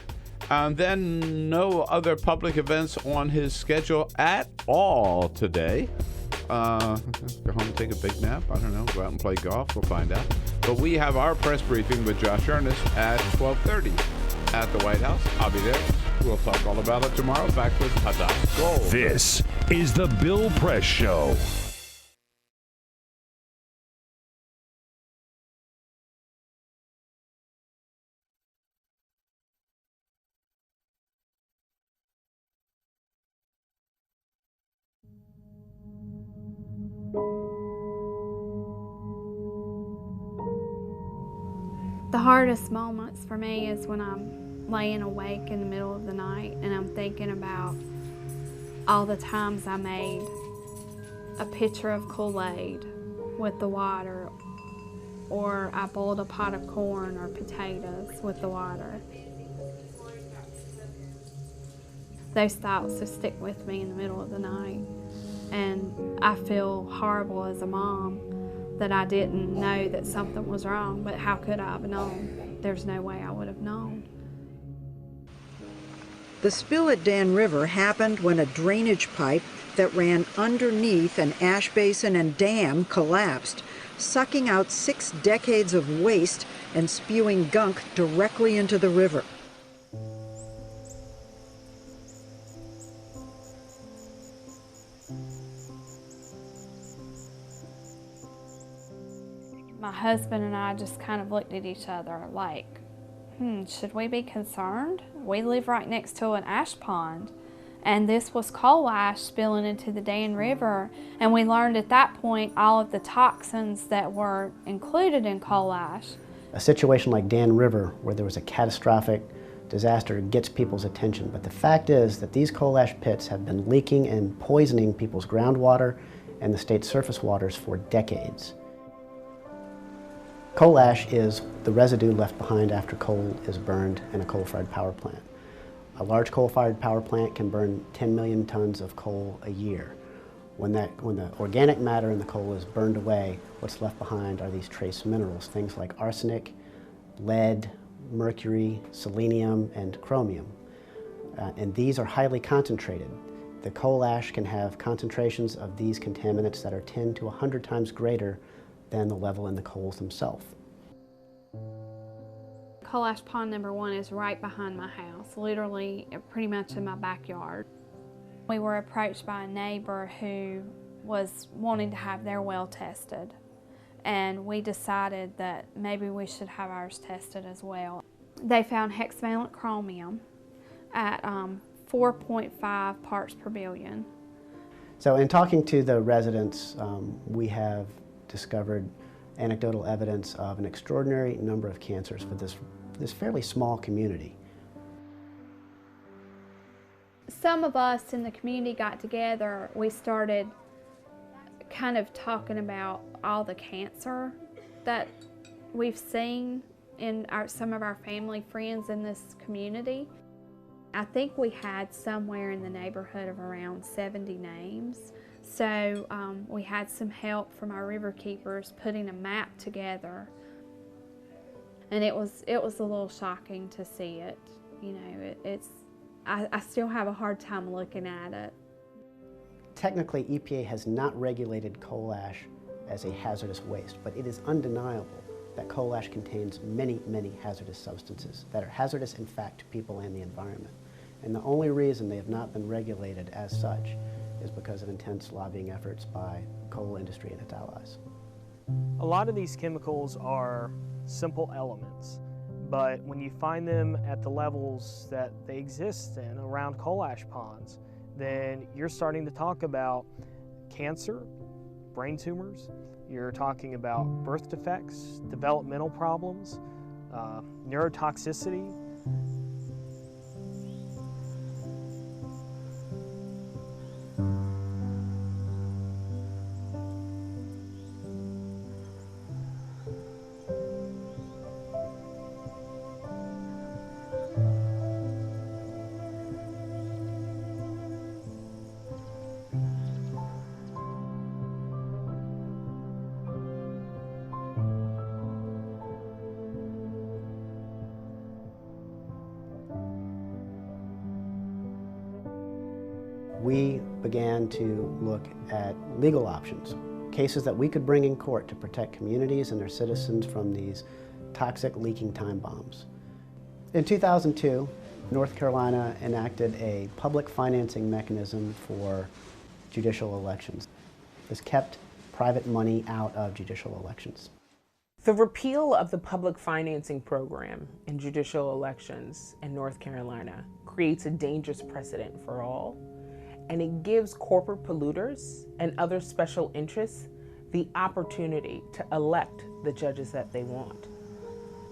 And then no other public events on his schedule at all today. Go home and take a big nap. I don't know. Go out and play golf. We'll find out. But we have our press briefing with Josh Earnest at 12:30 at the White House. I'll be there. We'll talk all about it tomorrow. Back with Hadas Gold. This is the Bill Press Show. The hardest moments for me is when I'm laying awake in the middle of the night and I'm thinking about all the times I made a pitcher of Kool-Aid with the water, or I boiled a pot of corn or potatoes with the water. Those thoughts just stick with me in the middle of the night. And I feel horrible as a mom that I didn't know that something was wrong, but how could I have known? There's no way I would have known. The spill at Dan River happened when a drainage pipe that ran underneath an ash basin and dam collapsed, sucking out 6 decades of waste and spewing gunk directly into the river. My husband and I just kind of looked at each other like, should we be concerned? We live right next to an ash pond, and this was coal ash spilling into the Dan River, and we learned at that point all of the toxins that were included in coal ash. A situation like Dan River, where there was a catastrophic disaster, gets people's attention, but the fact is that these coal ash pits have been leaking and poisoning people's groundwater and the state's surface waters for decades. Coal ash is the residue left behind after coal is burned in a coal-fired power plant. A large coal-fired power plant can burn 10 million tons of coal a year. When the organic matter in the coal is burned away, what's left behind are these trace minerals, things like arsenic, lead, mercury, selenium, and chromium. And these are highly concentrated. The coal ash can have concentrations of these contaminants that are 10 to 100 times greater than the level in the coals themselves. Coal ash pond number 1 is right behind my house, literally pretty much in my backyard. We were approached by a neighbor who was wanting to have their well tested, and we decided that maybe we should have ours tested as well. They found hexavalent chromium at 4.5 parts per billion. So in talking to the residents, we have discovered anecdotal evidence of an extraordinary number of cancers for this fairly small community. Some of us in the community got together. We started kind of talking about all the cancer that we've seen in some of our family friends in this community. I think we had somewhere in the neighborhood of around 70 names. So we had some help from our river keepers putting a map together, and it was a little shocking to see it. You know, I still have a hard time looking at it. Technically, EPA has not regulated coal ash as a hazardous waste, but it is undeniable that coal ash contains many, many hazardous substances that are hazardous, in fact, to people and the environment. And the only reason they have not been regulated as such is because of intense lobbying efforts by the coal industry and its allies. A lot of these chemicals are simple elements, but when you find them at the levels that they exist in around coal ash ponds, then you're starting to talk about cancer, brain tumors, you're talking about birth defects, developmental problems, neurotoxicity. We began to look at legal options, cases that we could bring in court to protect communities and their citizens from these toxic leaking time bombs. In 2002, North Carolina enacted a public financing mechanism for judicial elections. This kept private money out of judicial elections. The repeal of the public financing program in judicial elections in North Carolina creates a dangerous precedent for all, and it gives corporate polluters and other special interests the opportunity to elect the judges that they want.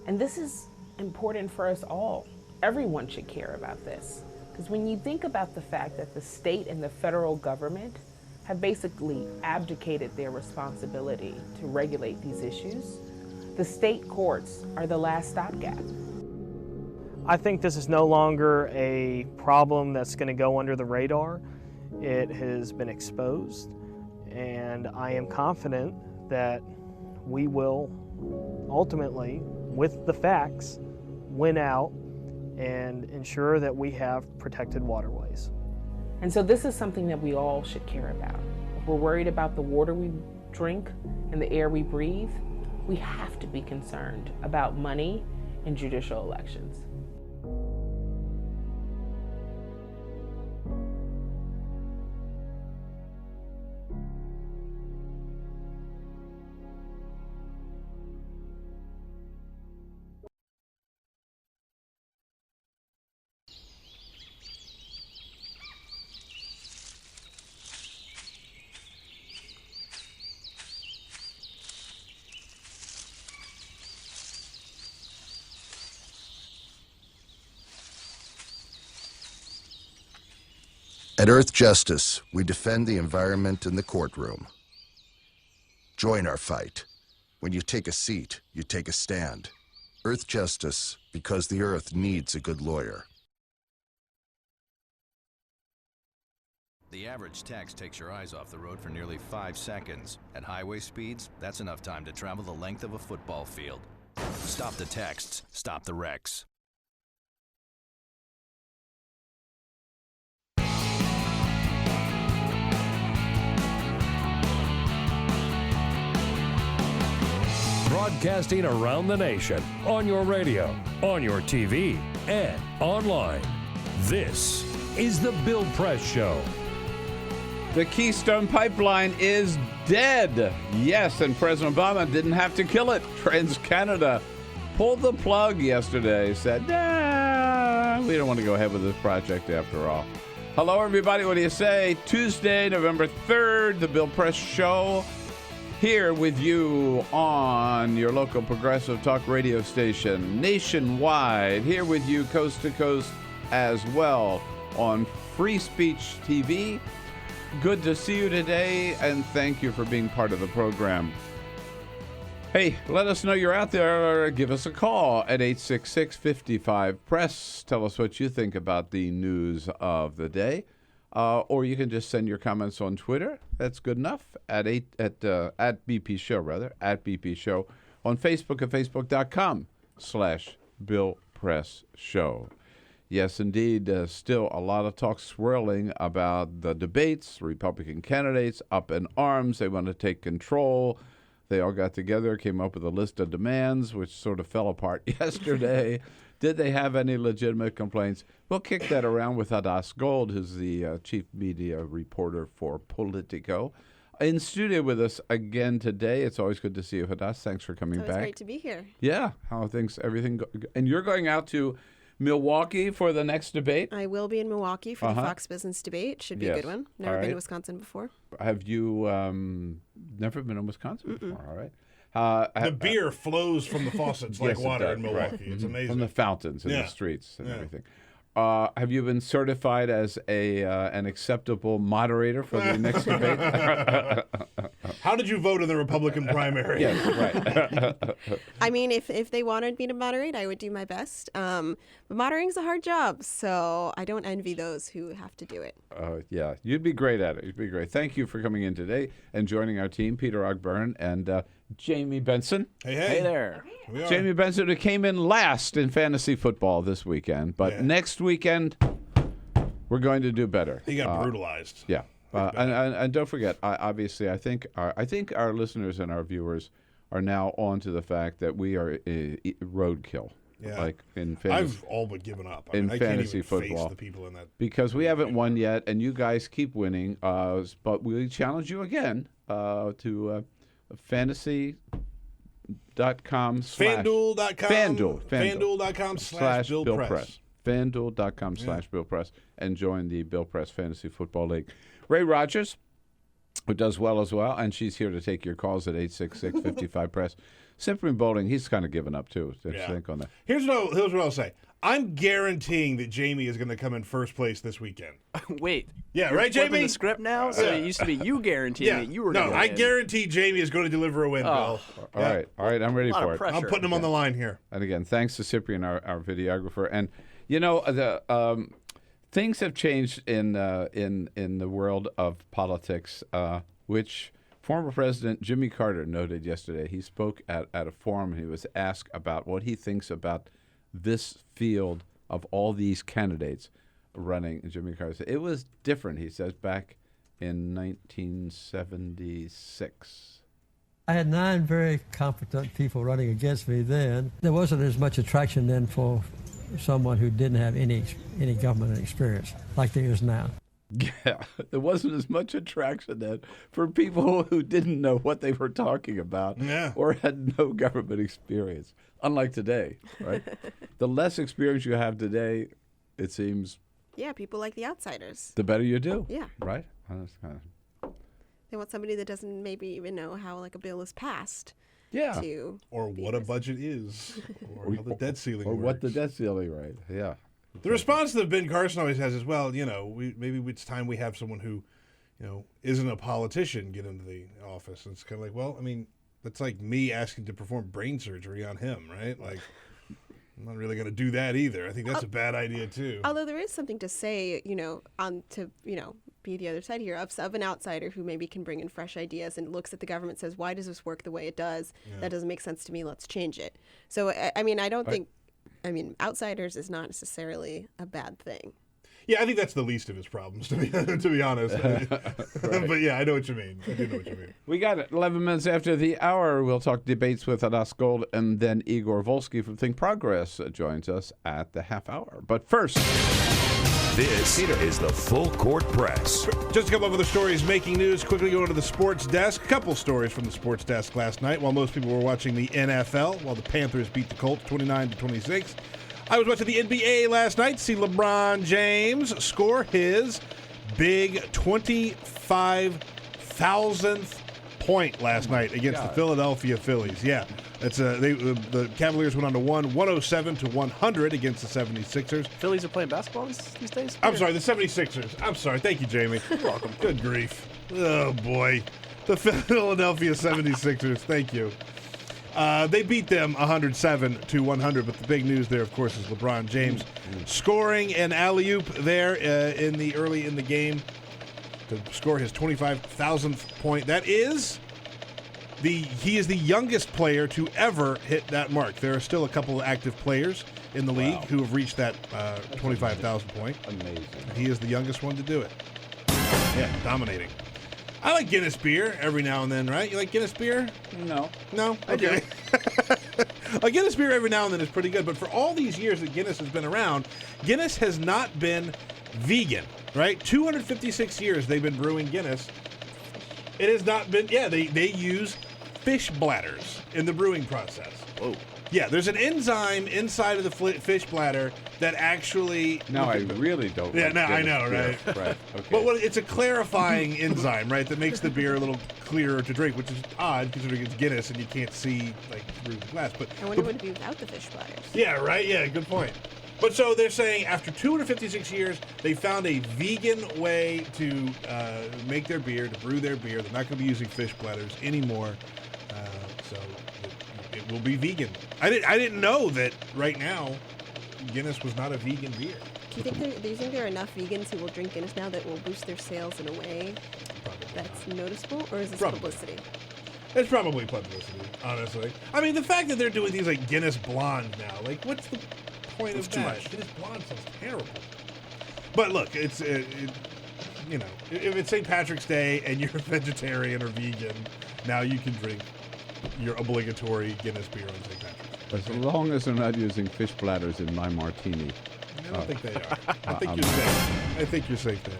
And this is important for us all. Everyone should care about this. Because when you think about the fact that the state and the federal government have basically abdicated their responsibility to regulate these issues, the state courts are the last stopgap. I think this is no longer a problem that's going to go under the radar. It has been exposed, and I am confident that we will ultimately, with the facts, win out and ensure that we have protected waterways. And so this is something that we all should care about. If we're worried about the water we drink and the air we breathe, we have to be concerned about money in judicial elections. At Earth Justice, we defend the environment in the courtroom. Join our fight. When you take a seat, you take a stand. Earth Justice, because the Earth needs a good lawyer. The average text takes your eyes off the road for nearly 5 seconds. At highway speeds, that's enough time to travel the length of a football field. Stop the texts, stop the wrecks. Broadcasting around the nation, on your radio, on your TV, and online. This is The Bill Press Show. The Keystone Pipeline is dead. Yes, and President Obama didn't have to kill it. TransCanada pulled the plug yesterday, said, nah, we don't want to go ahead with this project after all. Hello, everybody. What do you say? Tuesday, November 3rd, The Bill Press Show. Here with you on your local progressive talk radio station nationwide. Here with you coast to coast as well on Free Speech TV. Good to see you today, and thank you for being part of the program. Hey, let us know you're out there. Give us a call at 866-55-PRESS. Tell us what you think about the news of the day. Or you can just send your comments on Twitter. That's good enough. At BP Show, rather. At BP Show. On Facebook at facebook.com/Bill Press Show. Yes, indeed. Still a lot of talk swirling about the debates. Republican candidates up in arms. They want to take control. They all got together, came up with a list of demands, which sort of fell apart yesterday. Did they have any legitimate complaints? We'll kick that around with Hadas Gold, who's the chief media reporter for Politico. In studio with us again today. It's always good to see you, Hadas. Thanks for coming back. It's great to be here. Yeah. How are things? Everything? And you're going out to Milwaukee for the next debate? I will be in Milwaukee for the Fox Business debate. Should be a good one. Never been to Wisconsin before. Have you never been in Wisconsin before? All right. The beer flows from the faucets like water in Milwaukee. Right. It's amazing. From the fountains in the streets and everything. Have you been certified as an acceptable moderator for the next debate? How did you vote in the Republican primary? Yes, right. I mean, if they wanted me to moderate, I would do my best. But moderating's a hard job, so I don't envy those who have to do it. Yeah, you'd be great at it. You'd be great. Thank you for coming in today and joining our team, Peter Ogburn and Jamie Benson. Hey there. Jamie Benson, who came in last in fantasy football this weekend, but next weekend we're going to do better. He got brutalized. Yeah. And don't forget, obviously, I think our listeners and our viewers are now on to the fact that we are roadkill. Yeah. Like in fantasy, I've all but given up. In I fantasy can't even football, face the people in that because we haven't won yet, and you guys keep winning. But we challenge you again to fantasy.com FanDuel.com/BillPress. FanDuel.com/BillPress and join the Bill Press Fantasy Football League. Ray Rogers, who does well as well, and she's here to take your calls at 866-55-PRESS. Cyprian Bowling, he's kind of given up too. What do you think on that? Here's what I'll say. I'm guaranteeing that Jamie is going to come in first place this weekend. Wait. Yeah, you're right, flipping Jamie? the script now? So it used to be you guaranteeing that you were going to I guarantee Jamie is going to deliver a win, Bill. All right, I'm ready for it. I'm putting him on the line here. And again, thanks to Cyprian, our videographer. And the things have changed in the world of politics, which former President Jimmy Carter noted yesterday. He spoke at a forum, and he was asked about what he thinks about this field of all these candidates running. And Jimmy Carter said it was different, he says, back in 1976. I had 9 very competent people running against me then. There wasn't as much attraction then for someone who didn't have any government experience like there is now. Yeah, there wasn't as much attraction then for people who didn't know what they were talking about or had no government experience, unlike today, right? The less experience you have today, it seems... Yeah, people like the outsiders. The better you do. Yeah. Right? They want somebody that doesn't maybe even know how like a bill is passed. Yeah. Or what a budget is. Or how the debt ceiling Or works. what the debt ceiling, right? Yeah. The response that Ben Carson always has is, well, maybe it's time we have someone who, isn't a politician get into the office. And it's kind of like, well, I mean, that's like me asking to perform brain surgery on him, right? Like, I'm not really going to do that either. I think that's a bad idea, too. Although there is something to say, to be the other side here of an outsider who maybe can bring in fresh ideas and looks at the government, says, why does this work the way it does? Yeah. That doesn't make sense to me. Let's change it. So, I don't think... outsiders is not necessarily a bad thing. Yeah, I think that's the least of his problems, to be honest. Right. But yeah, I know what you mean. I do know what you mean. We got it. 11 minutes after the hour, we'll talk debates with Hadas Gold, and then Igor Volsky from ThinkProgress joins us at the half hour. But first... This is the Full Court Press. Just a couple of other stories making news. Quickly going to the sports desk. A couple stories from the sports desk last night while most people were watching the NFL, while the Panthers beat the Colts 29-26. I was watching the NBA last night to see LeBron James score his big 25,000th point last night against the Philadelphia Phillies. Yeah, it's the Cavaliers went on to win 107-100 against the 76ers. Phillies are playing basketball these days? I'm sorry, the 76ers. I'm sorry. Thank you, Jamie. You're welcome. Good grief. Oh, boy. The Philadelphia 76ers. Thank you. They beat them 107-100, but the big news there, of course, is LeBron James scoring an alley-oop there early in the game to score his 25,000th point. That is he is the youngest player to ever hit that mark. There are still a couple of active players in the league who have reached that 25,000 point. Amazing. He is the youngest one to do it. Yeah, dominating. I like Guinness beer every now and then, right? You like Guinness beer? No. No? Okay. A Guinness beer every now and then is pretty good, but for all these years that Guinness has been around, Guinness has not been vegan, right? 256 years they've been brewing Guinness. It has not been, they use fish bladders in the brewing process. Whoa. Yeah, there's an enzyme inside of the fish bladder that actually... Now I really don't Yeah, like no, I Guinness know, beer. right? Right, okay. But it's a clarifying enzyme, right, that makes the beer a little clearer to drink, which is odd considering it's Guinness and you can't see, through the glass. But I wonder what it would be without the fish bladders. Yeah, right? Yeah, good point. But so they're saying after 256 years, they found a vegan way to make their beer, to brew their beer. They're not going to be using fish bladders anymore. So it will be vegan. I didn't know that right now Guinness was not a vegan beer. Do you think there are enough vegans who will drink Guinness now that will boost their sales in a way that's noticeable, or is this publicity? It's probably publicity, honestly. I mean, the fact that they're doing things like Guinness Blonde now, what's the point of that? Too much. Guinness Blonde sounds terrible. But look, it's if it's St. Patrick's Day and you're a vegetarian or vegan, now you can drink your obligatory Guinness beer on St. Patrick's Day. As long as they're not using fish bladders in my martini. I don't think they are. I think you're safe. I think you're safe there.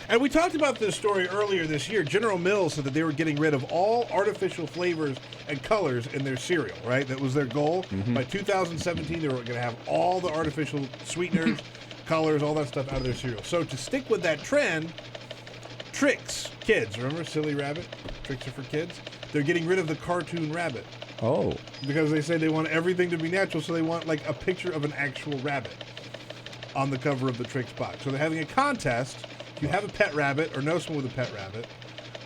And we talked about this story earlier this year. General Mills said that they were getting rid of all artificial flavors and colors in their cereal, right? That was their goal. Mm-hmm. By 2017, they were going to have all the artificial sweeteners, colors, all that stuff out of their cereal. So to stick with that trend, Trix Kids, remember Silly Rabbit? Tricks are for kids. They're getting rid of the cartoon rabbit Oh. Because they say they want everything to be natural, so they want like a picture of an actual rabbit on the cover of the Tricks box. So they're having a contest. If you have a pet rabbit or know someone with a pet rabbit,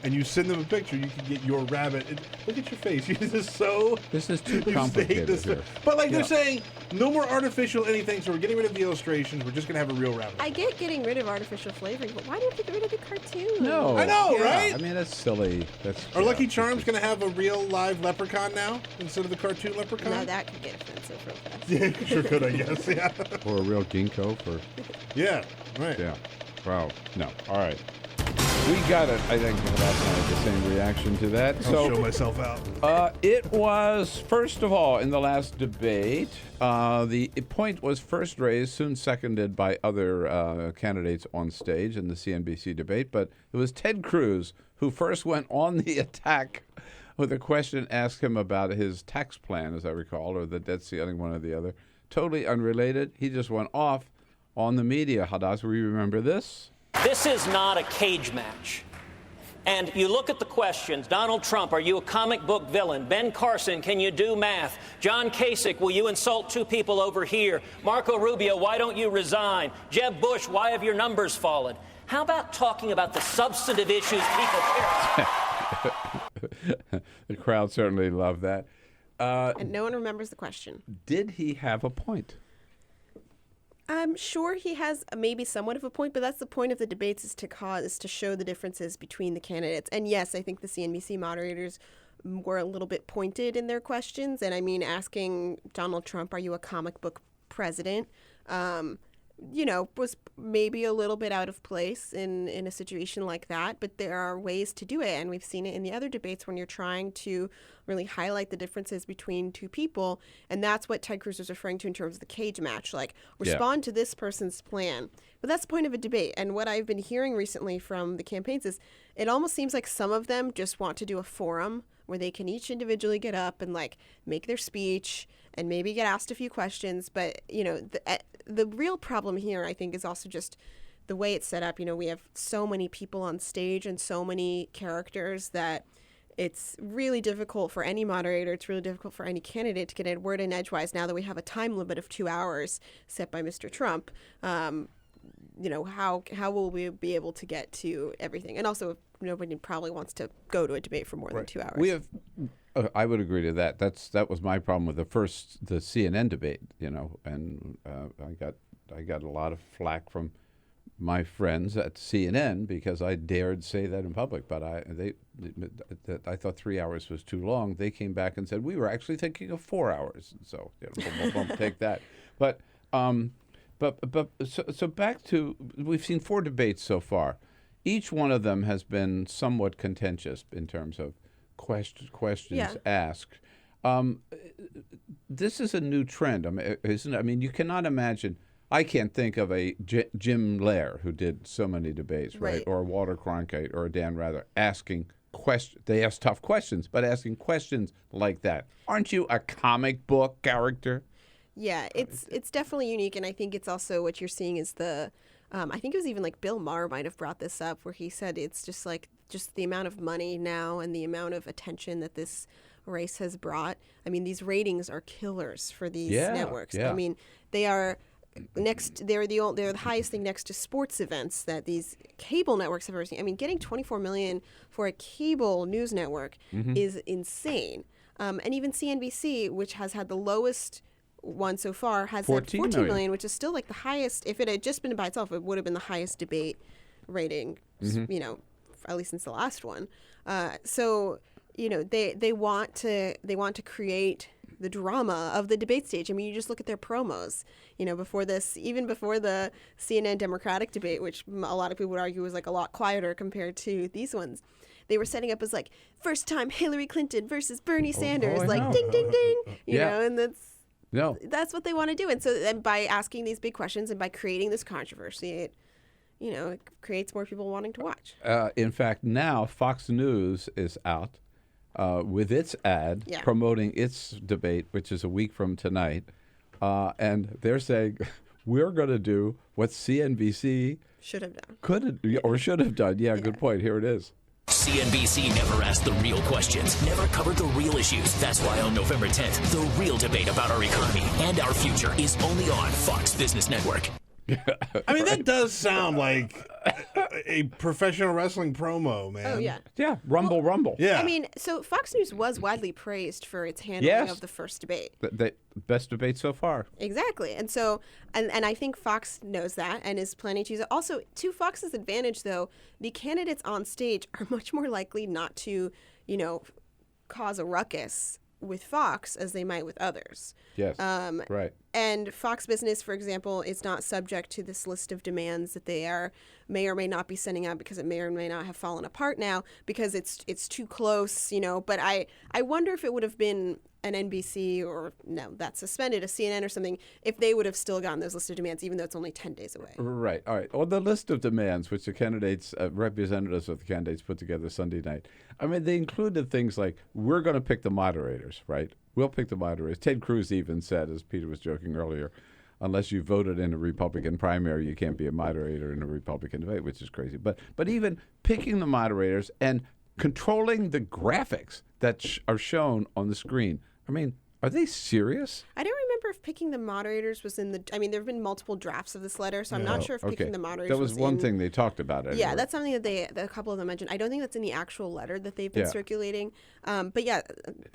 and you send them a picture, you can get your rabbit. Look at your face. You're just so... This is too complicated here. But like they're saying, no more artificial anything, so we're getting rid of the illustrations. We're just going to have a real rabbit. I get getting rid of artificial flavoring, but why do you have to get rid of the cartoon? No. I know, right? I mean, that's silly. Are Lucky Charms going to have a real live leprechaun now instead of the cartoon leprechaun? No, that could get offensive real fast. Yeah, sure could, I guess, yeah. Or a real ginkgo for... Yeah, right. Yeah. Wow. No. All right. We got it. I think last night the same reaction to that. I'll show myself out. It was, first of all, in the last debate, the point was first raised, soon seconded by other candidates on stage in the CNBC debate, but it was Ted Cruz who first went on the attack with a question asked him about his tax plan, as I recall, or the debt ceiling, one or the other. Totally unrelated. He just went off on the media. Hadas, we remember this? This is not a cage match. And you look at the questions. Donald Trump, are you a comic book villain? Ben Carson, can you do math? John Kasich, will you insult two people over here? Marco Rubio, why don't you resign? Jeb Bush, why have your numbers fallen? How about talking about the substantive issues people care about? The crowd certainly loved that. And no one remembers the question. Did he have a point? I'm sure he has maybe somewhat of a point, but that's the point of the debates is to show the differences between the candidates. And yes, I think the CNBC moderators were a little bit pointed in their questions. And I mean, asking Donald Trump, are you a comic book president? Was maybe a little bit out of place in a situation like that, but there are ways to do it. And we've seen it in the other debates when you're trying to really highlight the differences between two people. And that's what Ted Cruz was referring to in terms of the cage match, like respond to this person's plan. But that's the point of a debate. And what I've been hearing recently from the campaigns is it almost seems like some of them just want to do a forum where they can each individually get up and like make their speech and maybe get asked a few questions. But, the real problem here, I think, is also just the way it's set up. We have so many people on stage and so many characters that it's really difficult for any moderator. It's really difficult for any candidate to get a word in edgewise now that we have a time limit of 2 hours set by Mr. Trump. How will we be able to get to everything? And also, nobody probably wants to go to a debate for more than 2 hours. We have. I would agree to that. That was my problem with the CNN debate. And I got a lot of flack from my friends at CNN because I dared say that in public. But I thought 3 hours was too long. They came back and said we were actually thinking of 4 hours. So take that. But back to, we've seen 4 debates so far. Each one of them has been somewhat contentious in terms of questions asked. This is a new trend, isn't it? I mean, you cannot imagine. I can't think of a Jim Lehrer who did so many debates, right? Or Walter Cronkite or Dan Rather asking questions. They ask tough questions, but asking questions like that. Aren't you a comic book character? Yeah, it's definitely unique, and I think it's also what you're seeing is the. I think it was even like Bill Maher might have brought this up where he said it's just the amount of money now and the amount of attention that this race has brought. I mean, these ratings are killers for these networks. Yeah. I mean, they are they're the highest thing next to sports events that these cable networks have ever seen. I mean, getting 24 million for a cable news network is insane. And even CNBC, which has had the lowest one so far, has 14 million, which is still like the highest. If it had just been by itself, it would have been the highest debate rating, at least since the last one. They want to create the drama of the debate stage. I mean, you just look at their promos, before this, even before the CNN Democratic debate, which a lot of people would argue was like a lot quieter compared to these ones. They were setting up as like first time Hillary Clinton versus Bernie Sanders, ding, ding, ding, and that's what they want to do. And by asking these big questions and by creating this controversy, it creates more people wanting to watch. In fact, now Fox News is out with its ad promoting its debate, which is a week from tonight. And they're saying, we're going to do what CNBC should have done. Should have done. Yeah, good point. Here it is. CNBC never asked the real questions, never covered the real issues. That's why on November 10th, the real debate about our economy and our future is only on Fox Business Network. I mean, that does sound like a professional wrestling promo, man. Oh, yeah. Yeah, Rumble. Yeah. I mean, so Fox News was widely praised for its handling of the first debate. The best debate so far. Exactly. And so, and I think Fox knows that and is planning to use it. Also, to Fox's advantage, though, the candidates on stage are much more likely not to, cause a ruckus with Fox as they might with others. Yes. Right. And Fox Business, for example, is not subject to this list of demands that they may or may not be sending out because it may or may not have fallen apart now because it's too close, But I wonder if it would have been an NBC or that's suspended, a CNN or something, if they would have still gotten those list of demands, even though it's only 10 days away. Right. All right. Or the list of demands, which the candidates, representatives of the candidates put together Sunday night. I mean, they included things like, we're going to pick the moderators, right? We'll pick the moderators. Ted Cruz even said, as Peter was joking earlier, unless you voted in a Republican primary, you can't be a moderator in a Republican debate, which is crazy. But even picking the moderators and controlling the graphics that are shown on the screen. I mean, are they serious? I don't remember if picking the moderators was in the... I mean, there have been multiple drafts of this letter, so I'm not sure if picking the moderators that was one thing they talked about. Anyway. Yeah, that's something that a couple of them mentioned. I don't think that's in the actual letter that they've been circulating. But yeah,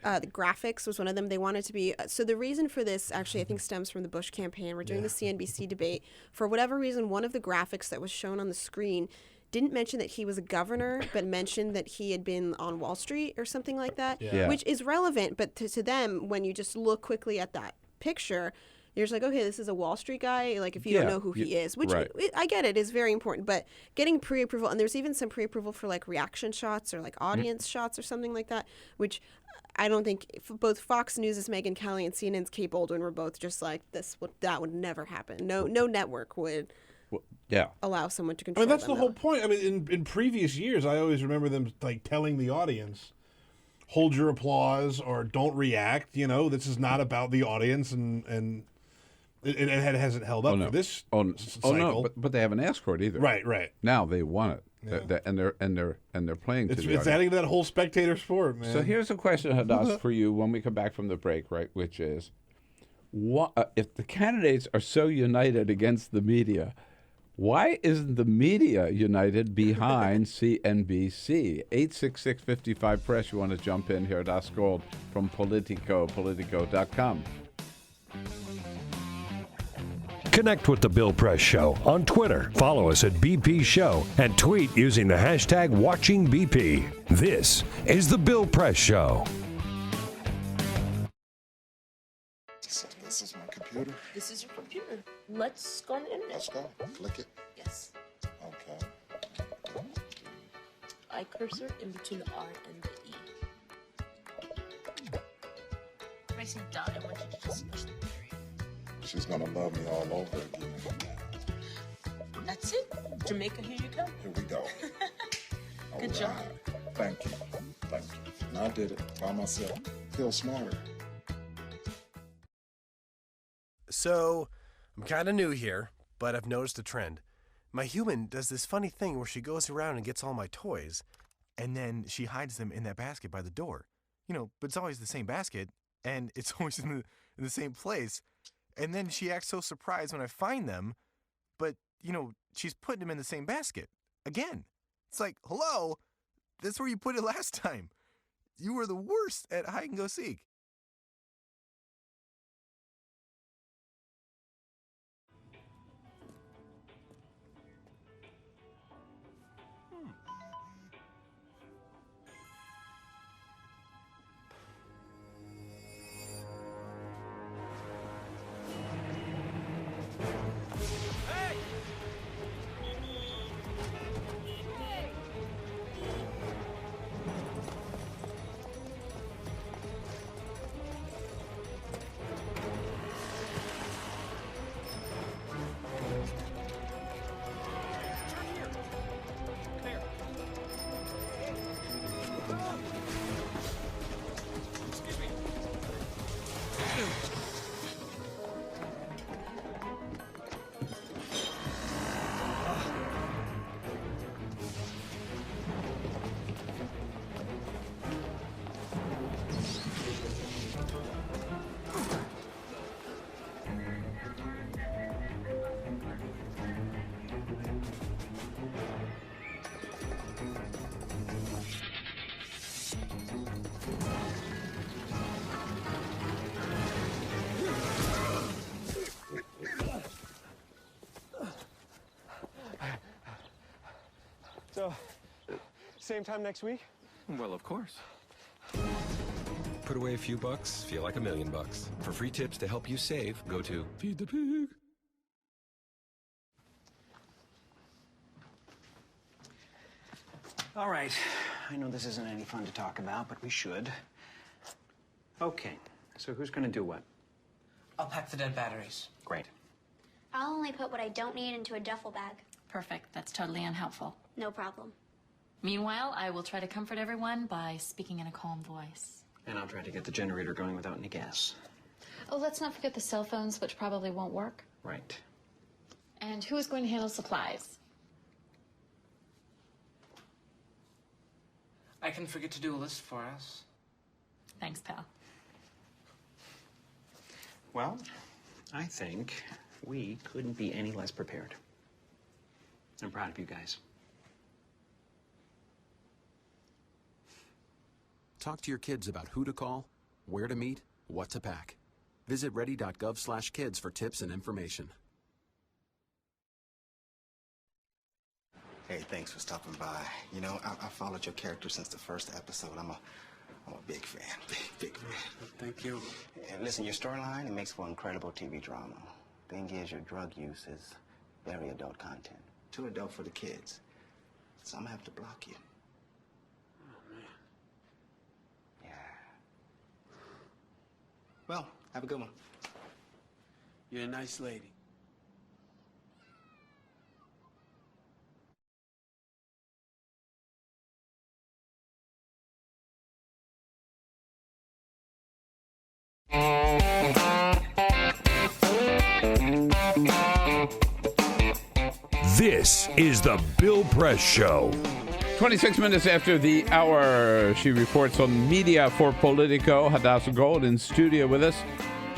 the graphics was one of them. They wanted to be... So the reason for this, actually, I think stems from the Bush campaign. We're doing the CNBC debate. For whatever reason, one of the graphics that was shown on the screen didn't mention that he was a governor, but mentioned that he had been on Wall Street or something like that, which is relevant. But to them, when you just look quickly at that picture, you're just like, okay, this is a Wall Street guy. Like, if you don't know who he is, which I get it, is very important. But getting pre-approval, and there's even some pre-approval for like reaction shots or like audience shots or something like that, which I don't think both Fox News' Megyn Kelly and CNN's Kate Baldwin were both just like, that would never happen. No network would allow someone to control. I mean, that's them, the whole point. I mean, in previous years, I always remember them like telling the audience, hold your applause or don't react. This is not about the audience, and it hasn't held up for this cycle. No, but they haven't asked for it either. Right. Now they want it, and they're playing to the audience. It's adding to that whole spectator sport, man. So here's a question, Hadas, for you when we come back from the break, right? Which is, if the candidates are so united against the media, why isn't the media united behind CNBC? 866-55-PRESS. You want to jump in here. Hadas Gold from Politico, Politico.com. Connect with The Bill Press Show on Twitter. Follow us at BP Show and tweet using the hashtag WatchingBP. This is The Bill Press Show. This is my computer. This is your computer. Let's go on the internet. Let's go. Click it. Yes. Okay. I cursor in between the R and the E. Pressing down, I want you to just push the period. She's gonna love me all over again. That's it. Jamaica, here you come. Here we go. Good job. Thank you. Thank you. And I did it by myself. Feel smarter. So, I'm kind of new here, but I've noticed a trend. My human does this funny thing where she goes around and gets all my toys, and then she hides them in that basket by the door. But it's always the same basket, and it's always in the same place. And then she acts so surprised when I find them, but, she's putting them in the same basket. Again. It's like, hello? That's where you put it last time. You were the worst at hide and go seek. So, same time next week? Well, of course. Put away a few bucks, feel like $1 million. For free tips to help you save, go to Feed the Pig. All right. I know this isn't any fun to talk about, but we should. Okay. So who's going to do what? I'll pack the dead batteries. Great. I'll only put what I don't need into a duffel bag. Perfect. That's totally unhelpful. No problem. Meanwhile, I will try to comfort everyone by speaking in a calm voice. And I'll try to get the generator going without any gas. Oh, let's not forget the cell phones, which probably won't work. Right. And who is going to handle supplies? I can forget to do a list for us. Thanks, pal. Well, I think we couldn't be any less prepared. I'm proud of you guys. Talk to your kids about who to call, where to meet, what to pack. Visit ready.gov/kids for tips and information. Hey, thanks for stopping by. You know, I followed your character since the first episode. I'm a big fan. Big fan. Thank you. And listen, your storyline, it makes for incredible TV drama. Thing is, your drug use is very adult content. Too adult for the kids. So I'm gonna have to block you. Oh, man. Yeah. Well, have a good one. You're a nice lady. This is the Bill Press Show. 26 minutes after the hour, she reports on media for Politico. Hadas Gold in studio with us.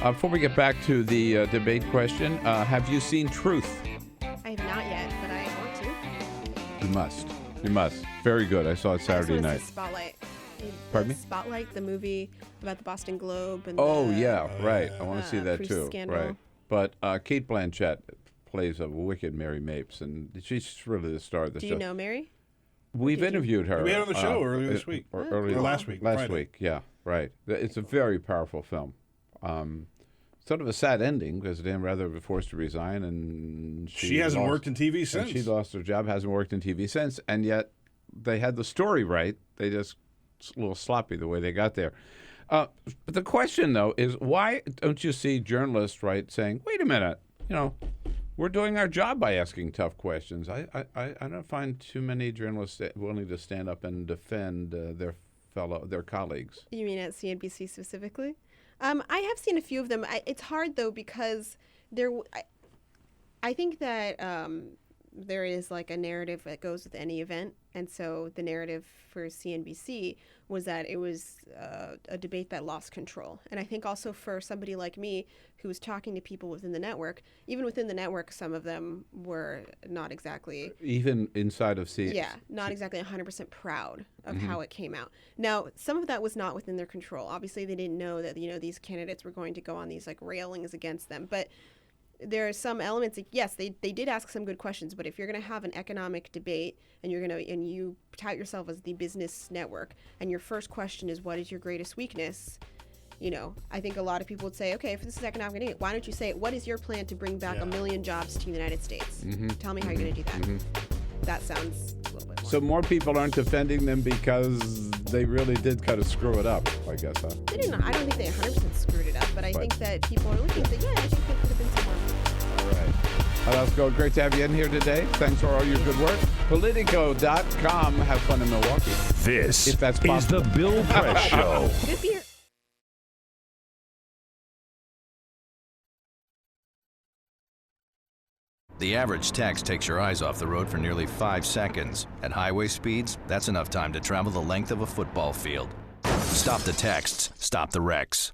Before we get back to the debate question, have you seen Truth? I have not yet, but I want to. You must. You must. Very good. I saw it Saturday night. Spotlight. Pardon me? Spotlight, the movie about the Boston Globe. And yeah, right. I want to see that too. Scandal. Right. But Kate Blanchett plays a wicked Mary Mapes, and she's really the star of the show. Do you know Mary? We've interviewed her. We had her on the show earlier this week. Or last week. Last Friday. week, yeah, right. It's a very powerful film. Sort of a sad ending because Dan Rather was forced to resign, and she hasn't worked in TV since. And she lost her job, hasn't worked in TV since, and yet they had the story right. They just a little sloppy the way they got there. But the question, though, is why don't you see journalists, right, saying, wait a minute, we're doing our job by asking tough questions. I don't find too many journalists willing to stand up and defend their colleagues. You mean at CNBC specifically? I have seen a few of them. It's hard, though, because I think that there is like a narrative that goes with any event. And so the narrative for CNBC was that it was a debate that lost control. And I think also for somebody like me who was talking to people within the network, even within the network, some of them were not exactly... Even inside of CNBC? Yeah, not exactly 100% proud of how it came out. Now, some of that was not within their control. Obviously, they didn't know that, these candidates were going to go on these like railings against them. But there are some elements, yes, they did ask some good questions, but if you're going to have an economic debate and you tout yourself as the business network and your first question is what is your greatest weakness, I think a lot of people would say, okay, if this is economic debate, why don't you say what is your plan to bring back 1 million jobs to the United States? Tell me how you're going to do that. That sounds a little bit more. So more people aren't defending them because they really did kind of screw it up, I guess, huh? They didn't. I don't think they 100% screwed it up, but I think that people are looking and say, yeah, I think there could have been some more. All right. Let's go. Great to have you in here today. Thanks for all your good work. Politico.com. Have fun in Milwaukee. This if that's is the Bill Press Show. Good beer. The average text takes your eyes off the road for nearly 5 seconds. At highway speeds, that's enough time to travel the length of a football field. Stop the texts. Stop the wrecks.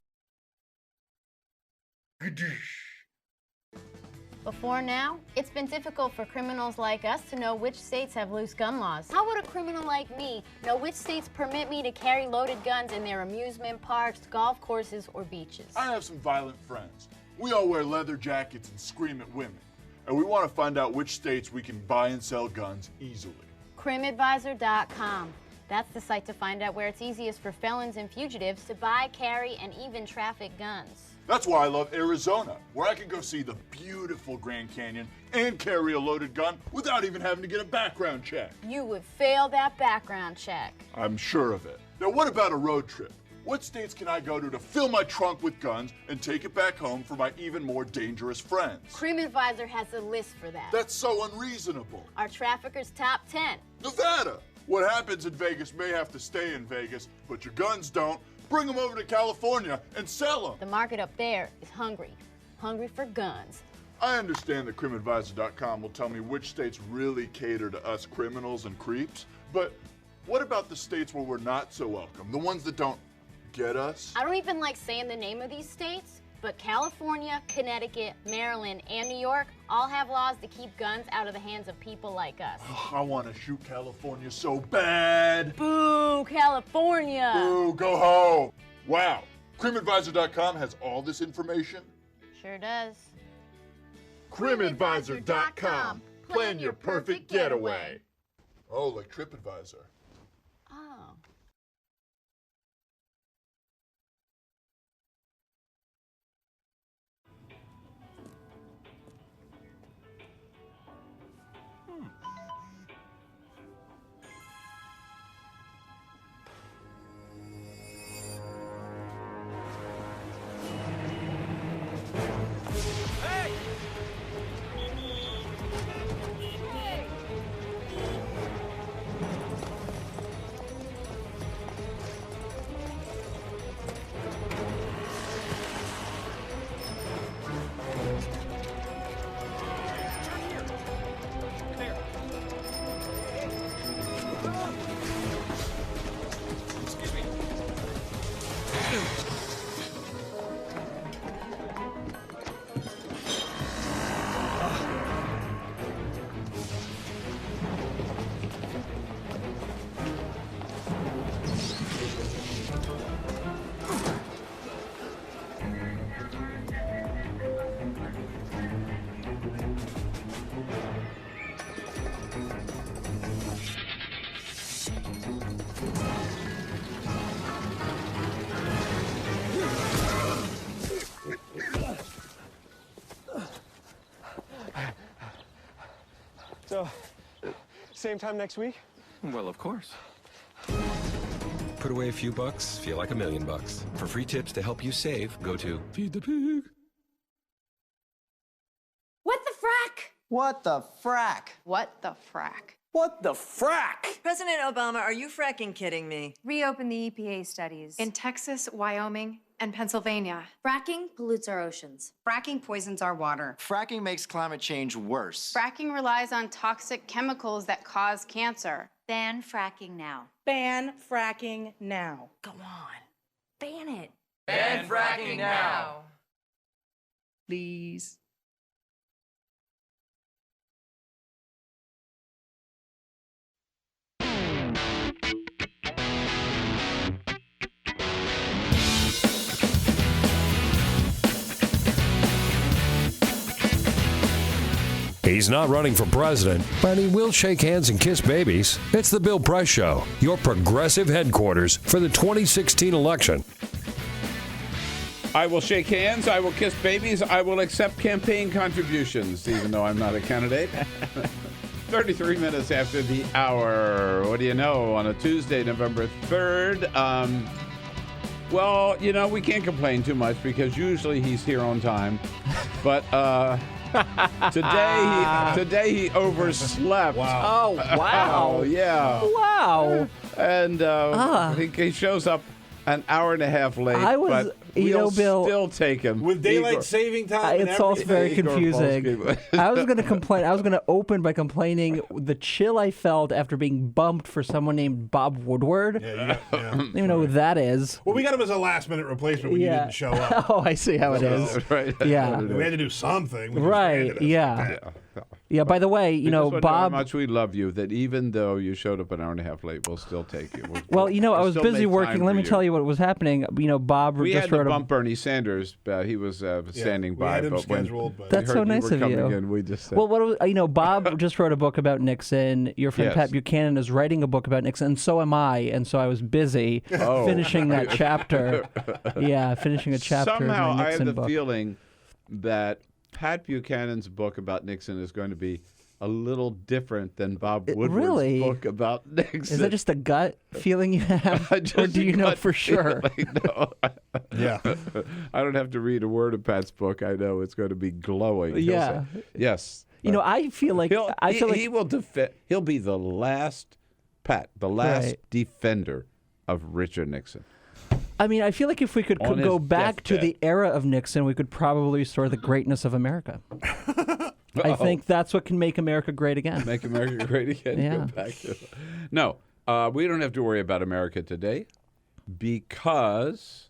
Before now, it's been difficult for criminals like us to know which states have loose gun laws. How would a criminal like me know which states permit me to carry loaded guns in their amusement parks, golf courses, or beaches? I have some violent friends. We all wear leather jackets and scream at women. And we want to find out which states we can buy and sell guns easily. crimadvisor.com. That's the site to find out where it's easiest for felons and fugitives to buy, carry, and even traffic guns. That's why I love Arizona, where I can go see the beautiful Grand Canyon and carry a loaded gun without even having to get a background check. You would fail that background check. I'm sure of it. Now, what about a road trip? What states can I go to fill my trunk with guns and take it back home for my even more dangerous friends? CrimAdvisor has a list for that. That's so unreasonable. Our traffickers' top 10. Nevada! What happens in Vegas may have to stay in Vegas, but your guns don't. Bring them over to California and sell them. The market up there is hungry for guns. I understand that crimadvisor.com will tell me which states really cater to us criminals and creeps, but what about the states where we're not so welcome? The ones that don't get us? I don't even like saying the name of these states, but California, Connecticut, Maryland, and New York all have laws to keep guns out of the hands of people like us. I want to shoot California so bad. Boo, California. Boo, go home. Wow. crimadvisor.com has all this information? Sure does. crimadvisor.com. Plan your perfect getaway. Oh, like TripAdvisor. Oh. So, same time next week? Well, of course. Put away a few bucks, feel like $1 million. For free tips to help you save, go to Feed the Pig. What the frack? What the frack? What the frack? What the frack? President Obama, are you fracking kidding me? Reopen the EPA studies. In Texas, Wyoming, and Pennsylvania. Fracking pollutes our oceans. Fracking poisons our water. Fracking makes climate change worse. Fracking relies on toxic chemicals that cause cancer. Ban fracking now. Ban fracking now. Go on. Ban it. Ban fracking now. Please. He's not running for president, but he will shake hands and kiss babies. It's the Bill Press Show, your progressive headquarters for the 2016 election. I will shake hands, I will kiss babies, I will accept campaign contributions, even though I'm not a candidate. 33 minutes after the hour. What do you know? On a Tuesday, November 3rd. Well, you know, we can't complain too much because usually he's here on time. But today he overslept. Wow. Oh, wow. Yeah. Wow. And he shows up an hour and a half late. But we'll still take him. With daylight Igor. saving time and it's also very Igor confusing. Volsky. I was going to complain. I was going to open by complaining the chill I felt after being bumped for someone named Bob Woodward. Yeah. I don't even know who that is. Well, we got him as a last-minute replacement when you didn't show up. Oh, I see how it is. Right. Yeah. We had to do something. We just Right. handed it. Yeah. Yeah. By the way, you know, Bob. Bob. How much we love you. That even though you showed up an hour and a half late, we'll still take you. Well, you know, I was busy working. Let me tell you what was happening. You know, Bob We just had to wrote a- bump Bernie Sanders. He was standing we by. had him but when scheduled, but- we That's heard so nice were of coming you. in, we just said, Well, Bob just wrote a book about Nixon. Your friend Yes. Pat Buchanan is writing a book about Nixon, and so am I. And so I was busy Oh. finishing that chapter. Yeah, finishing a chapter Somehow of my I Nixon have the book. feeling that Pat Buchanan's book about Nixon is going to be a little different than Bob Woodward's really? book about Nixon. Is that just a gut feeling you have, or do you know for sure? No. Yeah. I don't have to read a word of Pat's book. I know it's going to be glowing. He'll Yeah. say, yes. You know, I feel like he will defend. He'll be the last Right. defender of Richard Nixon. I mean, I feel like if we could On go his back to deathbed. the era of Nixon, we could probably restore the greatness of America. I think that's what can make America great again. Make America great again. Yeah. Go back to No, we don't have to worry about America today because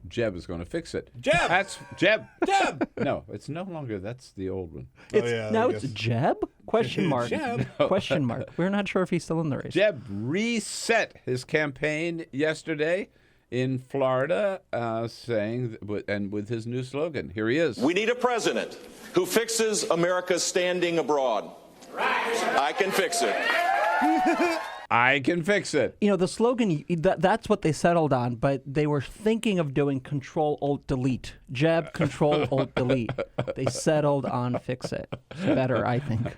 Jeb is going to fix it. Jeb! That's Jeb! Jeb! No, it's no longer. That's the old one. Now it's Jeb? Question mark. Jeb. Question mark. We're not sure if he's still in the race. Jeb reset his campaign yesterday in Florida, saying, and with his new slogan. Here he is. We need a president who fixes America's standing abroad. I can fix it. I can fix it. You know, the slogan, that's what they settled on, but they were thinking of doing Control-Alt-Delete. Jeb, Control-Alt-Delete. They settled on fix it. It's better, I think.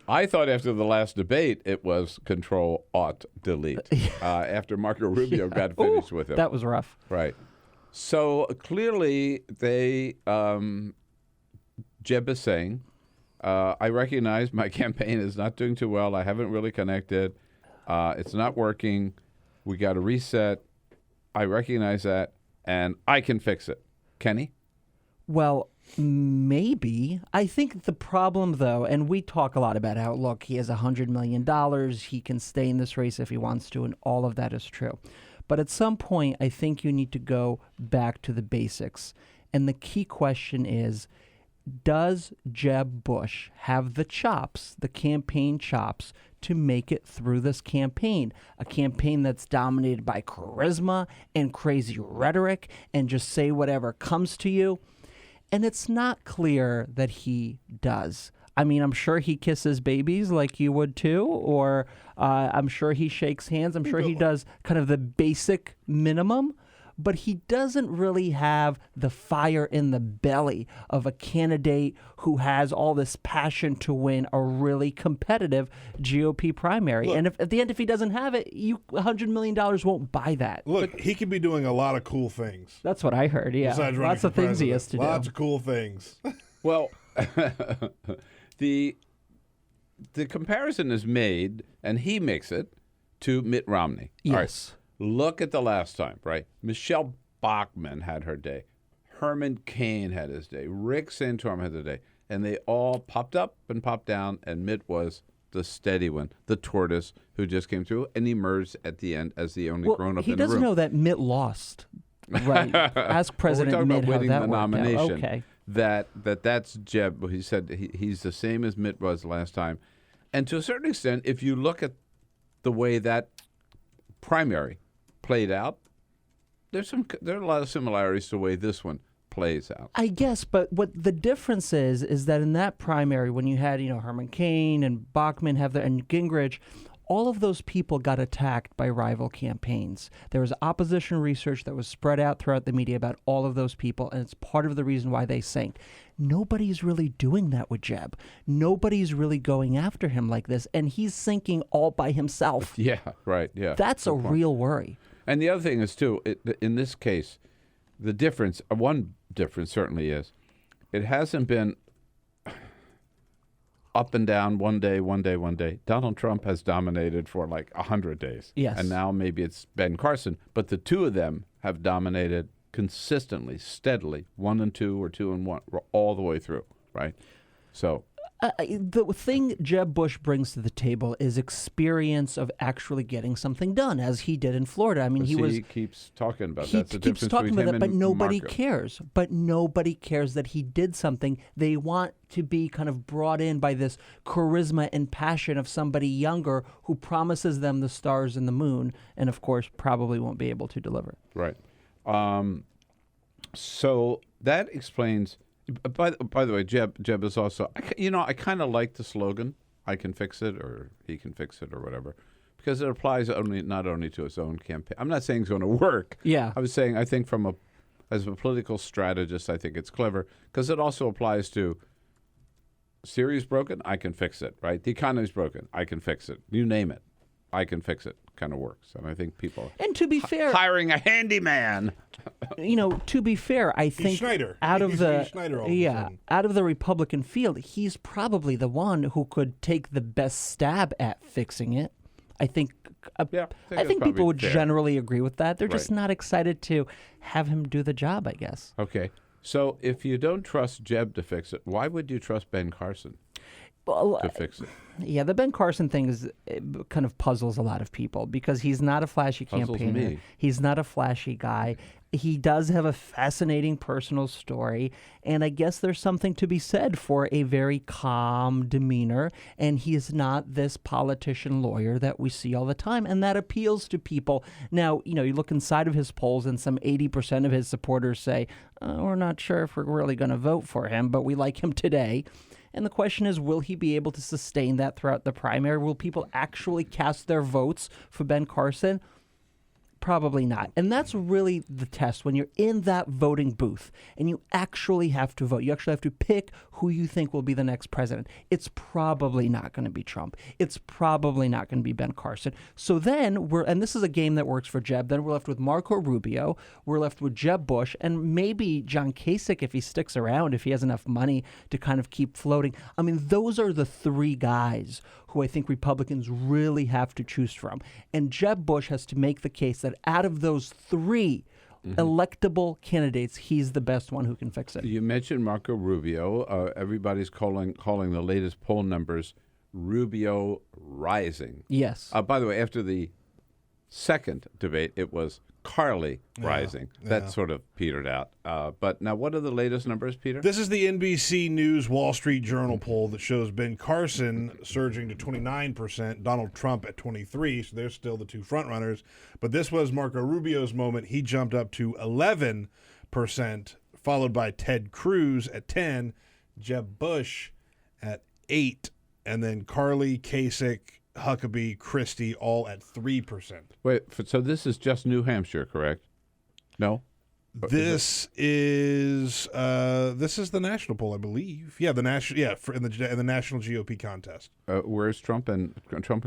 I thought after the last debate it was Control-Alt-Delete after Marco Rubio got finished with him. That was rough. Right. So clearly they, Jeb is saying, I recognize my campaign is not doing too well. I haven't really connected. It's not working. We got to reset. I recognize that, and I can fix it. Can he? Well, maybe. I think the problem, though, and we talk a lot about how, look, he has $100 million. He can stay in this race if he wants to, and all of that is true. But at some point, I think you need to go back to the basics. And the key question is, does Jeb Bush have the chops, the campaign chops, to make it through this campaign? A campaign that's dominated by charisma and crazy rhetoric and just say whatever comes to you. And it's not clear that he does. I mean, I'm sure he kisses babies like you would too, or I'm sure he shakes hands. I'm sure he does kind of the basic minimum. But he doesn't really have the fire in the belly of a candidate who has all this passion to win a really competitive GOP primary. Look, and if at the end, if he doesn't have it, $100 million won't buy that. Look, he could be doing a lot of cool things. That's what I heard, yeah. Besides running Lots for of things he president. has to do. Lots of cool things. Well, the comparison is made, and he makes it, to Mitt Romney. All right. Yes. Look at the last time, right? Michelle Bachmann had her day. Herman Cain had his day. Rick Santorum had their day. And they all popped up and popped down, and Mitt was the steady one, the tortoise who just came through and emerged at the end as the only grown-up he in the room. doesn't know that Mitt lost. Right. Ask President well, we're Mitt talking about how winning that the worked out. nomination. Okay. That's Jeb. He said he's the same as Mitt was last time. And to a certain extent, if you look at the way that primary played out, there are a lot of similarities to the way this one plays out. I guess, but what the difference is that in that primary, when you had, Herman Cain and Bachmann and Gingrich, all of those people got attacked by rival campaigns. There was opposition research that was spread out throughout the media about all of those people, and it's part of the reason why they sank. Nobody's really doing that with Jeb. Nobody's really going after him like this, and he's sinking all by himself. Yeah, right, yeah. That's a real worry. And the other thing is, too, in this case, the difference, one difference certainly is, it hasn't been up and down one day. Donald Trump has dominated for like 100 days. Yes. And now maybe it's Ben Carson. But the two of them have dominated consistently, steadily, 1 and 2 or 2 and 1, all the way through, right? So the thing Jeb Bush brings to the table is experience of actually getting something done, as he did in Florida. I mean, he keeps talking about he that. He keeps talking about that, but nobody Marco. cares. But nobody cares that he did something. They want to be kind of brought in by this charisma and passion of somebody younger who promises them the stars and the moon, and of course probably won't be able to deliver. Right. So that explains. By the way, Jeb is also. I kind of like the slogan. I can fix it, or he can fix it, or whatever, because it applies not only to his own campaign. I'm not saying it's going to work. Yeah. I was saying I think as a political strategist, I think it's clever because it also applies to. Syria's broken. I can fix it. Right. The economy's broken. I can fix it. You name it. I can fix it. Kind of works, and I think people. And to be fair, hiring a handyman. To be fair, I think Schneider. out of He's the Schneider all of a sudden. out of the Republican field, he's probably the one who could take the best stab at fixing it. I think. I think people would generally agree with that. They're just not excited to have him do the job, I guess. Okay, so if you don't trust Jeb to fix it, why would you trust Ben Carson to fix it? Yeah, the Ben Carson thing kind of puzzles a lot of people because he's not a flashy Puzzles campaigner. me. He's not a flashy guy. He does have a fascinating personal story, and I guess there's something to be said for a very calm demeanor, and he is not this politician lawyer that we see all the time, and that appeals to people. Now, you look inside of his polls, and some 80% of his supporters say, we're not sure if we're really going to vote for him, but we like him today. And the question is, will he be able to sustain that throughout the primary? Will people actually cast their votes for Ben Carson? Probably not. And that's really the test when you're in that voting booth and you actually have to vote. You actually have to pick who you think will be the next president. It's probably not going to be Trump. It's probably not going to be Ben Carson. So then and this is a game that works for Jeb, then we're left with Marco Rubio, we're left with Jeb Bush, and maybe John Kasich if he sticks around, if he has enough money to kind of keep floating. I mean, those are the three guys who I think Republicans really have to choose from. And Jeb Bush has to make the case that out of those three electable candidates, he's the best one who can fix it. You mentioned Marco Rubio. Everybody's calling the latest poll numbers Rubio rising. Yes. By the way, after the second debate, it was Carly rising. That sort of petered out. But now, what are the latest numbers, Peter? This is the NBC News Wall Street Journal poll that shows Ben Carson surging to 29%, Donald Trump at 23%, so they're still the two frontrunners. But this was Marco Rubio's moment. He jumped up to 11%, followed by Ted Cruz at 10%, Jeb Bush at 8%, and then Carly, Kasich, Huckabee, Christie, all at 3%. Wait, so this is just New Hampshire, correct? No? This is the national poll, I believe. Yeah, the national. Yeah, in the national GOP contest. Where's Trump and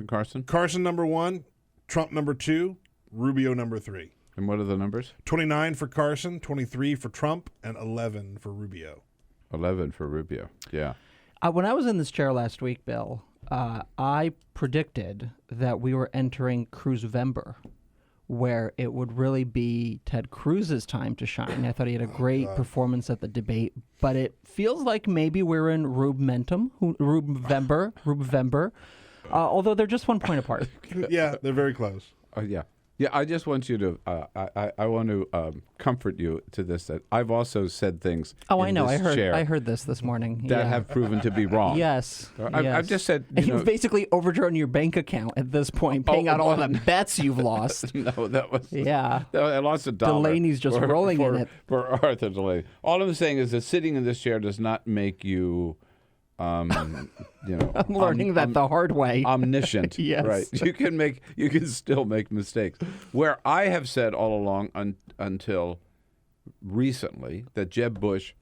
Carson? Carson number 1, Trump number 2, Rubio number 3. And what are the numbers? 29 for Carson, 23 for Trump, and 11 for Rubio. 11 for Rubio. Yeah. When I was in this chair last week, Bill, I predicted that we were entering Cruzvember, where it would really be Ted Cruz's time to shine. I thought he had a great performance at the debate, but it feels like maybe we're in Rubevember, although they're just 1 point apart. Yeah, they're very close. Yeah. Yeah, I just want you to, I want to comfort you to this, that I've also said things I know. I heard this morning. That have proven to be wrong. Yes. I've just said, you've basically overdrawn your bank account at this point, paying out all the bets you've lost. No, that was... Yeah. I lost $1. Delaney's just rolling in it. For Arthur Delaney. All I'm saying is that sitting in this chair does not make you... I'm learning that the hard way. Omniscient. Yes. Right. You can still make mistakes. Where I have said all along until recently that Jeb Bush,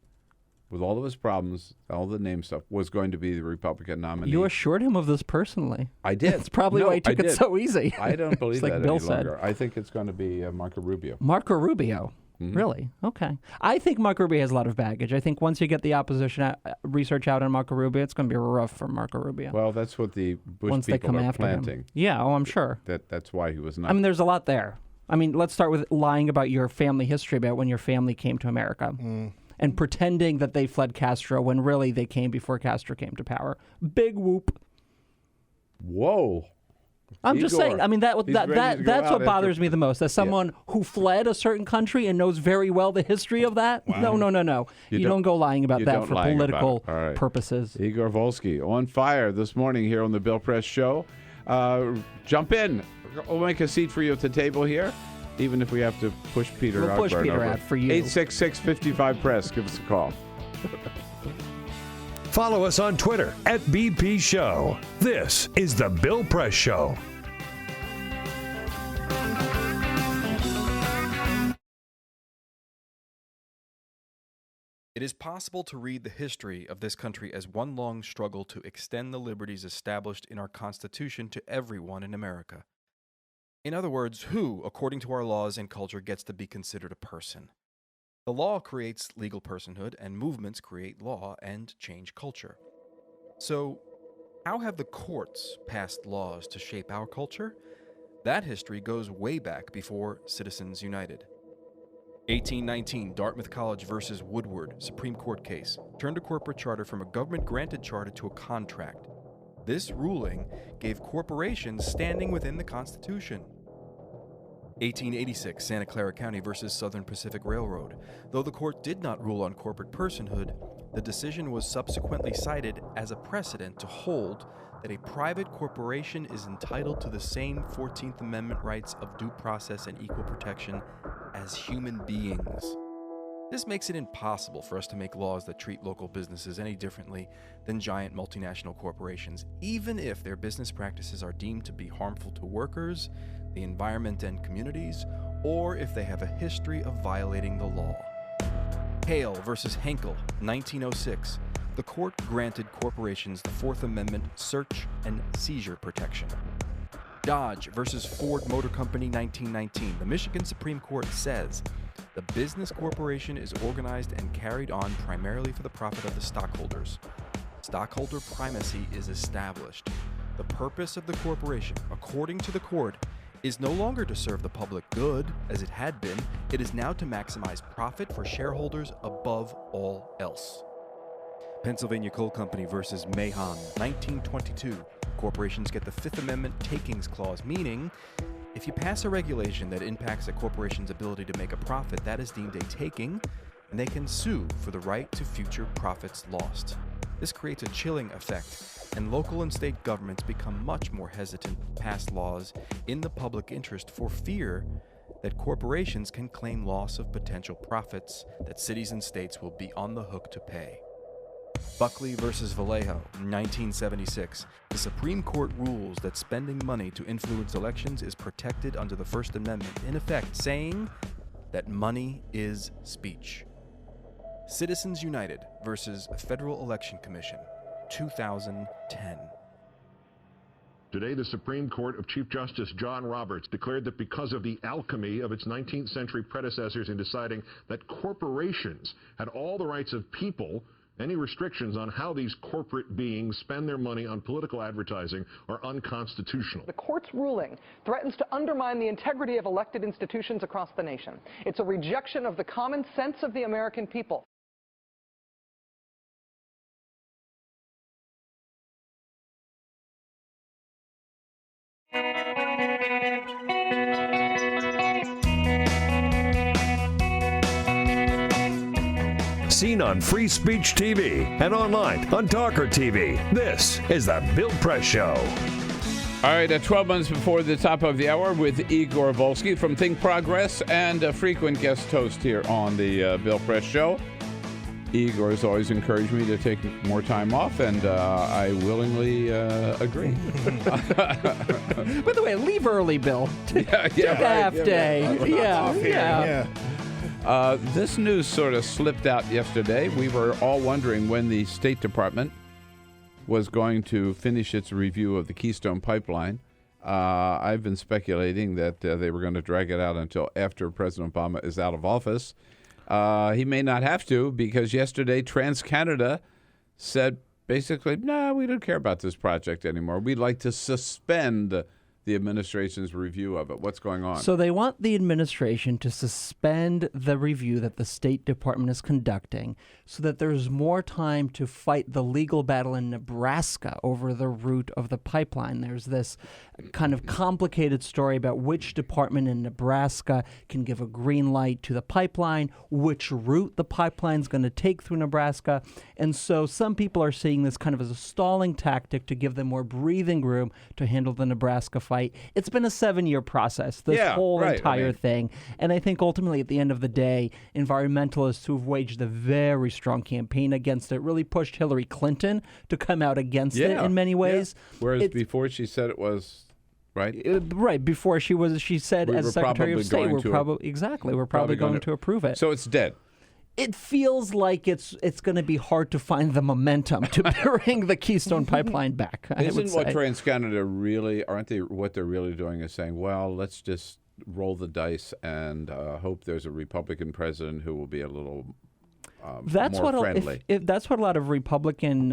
with all of his problems, all the name stuff, was going to be the Republican nominee. You assured him of this personally. I did. That's probably why he took it so easy. I don't believe like that Bill any longer. I think it's going to be Marco Rubio. Marco Rubio. Mm-hmm. Really? Okay. I think Marco Rubio has a lot of baggage. I think once you get the opposition research out on Marco Rubio, it's going to be rough for Marco Rubio. Well, that's what the Bush once people they come are after planting. Him. Yeah, I'm sure. That's why he was not. I mean, there's a lot there. I mean, let's start with lying about your family history, about when your family came to America. And pretending that they fled Castro when really they came before Castro came to power. Big whoop. Whoa. I'm just saying. I mean, that's what bothers me the most. As someone who fled a certain country and knows very well the history of that. Wow. No. You don't go lying about that for political purposes. Igor Volsky on fire this morning here on the Bill Press Show. Jump in. We'll make a seat for you at the table here. even if we have to push Peter We'll out. push right Peter over. out for you. 866-55-PRESS. Give us a call. Follow us on Twitter at BP Show. This is The Bill Press Show. It is possible to read the history of this country as one long struggle to extend the liberties established in our Constitution to everyone in America. In other words, who, according to our laws and culture, gets to be considered a person? The law creates legal personhood, and movements create law and change culture. So, how have the courts passed laws to shape our culture? That history goes way back before Citizens United. 1819, Dartmouth College versus Woodward, Supreme Court case, turned a corporate charter from a government-granted charter to a contract. This ruling gave corporations standing within the Constitution. 1886, Santa Clara County versus Southern Pacific Railroad. Though the court did not rule on corporate personhood, the decision was subsequently cited as a precedent to hold that a private corporation is entitled to the same 14th Amendment rights of due process and equal protection as human beings. This makes it impossible for us to make laws that treat local businesses any differently than giant multinational corporations, even if their business practices are deemed to be harmful to workers, the environment and communities, or if they have a history of violating the law. Hale versus Henkel, 1906. The court granted corporations the Fourth Amendment search and seizure protection. Dodge versus Ford Motor Company, 1919. The Michigan Supreme Court says the business corporation is organized and carried on primarily for the profit of the stockholders. Stockholder primacy is established. The purpose of the corporation, according to the court, is no longer to serve the public good, as it had been. It is now to maximize profit for shareholders above all else. Pennsylvania Coal Company versus Mahon, 1922. Corporations get the Fifth Amendment takings clause, meaning if you pass a regulation that impacts a corporation's ability to make a profit, that is deemed a taking, and they can sue for the right to future profits lost. This creates a chilling effect, and local and state governments become much more hesitant to pass laws in the public interest for fear that corporations can claim loss of potential profits that cities and states will be on the hook to pay. Buckley versus Vallejo, 1976. The Supreme Court rules that spending money to influence elections is protected under the First Amendment, in effect saying that money is speech. Citizens United versus Federal Election Commission, 2010. Today, the Supreme Court of Chief Justice John Roberts declared that because of the alchemy of its 19th century predecessors in deciding that corporations had all the rights of people, any restrictions on how these corporate beings spend their money on political advertising are unconstitutional. The court's ruling threatens to undermine the integrity of elected institutions across the nation. It's a rejection of the common sense of the American people. Seen on Free Speech TV and online on TawkrTV. This is The Bill Press Show. All right, 12 minutes before the top of the hour with Igor Volsky from ThinkProgress and a frequent guest host here on the Bill Press Show. Igor has always encouraged me to take more time off, and I willingly agree. By the way, leave early, Bill. Take a half day. Yeah. This news sort of slipped out yesterday. We were all wondering when the State Department was going to finish its review of the Keystone pipeline. I've been speculating that they were going to drag it out until after President Obama is out of office. He may not have to, because yesterday TransCanada said basically, no, we don't care about this project anymore. We'd like to suspend the administration's review of it. What's going on? So they want the administration to suspend the review that the State Department is conducting so that there's more time to fight the legal battle in Nebraska over the route of the pipeline. There's this kind of complicated story about which department in Nebraska can give a green light to the pipeline, which route the pipeline's going to take through Nebraska. And so some people are seeing this kind of as a stalling tactic to give them more breathing room to handle the Nebraska fight fight. It's been a 7-year process, this whole entire thing. And I think ultimately at the end of the day, environmentalists who've waged a very strong campaign against it really pushed Hillary Clinton to come out against it in many ways. Whereas before she said it was... Right before she said as Secretary of State, we're probably going to approve it. So it's dead. It feels like it's going to be hard to find the momentum to bring the Keystone Pipeline back. Isn't what TransCanada really, aren't they? What they're really doing is saying, well, let's just roll the dice and hope there's a Republican president who will be a little. That's more what friendly. If that's what a lot of Republican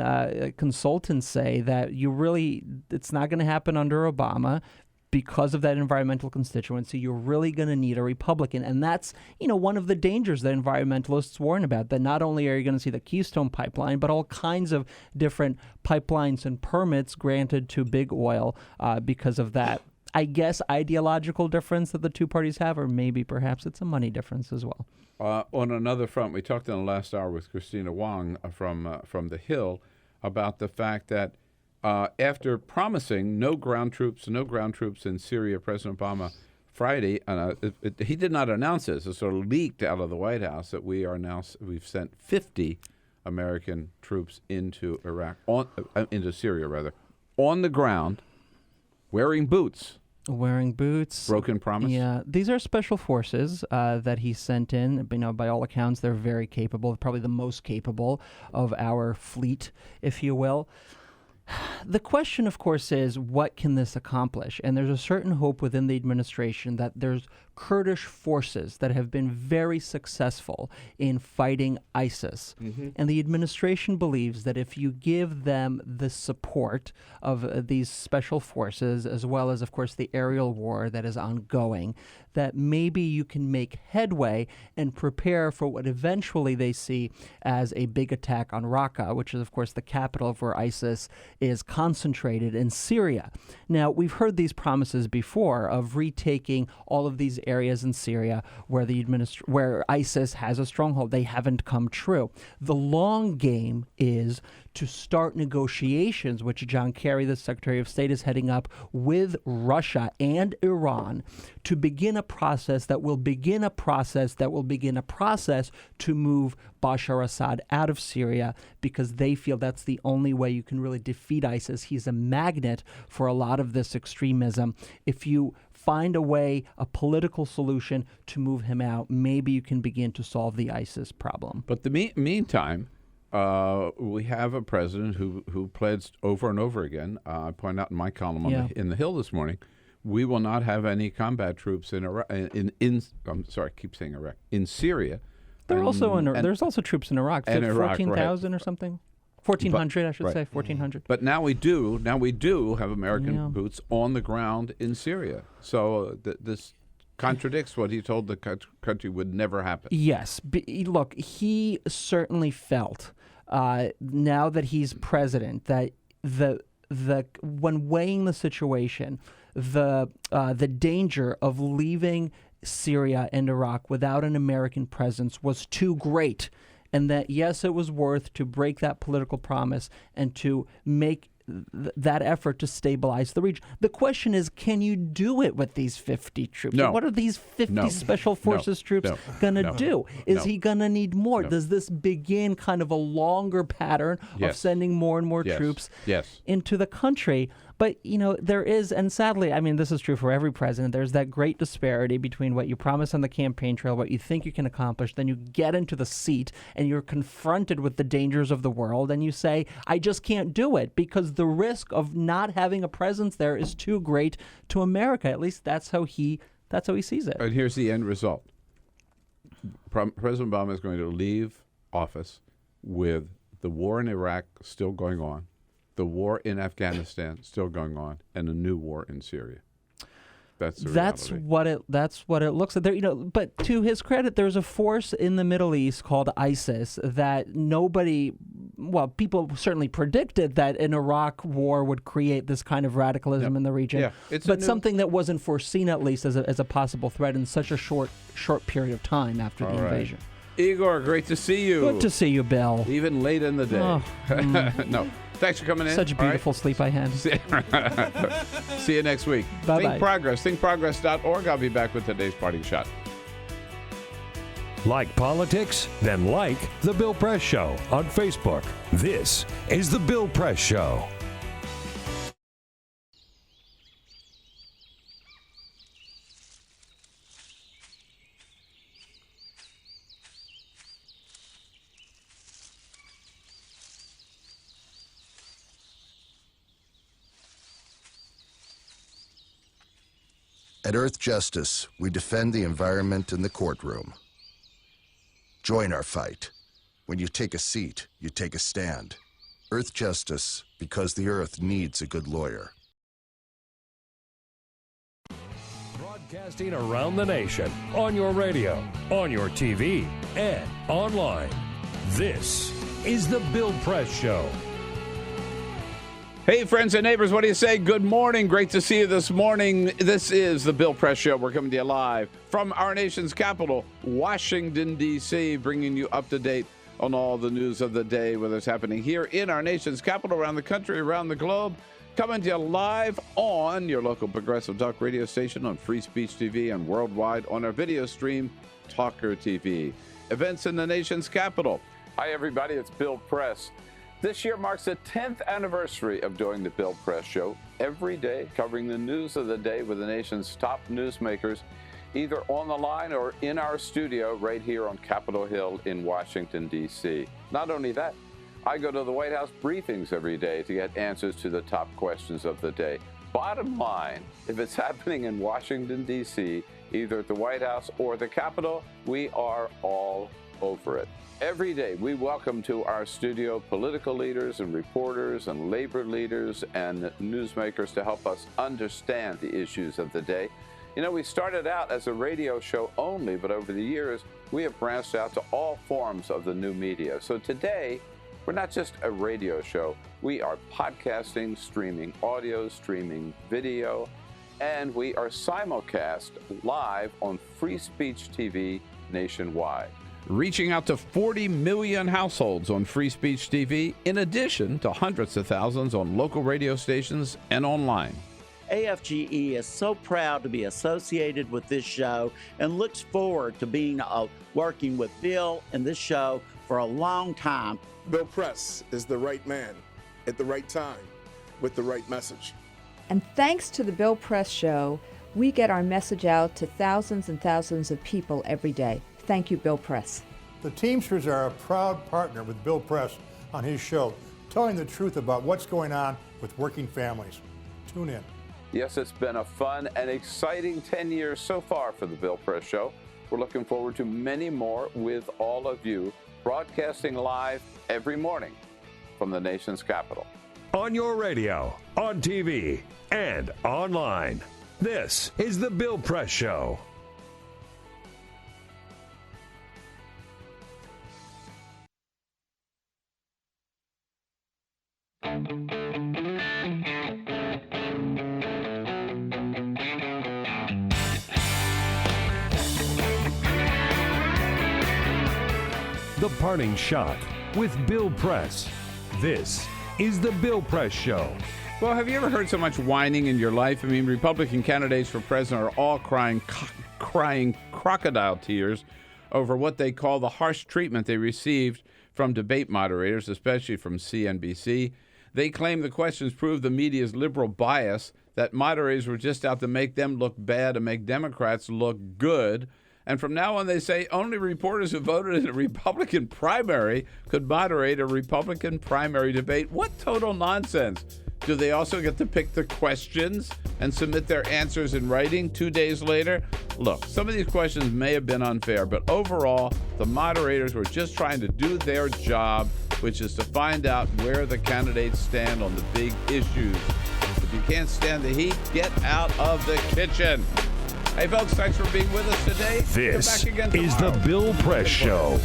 consultants say, that it's not going to happen under Obama because of that environmental constituency. You're really going to need a Republican, and that's one of the dangers that environmentalists warn about. That not only are you going to see the Keystone Pipeline, but all kinds of different pipelines and permits granted to big oil because of that. I guess ideological difference that the two parties have, or maybe perhaps it's a money difference as well. On another front, we talked in the last hour with Kristina Wong from The Hill about the fact that after promising no ground troops in Syria, President Obama Friday, he did not announce this. It sort of leaked out of the White House that we've sent 50 American troops into into Syria rather, on the ground, wearing boots. Broken promise. Yeah, these are special forces that he sent in. By all accounts, they're very capable, probably the most capable of our fleet, if you will. The question, of course, is what can this accomplish? And there's a certain hope within the administration that there's Kurdish forces that have been very successful in fighting ISIS. Mm-hmm. And the administration believes that if you give them the support of these special forces, as well as, of course, the aerial war that is ongoing, that maybe you can make headway and prepare for what eventually they see as a big attack on Raqqa, which is, of course, the capital of where ISIS is concentrated in Syria. Now, we've heard these promises before of retaking all of these areas in Syria where ISIS has a stronghold. They haven't come true. The long game is to start negotiations, which John Kerry, the Secretary of State, is heading up with Russia and Iran to begin a process to move Bashar Assad out of Syria, because they feel that's the only way you can really defeat ISIS. He's a magnet for a lot of this extremism. If you find a political solution to move him out, maybe you can begin to solve the ISIS problem. But the meantime, we have a president who pledged over and over again. I point out in my column in the Hill this morning, we will not have any combat troops in Iraq. In Syria. There's also troops in Iraq. 14,000 or something. 1,400, I should say. 1,400. But now we do have American boots on the ground in Syria. So this contradicts what he told the country would never happen. Yes. Look, he certainly felt now that he's president that when weighing the situation, the danger of leaving Syria and Iraq without an American presence was too great, and that yes, it was worth to break that political promise and to make that effort to stabilize the region. The question is, can you do it with these 50 troops? No. What are these 50 special forces troops going to do? Is he going to need more? Does this begin kind of a longer pattern of sending more and more troops into the country? But, there is, and sadly, this is true for every president, there's that great disparity between what you promise on the campaign trail, what you think you can accomplish, then you get into the seat and you're confronted with the dangers of the world and you say, I just can't do it because the risk of not having a presence there is too great to America. At least that's how he sees it. And here's the end result. President Obama is going to leave office with the war in Iraq still going on, the war in Afghanistan still going on, and a new war in Syria. That's what it looks like. There, but to his credit, there's a force in the Middle East called ISIS that people certainly predicted that an Iraq war would create this kind of radicalism in the region. Yeah, but something that wasn't foreseen, at least as a possible threat in such a short period of time after the invasion. Igor, great to see you. Good to see you, Bill. Even late in the day. Oh, No. Thanks for coming in. Such a beautiful sleep I had. See you next week. Bye-bye. ThinkProgress, thinkprogress.org. I'll be back with today's parting shot. Like politics? Then like The Bill Press Show on Facebook. This is The Bill Press Show. At Earth Justice, we defend the environment in the courtroom. Join our fight. When you take a seat, you take a stand. Earth Justice, because the Earth needs a good lawyer. Broadcasting around the nation, on your radio, on your TV, and online. This is The Bill Press Show. Hey, friends and neighbors, what do you say? Good morning. Great to see you this morning. This is the Bill Press Show. We're coming to you live from our nation's capital, Washington, D.C., bringing you up to date on all the news of the day, whether it's happening here in our nation's capital, around the country, around the globe. Coming to you live on your local progressive talk radio station, on Free Speech TV, and worldwide on our video stream, TawkrTV. Events in the nation's capital. Hi, everybody. It's Bill Press. This year marks the 10th anniversary of doing the Bill Press Show, every day covering the news of the day with the nation's top newsmakers, either on the line or in our studio right here on Capitol Hill in Washington, D.C. Not only that, I go to the White House briefings every day to get answers to the top questions of the day. Bottom line, if it's happening in Washington, D.C., either at the White House or the Capitol, we are all over it. Every day, we welcome to our studio political leaders and reporters and labor leaders and newsmakers to help us understand the issues of the day. You know, we started out as a radio show only, but over the years, we have branched out to all forms of the new media. So today, we're not just a radio show. We are podcasting, streaming audio, streaming video, and we are simulcast live on Free Speech TV nationwide. Reaching out to 40 million households on Free Speech TV, in addition to hundreds of thousands on local radio stations and online. AFGE is so proud to be associated with this show and looks forward to being working with Bill and this show for a long time. Bill Press is the right man at the right time with the right message. And thanks to the Bill Press Show, we get our message out to thousands and thousands of people every day. Thank you, Bill Press. The Teamsters are a proud partner with Bill Press on his show, telling the truth about what's going on with working families. Tune in. Yes, it's been a fun and exciting 10 years so far for the Bill Press Show. We're looking forward to many more with all of you, broadcasting live every morning from the nation's capital. On your radio, on TV, and online. This is The Bill Press Show. The Parting Shot with Bill Press. This is The Bill Press Show. Well, have you ever heard so much whining in your life? I mean, Republican candidates for president are all crying crocodile tears over what they call the harsh treatment they received from debate moderators, especially from CNBC. They claim the questions prove the media's liberal bias, that moderators were just out to make them look bad and make Democrats look good. And from now on, they say only reporters who voted in a Republican primary could moderate a Republican primary debate. What total nonsense. Do they also get to pick the questions and submit their answers in writing 2 days later? Look, some of these questions may have been unfair, but overall, the moderators were just trying to do their job, which is to find out where the candidates stand on the big issues. If you can't stand the heat, get out of the kitchen. Hey, folks, thanks for being with us today. This Come back again is The tomorrow. Bill Press Show.